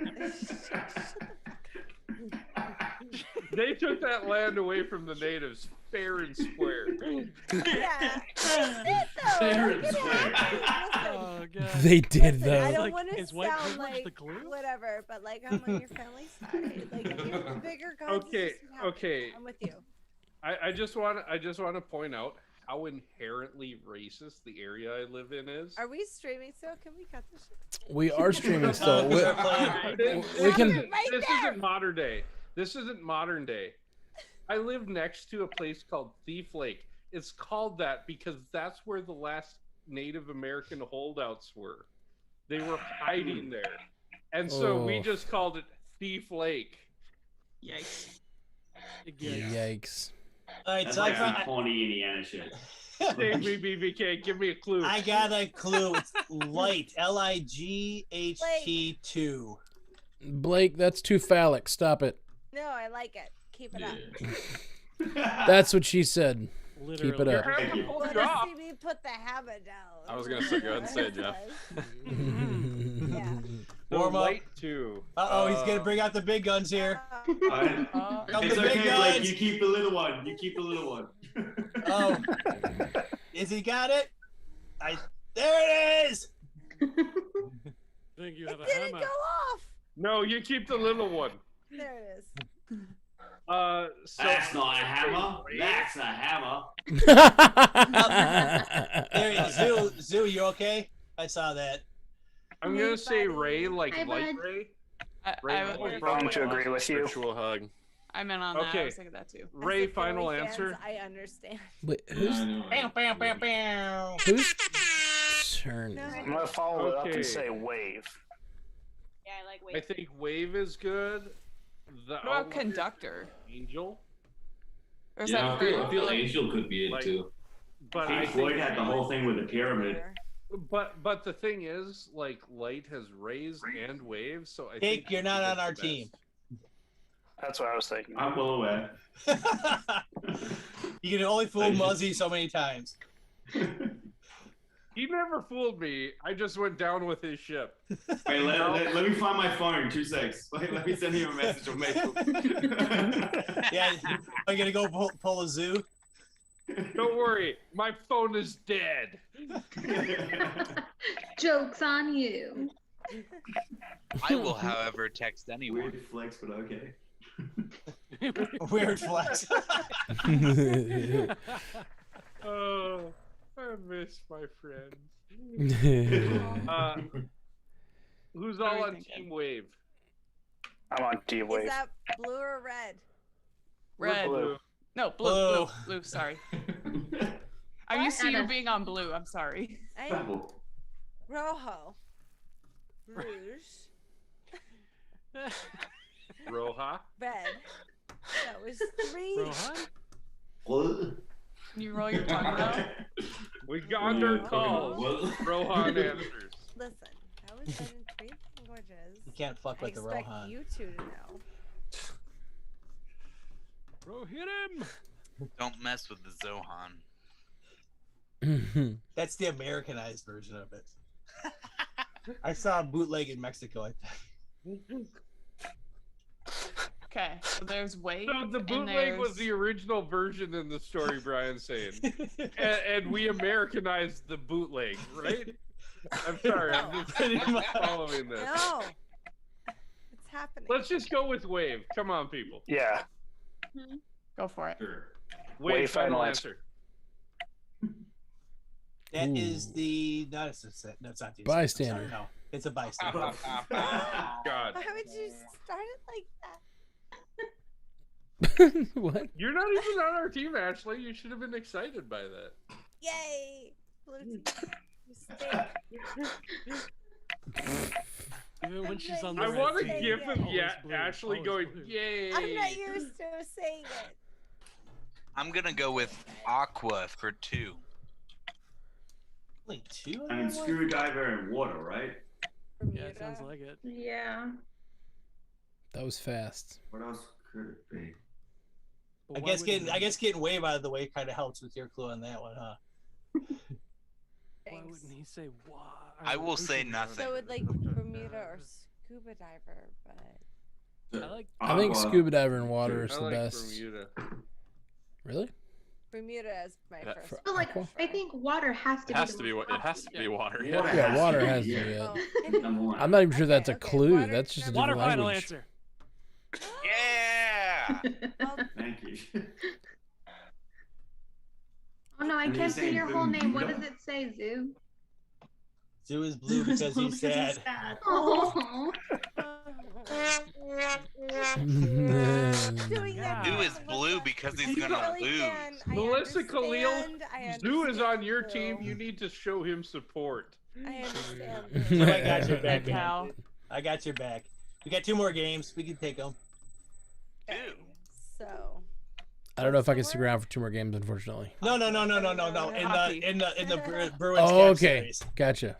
They took that land away from the natives fair and square. Yeah, they did though. Fair Like, and it square. happened. Oh god. They did Listen, I though. don't Like, want to is white sound privilege like the glue? whatever, but like I'm on your family side. Like if you have a bigger consciousness, Okay, you have it. okay. I'm with you. I just want to point out how inherently racist the area I live in is. Are we streaming still? Can we cut this shit? We are streaming still. We This can. isn't modern day. This isn't modern day. I live next to a place called Thief Lake. It's called that because that's where the last Native American holdouts were. They were hiding there. And so we Oh. just called it Thief Lake. Yikes. Yikes. All right, That's so like some I corny Indiana shit. Save me, BBK. Give me a clue. got a clue. It's light. LIGHT2. Blake, that's too phallic. Stop it. No, I like it. Keep it up. That's what she said. Keep it up. You want to see me put the hammer down. I was gonna say, go ahead and say it, Jeff. Warm up. Light 2. He's gonna bring out the big guns here. Alright. Come It's the big okay, guns. Blake. You keep the little one. You keep the little one. Oh, is he got it? There it is. think you have a Didn't hammer. go off. No, you keep the little one. There it is. So That's not a hammer. That's a hammer. There you go. Zoo, you okay? I saw that. I'm gonna say Ray, like Hi, light bud. Ray. I'm going to agree with you. Virtual hug. I'm in on that. I Okay. was thinking that too. Ray, As a final Philly fans, answer. I understand. Wait, who's turn? No. is I'm it? gonna follow it up Okay. and say wave. Yeah, I like I think Wave is good. The What about Outlier, conductor? Angel. Or is Yeah, that I feel Angel could be it Like, too. But I Pink Floyd think, had the whole thing with the pyramid. but the thing is, like, Light has rays and waves, so I Pink, think you're not Angel on is our the team. That's what I was thinking. I'm well aware. You can only fool Muzzy so many times. He never fooled me. I just went down with his ship. Wait, let me find my phone. 2 secs. Let me send you a message on Facebook. Yeah, are you gonna go pull a Zoo? Don't worry, my phone is dead. Joke's on you. I will, however, text anyone. Weird flex, but okay. Weird flex. Oh, I miss my friends. Who's all on Team Wave? I'm on Team Is Wave. that blue or red? red? Blue. No, blue. Sorry. I'm used to you What? being on blue. I'm sorry. Purple. Rojo. Rouge. Roja? Red. That was 3. Rohan? What? Can you roll your tongue though? We got our calls. What? Rohan answers. Listen, that was said in 3 languages. You can't fuck I with the expect Rohan. you two to know. Bro, hit him! Don't mess with the Zohan. That's the Americanized version of it. I saw a bootleg in Mexico, I think. Okay, so there's wave. So the and bootleg was there's- the original version in the story Brian's saying. and we Americanized the bootleg, right? I'm sorry, I'm just following this. No. It's happening. Let's just go with Wave. Come on, people. Yeah. Go for it. Sure. Wave, final answer. That is the no, it's not the Bystander. No, it's a bystander. God. Why would you start it like that? What? You're not even on our team, Ashley. You should have been excited by that. Yay! Blue team. You stink. Even when she's on the I red want a team, gif of always blue, Ashley always going, blue. yay! I'm not used to saying it. I'm gonna go with Aqua for 2. Only 2? I mean, screwdriver and water, right? Yeah, it sounds like it. Yeah. That was fast. What else could it be? I guess getting Wave out of the way kind of helps with your clue on that one, huh? Why wouldn't he say why? I will say nothing. So would like Bermuda or scuba diver, but I think scuba diver and water is I the like best. Bermuda. Really? Bermuda is my first. But like, I think water has to It be. has to be. It has to be water. Yeah, water has to be it. Oh, Number one. I'm not even sure that's a okay, clue. water- That's just a Water different final language. answer. Yeah. Thank you. Oh no, I And can't he's say saying your whole name. What Bermuda? does it say, Zoo? Zoo is blue because he's sad. Oh. Doing that Zoo is blue because he's gonna lose. Melissa Khalil, I Zoo is on your understand, team. You need to show him support. I understand. So I got your back, Good cow. man. I got your back. We got 2 more games. We can take them. So I don't know if I can stick around for 2 more games, unfortunately. No. In Hockey. the Bruins. Oh, Cap okay. series. Gotcha.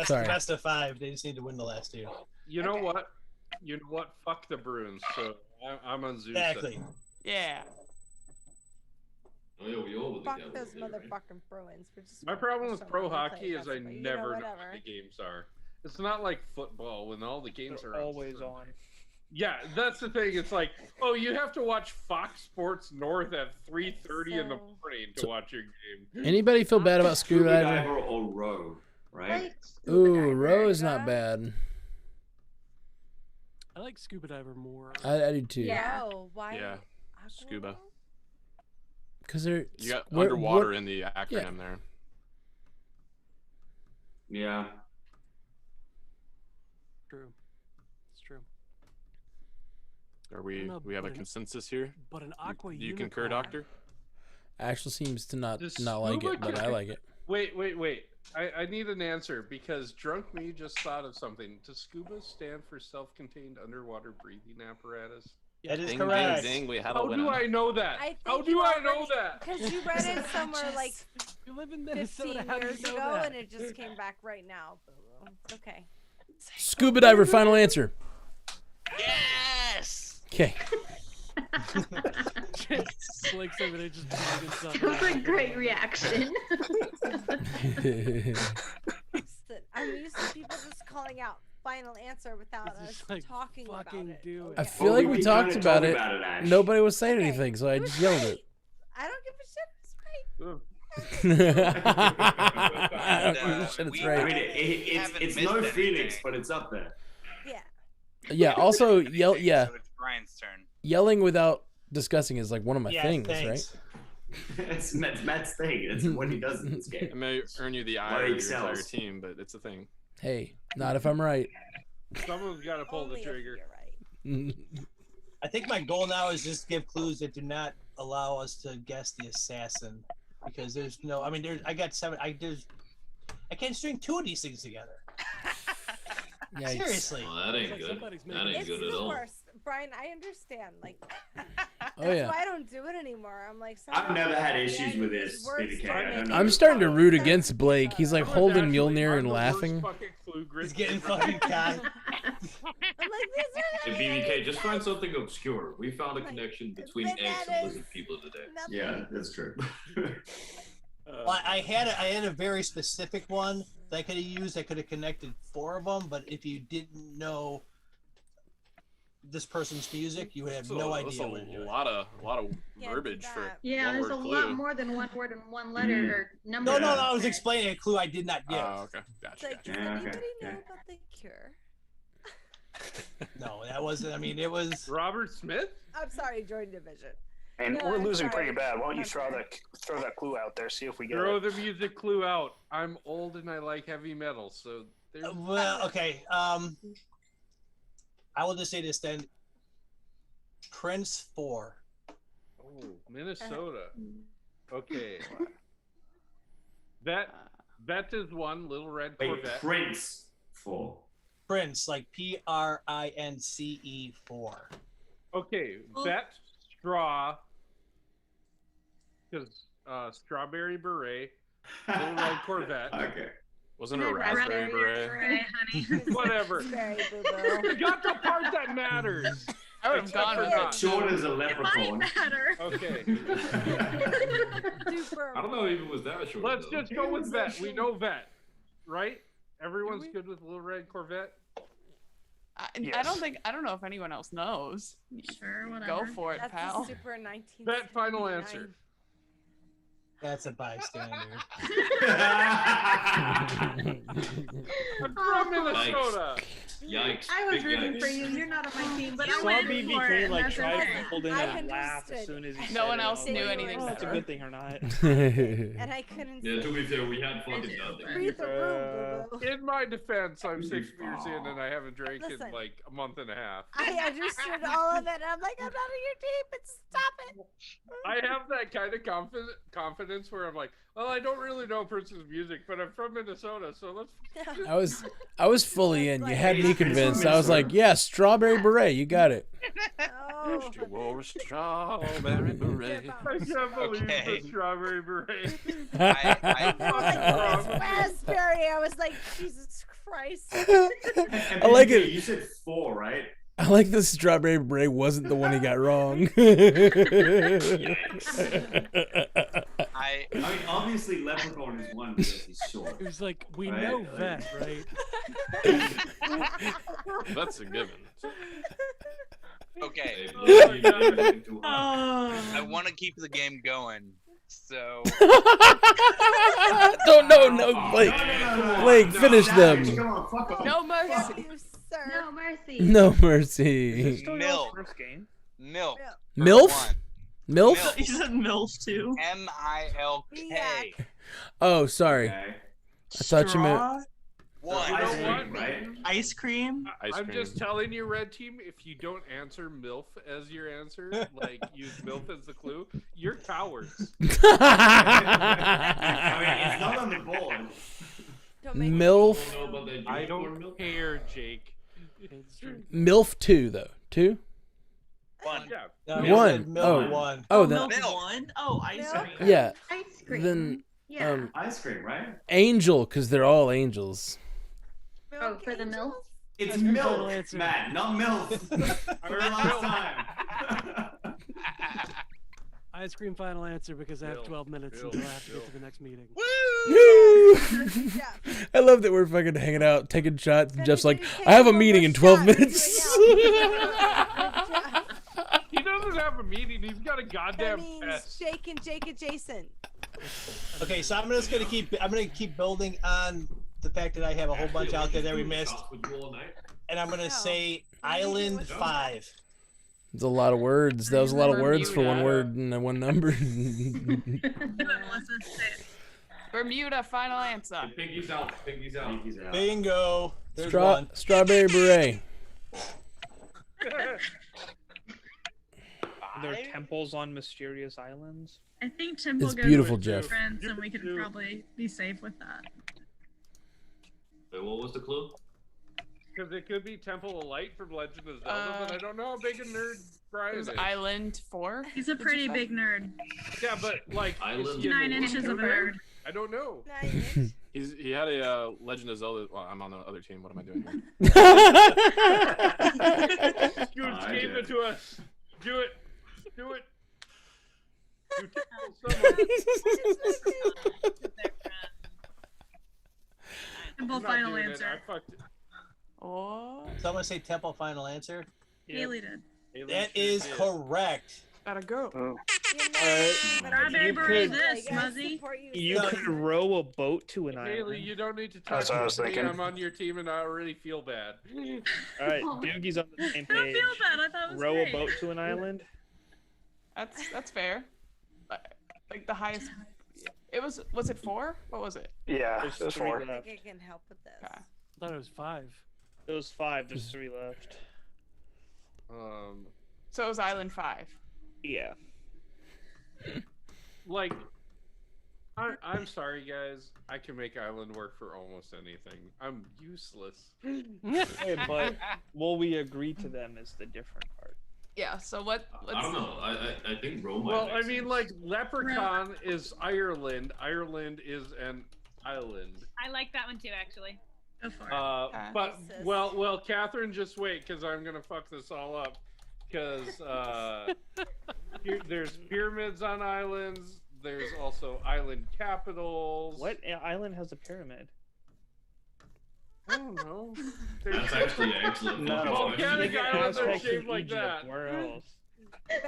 Sorry. Best of 5. They just need to win the last 2. You know what? You know what? Fuck the Bruins. So I'm on Zoo's Exactly. side. Yeah. Oh, yeah, we all would Fuck think those that would be right. motherfucking Bruins. For just My one problem with professional pro hockey hockey is I festival, you never know whatever. what the games are. It's not like football when all the games They're are always on. Yeah, that's the thing. It's like, oh, you have to watch Fox Sports North at 3:30 in the morning to watch your game. Anybody feel bad about Scuba scuba diver diver? or row, right? Ooh, row is not bad. I like scuba diver more. I do too. Oh, why? Yeah, scuba. Because they're You got where- underwater what- in the acronym yeah. there. Yeah. True. It's true. Are we? No, We have a but an- consensus here. but an You- aqua Do you concur, unicorn- Doctor? Actually seems to not Does like scuba it, but I dive- like it. Wait. I need an answer because Drunk Me just thought of something. Does scuba stand for self-contained underwater breathing apparatus? That is Ding, correct. ding, ding. We had a How winner. do I know that? How do I know that? Because you read it somewhere like You live in 15 Minnesota. How do years you know ago, that? and it just came back right now. Boo-boo. It's okay. Scuba diver, final answer. Yes. Okay. Blake's over there just beating himself That was a up. great reaction. I'm used to people just calling out final answer without us like, talking about it. do I feel like we we talked kinda about talked it. about it, Ash. Nobody was saying anything, so I just yelled it. I don't give a shit. It's right. It's right. I mean, it's no Phoenix, but it's up there. Yeah. Yeah. Also, yell. Yeah. So it's Brian's turn. Yelling without discussing is like one of my Yeah, things, thanks. right? It's Matt's thing. It's what he does in this game. It may earn you the Why ire he of your entire excels. team, but it's a thing. Hey, not if I'm right. Someone's got to pull the Only if trigger. you're right. I think my goal now is just give clues that do not allow us to guess the assassin, because there's no. I mean, I got 7. I can't string 2 of these things together. Yikes. Seriously. Well, that ain't Like good. somebody's That making ain't It's good at the all. worst. Brian, I understand. Like, Oh that's yeah. why I don't do it anymore. I'm like, I've never had sometimes issues I with use this, words BDK. to I don't make know. I'm it starting to sound root sense. against Blake. He's like holding Mjolnir and I'm the worst laughing. fucking clue grid. He's getting fucking caught. I'm like, these are Hey, BBK, just find something obscure. We found a Like, connection between eggs bananas. and lizard people today. nothing. Yeah, that's true. Well, I had a very specific one that I could have used. I could have connected 4 of them, but if you didn't know this person's music, you would have no That's idea a what to do. lot of Can't verbiage do for that. Yeah, there's a one-word lot clue. more than one word and one letter or number. No, I was explaining a clue I did not give. Oh, okay. It's Gotcha. like, does gotcha. Yeah, anybody okay, know yeah. about the Cure? No, that wasn't. I mean, it was. Robert Smith? I'm sorry, Jordan Division. And No, we're I'm losing sorry. pretty bad. Why don't you I'm throw sorry. that clue out there? See if we get Throw it. the music clue out. I'm old and I like heavy metal, so there's. Well, okay. I will just say this then. Prince 4. Oh, Minnesota. Okay. That is one Little Red Wait, Corvette. Prince 4. Prince, like PRINCE 4. Okay, vet, straw, because strawberry beret, Little Red Corvette. Okay. Wasn't it a raspberry beret? Right, honey. Whatever. Very boo-boo. You got the part that matters. I would have Except gone for with not. it. Short as a It might leprechaun. matter. Okay. Super. I don't know if it was that short. Let's though. just go with vet. We know vet, right? Everyone's good with Little Red Corvette. I don't know if anyone else knows. Sure, whatever. Go for it, That's pal. a super 19. Vet, final answer. That's a bystander. I'm from Minnesota. Yikes. I was Big rooting yikes. for you. You're not on my team, but I I saw went for BBK it. like That's try okay. to hold in I that laugh as understood. soon as he No said one it. else I was knew like, anything oh, it's a better. good thing or not. And I couldn't Yeah, to see. be fair, we had fucking nothing. Read the room, boo-boo. In my defense, I'm 6 beers in and I haven't drank Listen. in like a month and a half. I understood all of it. And I'm like, I'm not on your team, but stop it. I have that kind of confidence where I'm like, well, I don't really know Prince's music, but I'm from Minnesota, so let's. I was fully in. You had me convinced. I was like, yeah, strawberry beret. You got it. Oh. She wore a strawberry beret. I can't believe Okay. the strawberry beret. I Raspberry. I was like, Jesus Christ. And I like BBK, it. You said 4, right? I like the strawberry beret wasn't the one he got wrong. mean, obviously Leprechaun is one because he's short. It was like, we Right? know Like- Vet, right? That's a given. Okay. Oh. I want to keep the game going, so. No, Blake. Blake, finish them. No mercy. No mercy. No mercy. Milk. First game. Milk. MILF? MILF? He said MILF too. MILK. Oh, sorry. I thought you meant. Straw? One. You know what? Right? Ice cream? I'm just telling you, Red Team, if you don't answer MILF as your answer, like use MILF as the clue, you're cowards. I mean, it's not on the board. MILF. I don't care, Jake. MILF 2, though. 2? One. Yeah. No, he One. said milk Oh. one. Oh, then. Milk one? Oh, ice cream. Yeah. Ice cream. Then. Yeah. Ice cream, right? Angel, because they're all angels. Oh, for the milk? It's That's my final milk, answer. Matt, not milk. For a long time. Ice cream final answer because I have 12 minutes until I have to get to the next meeting. I love that we're fucking hanging out, taking shots, and Jeff's like, I have a meeting in 12 minutes. He doesn't have a meeting. He's got a goddamn That test. means Jake adjacent. Okay, so I'm just gonna keep building on the fact that I have a whole bunch out there that we missed, and I'm gonna say Island 5. It's a lot of words. That was a lot of words for one word and one number. Bermuda, final answer. Piggy's out. Piggy's out. Bingo. There's one. Strawberry beret. Are there temples on mysterious islands? I think Tim will It's go beautiful, with Jeff. friends, and we could probably be safe with that. Wait, what was the clue? Because it could be Temple of Light from Legend of Zelda, but I don't know how big a nerd Brian It is. was Island 4. He's a pretty big nerd. Yeah, but like, Island. 9 inches of a nerd. I don't know. He had a Legend of Zelda. Well, I'm on the other team. What am I doing here? Scoots gave it to us. Do it. Do it. You tell Temple I'm not final doing it. answer. I fucked it. Oh. So I'm gonna say Temple final answer. Haley did. That is correct. Gotta go. Strawberry beret this, Muzzy. You could row a boat to an Haley, island. you don't need to talk That's what I was to me. thinking. I'm on your team and I already feel bad. All right, Doogie's on the same I don't page. feel bad. I thought it was Row great. a boat to an island. That's fair. Like the highest. It was it 4? What was it? Yeah, There's it was 3 4. left. I can help with this. I thought it was 5. It was 5. There's 3 left. So it was Island 5. Yeah. Like, I'm sorry, guys. I can make Island work for almost anything. I'm useless. Hey, but will we agree to them is the different part. Yeah. So what? I don't know. I think Rome. Well, I mean, like, Leprechaun is Ireland. Ireland is an island. I like that one too, actually. Go for it. But well, Catherine, just wait, because I'm gonna fuck this all up. Because there's pyramids on islands. There's also island capitals. What island has a pyramid? I don't know. That's actually excellent. No, Volcanic islands are Aztecs shaped in like Egypt. that. Where else? The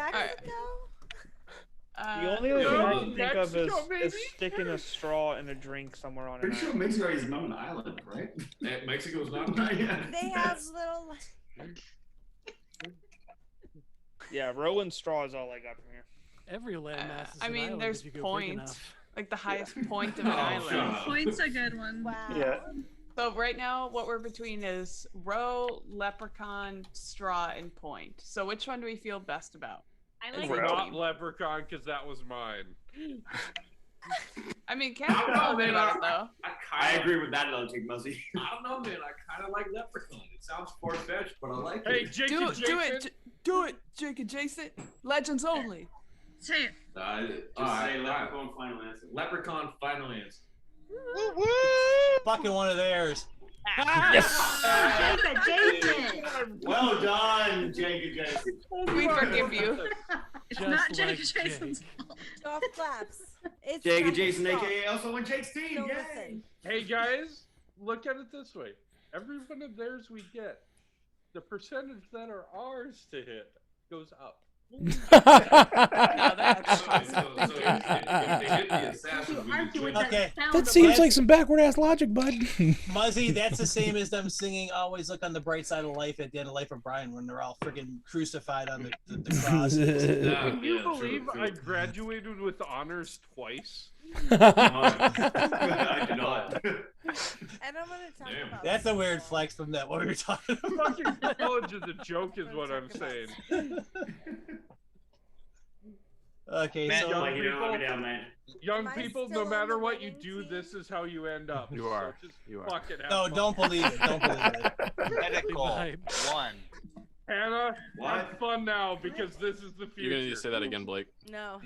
The only other thing I can think of Mexico, is maybe? sticking a straw in a drink somewhere on an Pretty sure island. Mexico is not an island, right? Mexico's not. They have little. Yeah, row and straw is all I got from here. Every landmass is I an mean, island there's if you go big point, enough. like the highest point of an island. Point's a good one. Wow. Yeah. So right now, what we're between is row, leprechaun, straw, and point. So which one do we feel best about? I As like a Not team? Leprechaun, because that was mine. I mean, can't feel good about it though. I agree with that logic, Muzzy. I don't know, man. I kind of like Leprechaun. It sounds far-fetched, but I like Hey, it. Jake Do and it, do Jason. it, do it, Jake adjacent. Legends only. Say it. Just say Leprechaun final answer. Leprechaun final answer. Fucking one of theirs. Jacob, Jason. Well done, Jake and Jason. We forgive you. It's Just not like Jake Jason's fault. Off claps. It's Jake and not Jason, his fault. aka also on Jake's team. Don't Yay! listen. Hey guys, look at it this way. Every one of theirs we get, the percentage that are ours to hit goes up. Okay. That seems like some backward ass logic, bud. Muzzy, that's the same as them singing "Always Look on the Bright Side of Life" at the end of Life of Brian when they're all freaking crucified on the cross. Can you believe I graduated with honors twice? I do not. And I'm gonna talk about. That's a weird flex from that. What we were talking about. Fucking college is a joke, is what I'm saying. Okay, Man, so like, you know, young Am I people, still no on matter the what you winning do, team? this is how you end up. You are. So just You are. fucking have no, fun. don't believe it. Don't believe it. Medical Vibes. 1. Hannah, What? have fun now because this is the future. You're gonna need to say that again, Blake. No.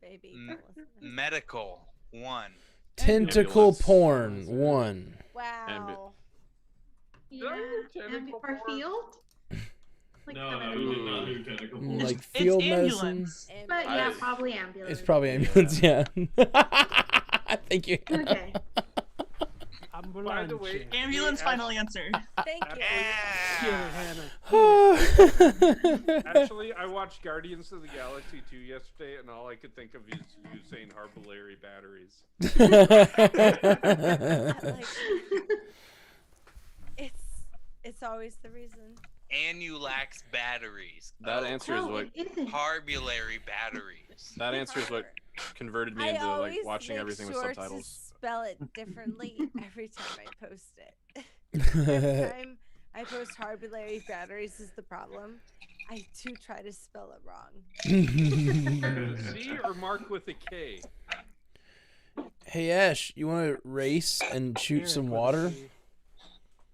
Baby. M- medical 1. Tentacle Ambulance. porn 1. Wow. Yeah. Tentacle Or porn? field? Like No, some no, of we them. did not do tentacle porn. Like It's field medicine. ambulance. But yeah, probably ambulance. It's probably ambulance. Yeah. Thank you. Okay. By the way, Ambulance final answer. Thank you. Actually, I watched Guardians of the Galaxy 2 yesterday, and all I could think of is you saying Harbalary batteries. It's always the reason. Annulax batteries. That answer is what. Harbulary batteries. That answer is what converted me I into like always watching make everything with sure subtitles. to spell it differently every time I post it. Every time I post Harbulary batteries is the problem. I do try to spell it wrong. C or mark with a K? Hey Ash, you want to race and shoot some water?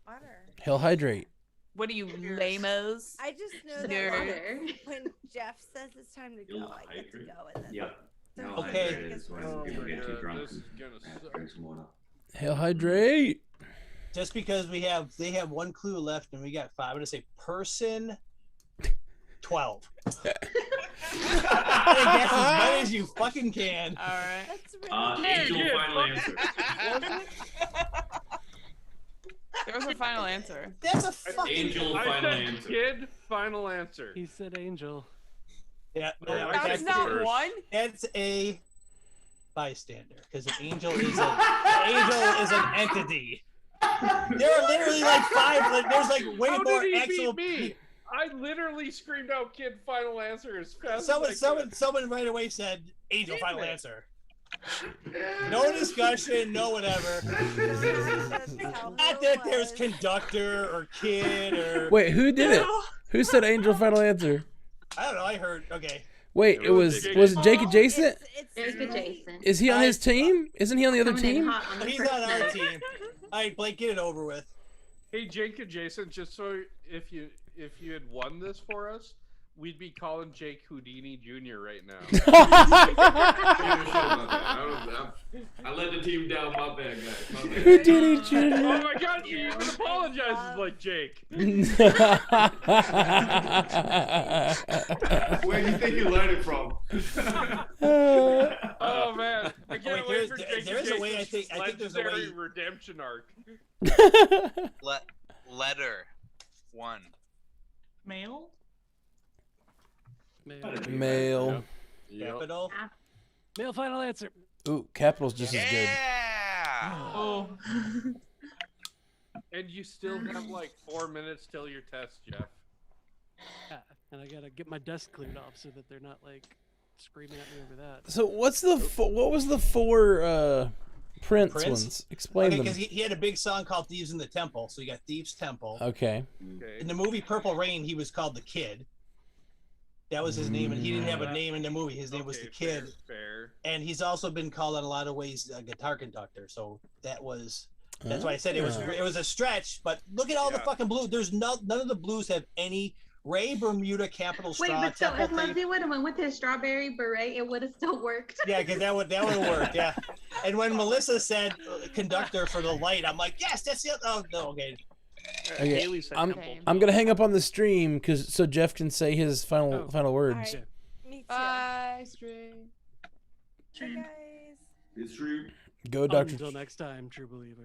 Water. He'll hydrate. What are you, lamos? I just know that Nerd. when Jeff says it's time to go, I get to go, and then Yep. there's No, Okay. hydrated is when people get too drunk This is and gonna have to suck. drink some water. He'll hydrate. Just because they have one clue left and we got 5, I'm gonna say person 12. I guess as many as you fucking can. All right. That's really Angel Yeah, final fuck. answer. There was a final answer. That's a fucking Angel I final said answer. kid, final answer. He said angel. Yeah, No, yeah, I That's said not first. one. that's a bystander because an angel is an entity. There are literally like 5. Like, there's like way How more did he actual. beat me? I literally screamed out kid final answer as fast Someone, as I could. someone right away said angel Did final they? answer. No discussion, no whatever. Not that there's conductor or kid or. Wait, who did it? Who said angel final answer? I don't know. I heard. Okay. Wait, It it was was it Jake adjacent? There's good Jason. Is he on his team? Isn't he on the other Coming in team? hot on the He's first on our night. team. All right, Blake, get it over with. Hey, Jake adjacent, just so if you had won this for us, we'd be calling Jake Houdini Jr. right now. I let the team down. My bad, guys. My bad. Houdini Jr. Oh my god, he even apologizes like Jake. Where do you think you learned it from? Oh man, I can't Wait, wait for Jake there is a way. I Jason's think there's a way. legendary redemption arc. Letter 1. Male? Male. Capital. Male final answer. Ooh, capital's just as good. Oh. And you still have like 4 minutes till your test, Jeff. Yeah, and I gotta get my desk cleared off so that they're not like screaming at me over that. So what was the 4 Prince ones? Explain Okay, them. because he had a big song called "Thieves in the Temple," so you got "Thieves Temple." Okay. In the movie Purple Rain, he was called the Kid. That was his name, and he didn't have a name in the movie. His name was the Kid. Fair. And he's also been called in a lot of ways a guitar conductor. So that's why I said it was a stretch. But look at all the fucking blues. There's none of the blues have any Ray Bermuda capital Wait, straw. but so temple if thing. Lindsay would have went with his strawberry beret, it would have still worked. Yeah, because that would have worked. Yeah. And when Melissa said conductor for the light, I'm like, yes, that's it. Oh no, okay. Okay, Haley said I'm temple. I'm gonna hang up on the stream so Jeff can say his final words. Me too. Bye, string. Trained. It's true. Go, Doctor. Until next time, true believer.